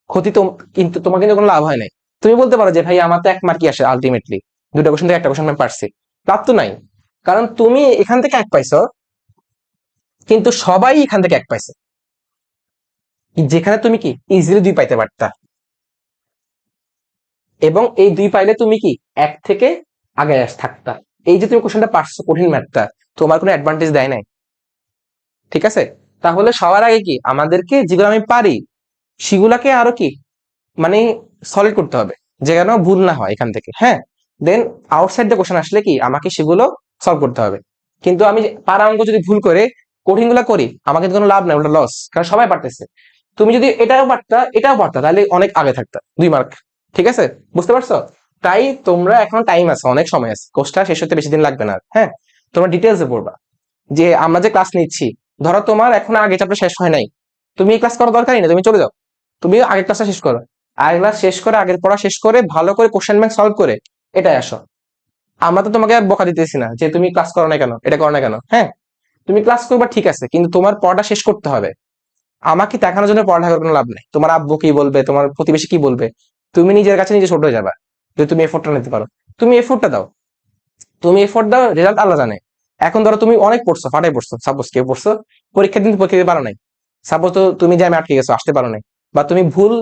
ক্ষতি তো, কিন্তু তোমার কিন্তু কোনো লাভ হয় নাই। তুমি বলতে পারো যে ভাই আমার তো 1 মার্কই আসে আলটিমেটলি, দুটো কোশ্চেন থেকে একটা কোশ্চেন আমি পারছি, লাভ তো নাই। কারণ তুমি এখান থেকে 1 পাইছো, কিন্তু সবাই এখান থেকে 1 পাইছে, যেখানে তুমি কি ইজিলি 2 পাইতে পারতা। এবং এই 2 পাইলে তুমি কি 1 থেকে আগে থাকতা। এই যে তুমি কোশ্চেনটা পারছো কঠিন ম্যাথটা, তোমার কোনো অ্যাডভান্টেজ দেয় নাই, ঠিক আছে? তাহলে সবার আগে কি আমাদেরকে যেগুলো আমি পারি সেগুলাকে আরো কি মানে সলিড করতে হবে, যেন ভুল না হয় এখান থেকে, হ্যাঁ। দেন আউটসাইড দ্য কোশ্চেন আসলে কি আমাকে সেগুলো সলভ করতে হবে। কিন্তু আমি পারা অঙ্ক যদি ভুল করে কঠিন গুলা করি, আমাকে তো কোনো লাভ নাই, ওটা লস, কারণ সবাই পারতেছে। তুমি যদি এটাও পারতা, তাহলে অনেক আগে থাকতা, 2 মার্ক, ঠিক আছে? বুঝতে পারছো? তাই তোমরা এখন টাইম আছে, অনেক সময় আছে, কোর্সটা শেষ হতে বেশি দিন লাগবে না, হ্যাঁ। তোমরা ডিটেলসে পড়বা, যে আমরা যে ক্লাস নিচ্ছি, ধরো তোমার এখন আগে চ্যাপ্টার শেষ হয় নাই, তুমি এই ক্লাস করার দরকারই না, তুমি চলে যাও, তুমি আগের ক্লাসটা শেষ করো, আগের ক্লাস শেষ করে, আগের পড়া শেষ করে, ভালো করে কোশ্চেন ব্যাংক সলভ করে এটাই আসো। আমরা তো তোমাকে আর বকা দিতেছি না যে তুমি ক্লাস করো না কেন, এটা করো না কেন, হ্যাঁ। তুমি ক্লাস করবা ঠিক আছে, কিন্তু তোমার পড়াটা শেষ করতে হবে। আমাকে দেখানোর জন্য পড়ালেখা করার কোনো লাভ নেই, তোমার আব্বু কি বলবে, তোমার প্রতিবেশী কি বলবে, তুমি নিজের কাছে নিজে ছোট হয়ে যাবা যদি তুমি এফোর্টটা নিতে পারো। তুমি এফোর্টটা দাও, তুমি এফোর্ট দাও, রেজাল্ট আল্লাহ জানে। এখন ধরো তুমি অনেক পড়ছো, ফাটাই পড়ছো, সাপোজ কেউ পড়ছো, পরীক্ষার দিন পরীক্ষা দিতে পারো নাই, সাপোজ তো তুমি জ্যামে আটকে গেছো, আসতে পারো নাই, বা তুমি ভুল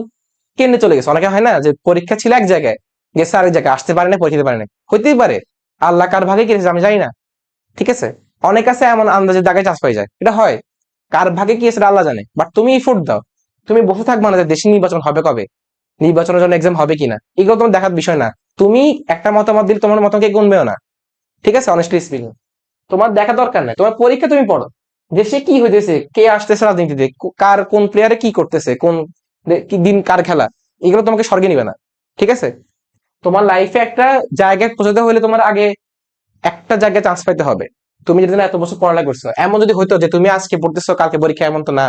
কেন্দ্রে চলে গেছো। অনেকে হয় না যে পরীক্ষা ছিল এক জায়গায়, গেছে আরেক জায়গায়, আসতে পারে না, পরীক্ষা দিতে পারে না, হইতেই পারে, আল্লাহ কার ভাগে কি রেখেছে আমি জানি না, ঠিক আছে? অনেক আছে এমন আন্দাজে জায়গায় চান্স পাই যায়, এটা হয়, কার ভাগে কি আছে আল্লাহ জানে। বাট তুমি এফোর্ট দাও, তুমি বসে থাকবা না যে দেশে নির্বাচন হবে কবে, নির্বাচনের জন্য এক্সাম হবে কিনা, এগুলো তোমার দেখার বিষয় না। তুমি একটা মতামত দিলে তোমার মতামতকে গুনবেও না, ঠিক আছে? অনেস্টলি স্পিকিং, তোমার দেখা দরকার নাই, তোমার পরীক্ষা তুমি পড়ো, দেশে কি হইতেছে, কে আসতেছে রাজনীতিতে, কার কোন প্লেয়ারে কি করতেছে, কোন কি দিন কার খেলা, এগুলো তোমাকে স্বর্গে নিবে না। ঠিক আছে, তোমার লাইফে একটা জায়গায় পৌঁছাতে হলে তোমার আগে একটা জায়গায় চান্স পাইতে হবে। তুমি যদি না এত বছর পড়ালেখা করছো, এমন যদি হইতো যে তুমি আজকে পড়তেছো কালকে পরীক্ষা, এমন তো না।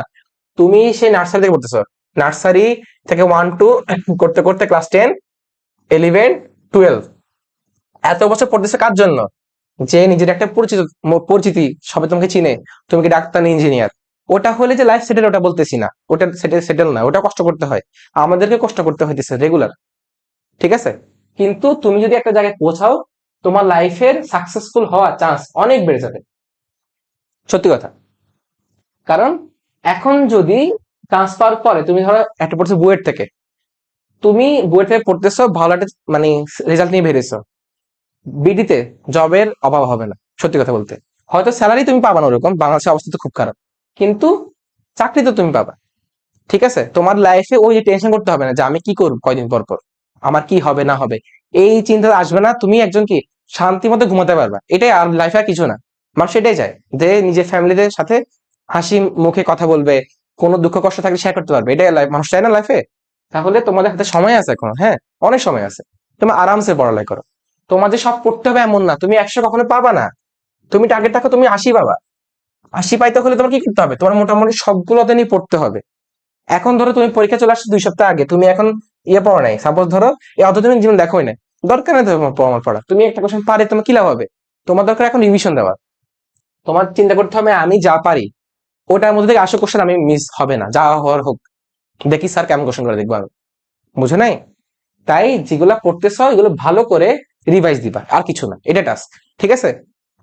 তুমি সেই নার্সারি থেকে পড়তেছো, নার্সারি থেকে 1 2 করতে করতে ক্লাস 10 11 12 এত বছর পড়তেছো কার জন্য? যে নিজের একটা পরিচিতি সবাই তোমাকে চিনে, তুমি কি ডাক্তার না ইঞ্জিনিয়ার। ওটা হলে যে লাইফ সেটেল ওটা বলতেছি না, ওটা সেটেল না, ওটা কষ্ট করতে হয়, আমাদেরকে কষ্ট করতে হইতেছে রেগুলার। ঠিক আছে, কিন্তু তুমি যদি একটা জায়গায় পৌঁছাও, তোমার লাইফের সাকসেসফুল হওয়ার চান্স অনেক বেড়ে যাবে, সত্যি কথা। কারণ এখন যদি চান্স পাওয়ার পরে তুমি ধরো একটা পড়ছো বুয়েট থেকে, তুমি বুয়েট থেকে পড়তেছো, ভালো একটা মানে রেজাল্ট নিয়ে বেরিয়েছো, বিডিতে জবের অভাব হবে না, সত্যি কথা বলতে। হয়তো স্যালারি তুমি পাবা না ওরকম, বাংলাদেশের অবস্থা তো খুব খারাপ, কিন্তু চাকরি তো তুমি পাবা। ঠিক আছে, তোমার লাইফে ওই টেনশন করতে হবে না যে আমি কি করবো কয়দিন পর পর, আমার কি হবে না হবে, এই চিন্তা আসবে না। তুমি একজন কি শান্তি মতো ঘুমাতে পারবা, এটাই আর লাইফে আর কিছু না। মানুষ এটাই চায় যে নিজের ফ্যামিলিদের সাথে হাসি মুখে কথা বলবে, কোনো দুঃখ কষ্ট থাকলে শেয়ার করতে পারবে, এটাই লাইফ, মানুষ চায় না লাইফে। তাহলে তোমাদের হাতে সময় আছে এখন, হ্যাঁ, অনেক সময় আছে। তুমি আরামসে পড়ালেখা করো, তোমার যে সব পড়তে হবে এমন না, তুমি 100 কখনো পাবা না। তুমি টার্গেট থাকো তুমি 80 পাবা, 80 পাইতে হলে তোমার কি করতে হবে, তোমার মোটামুটি সবগুলোতে নিয়ে পড়তে হবে। এখন ধরো তুমি পরীক্ষা চলে আসছে 2 সপ্তাহ আগে, তুমি এখন ইয়ে পড়ো নাই, সাপোজ ধরো এই অত তুমি জীবন দেখোই না, দরকার নেই তোমার আমার পড়া, তুমি একটা কোশ্চেন পারে তোমার কি লাভ হবে? তোমার দরকার এখন রিভিশন দেওয়া। তোমার চিন্তা করতে হবে আমি যা পারি ওটার মধ্যে থেকে আসো কোশ্চেন আমি মিস হবে না, যা হওয়ার হোক, দেখি স্যার কেমন কোশ্চেন করে দেখবো আমি, বুঝে নাই? তাই যেগুলা পড়তেছ এগুলো ভালো করে রিভাইজ দিবা, আর কিছু না, এটা টাস্ক। ঠিক আছে,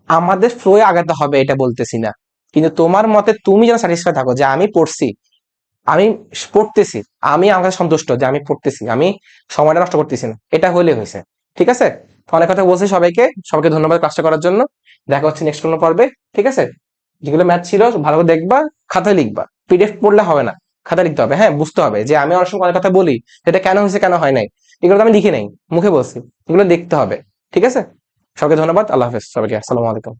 আমাদের ফ্লোয়ে আগাতে হবে এটা বলতেছি না, কিন্তু তোমার মতে তুমি যেন স্যাটিসফাই থাকো যে আমি পড়ছি, আমি পড়তেছি, আমি আমার কাছে সন্তুষ্ট যে আমি পড়তেছি, আমি সময়টা নষ্ট করতেছি না, এটা হলে হয়েছে। ঠিক আছে, তো অনেক কথা বলছি, সবাইকে সবাইকে ধন্যবাদ ক্লাসটা করার জন্য। দেখা হচ্ছে নেক্সট কোনো পর্বে। ঠিক আছে, যেগুলো ম্যাথ ছিল ভালো করে দেখবা, খাতায় লিখবা, পিডিএফ পড়লে হবে না, খাতায় লিখতে হবে। হ্যাঁ, বুঝতে হবে যে আমি অনেক সময় অনেক কথা বলি, সেটা কেন হয়েছে কেন হয় নাই, এগুলো তো আমি লিখি নাই, মুখে বলছি, এগুলো দেখতে হবে। ঠিক আছে, সবাইকে ধন্যবাদ, আল্লাহ হাফেজ, সবাইকে আসসালামু আলাইকুম।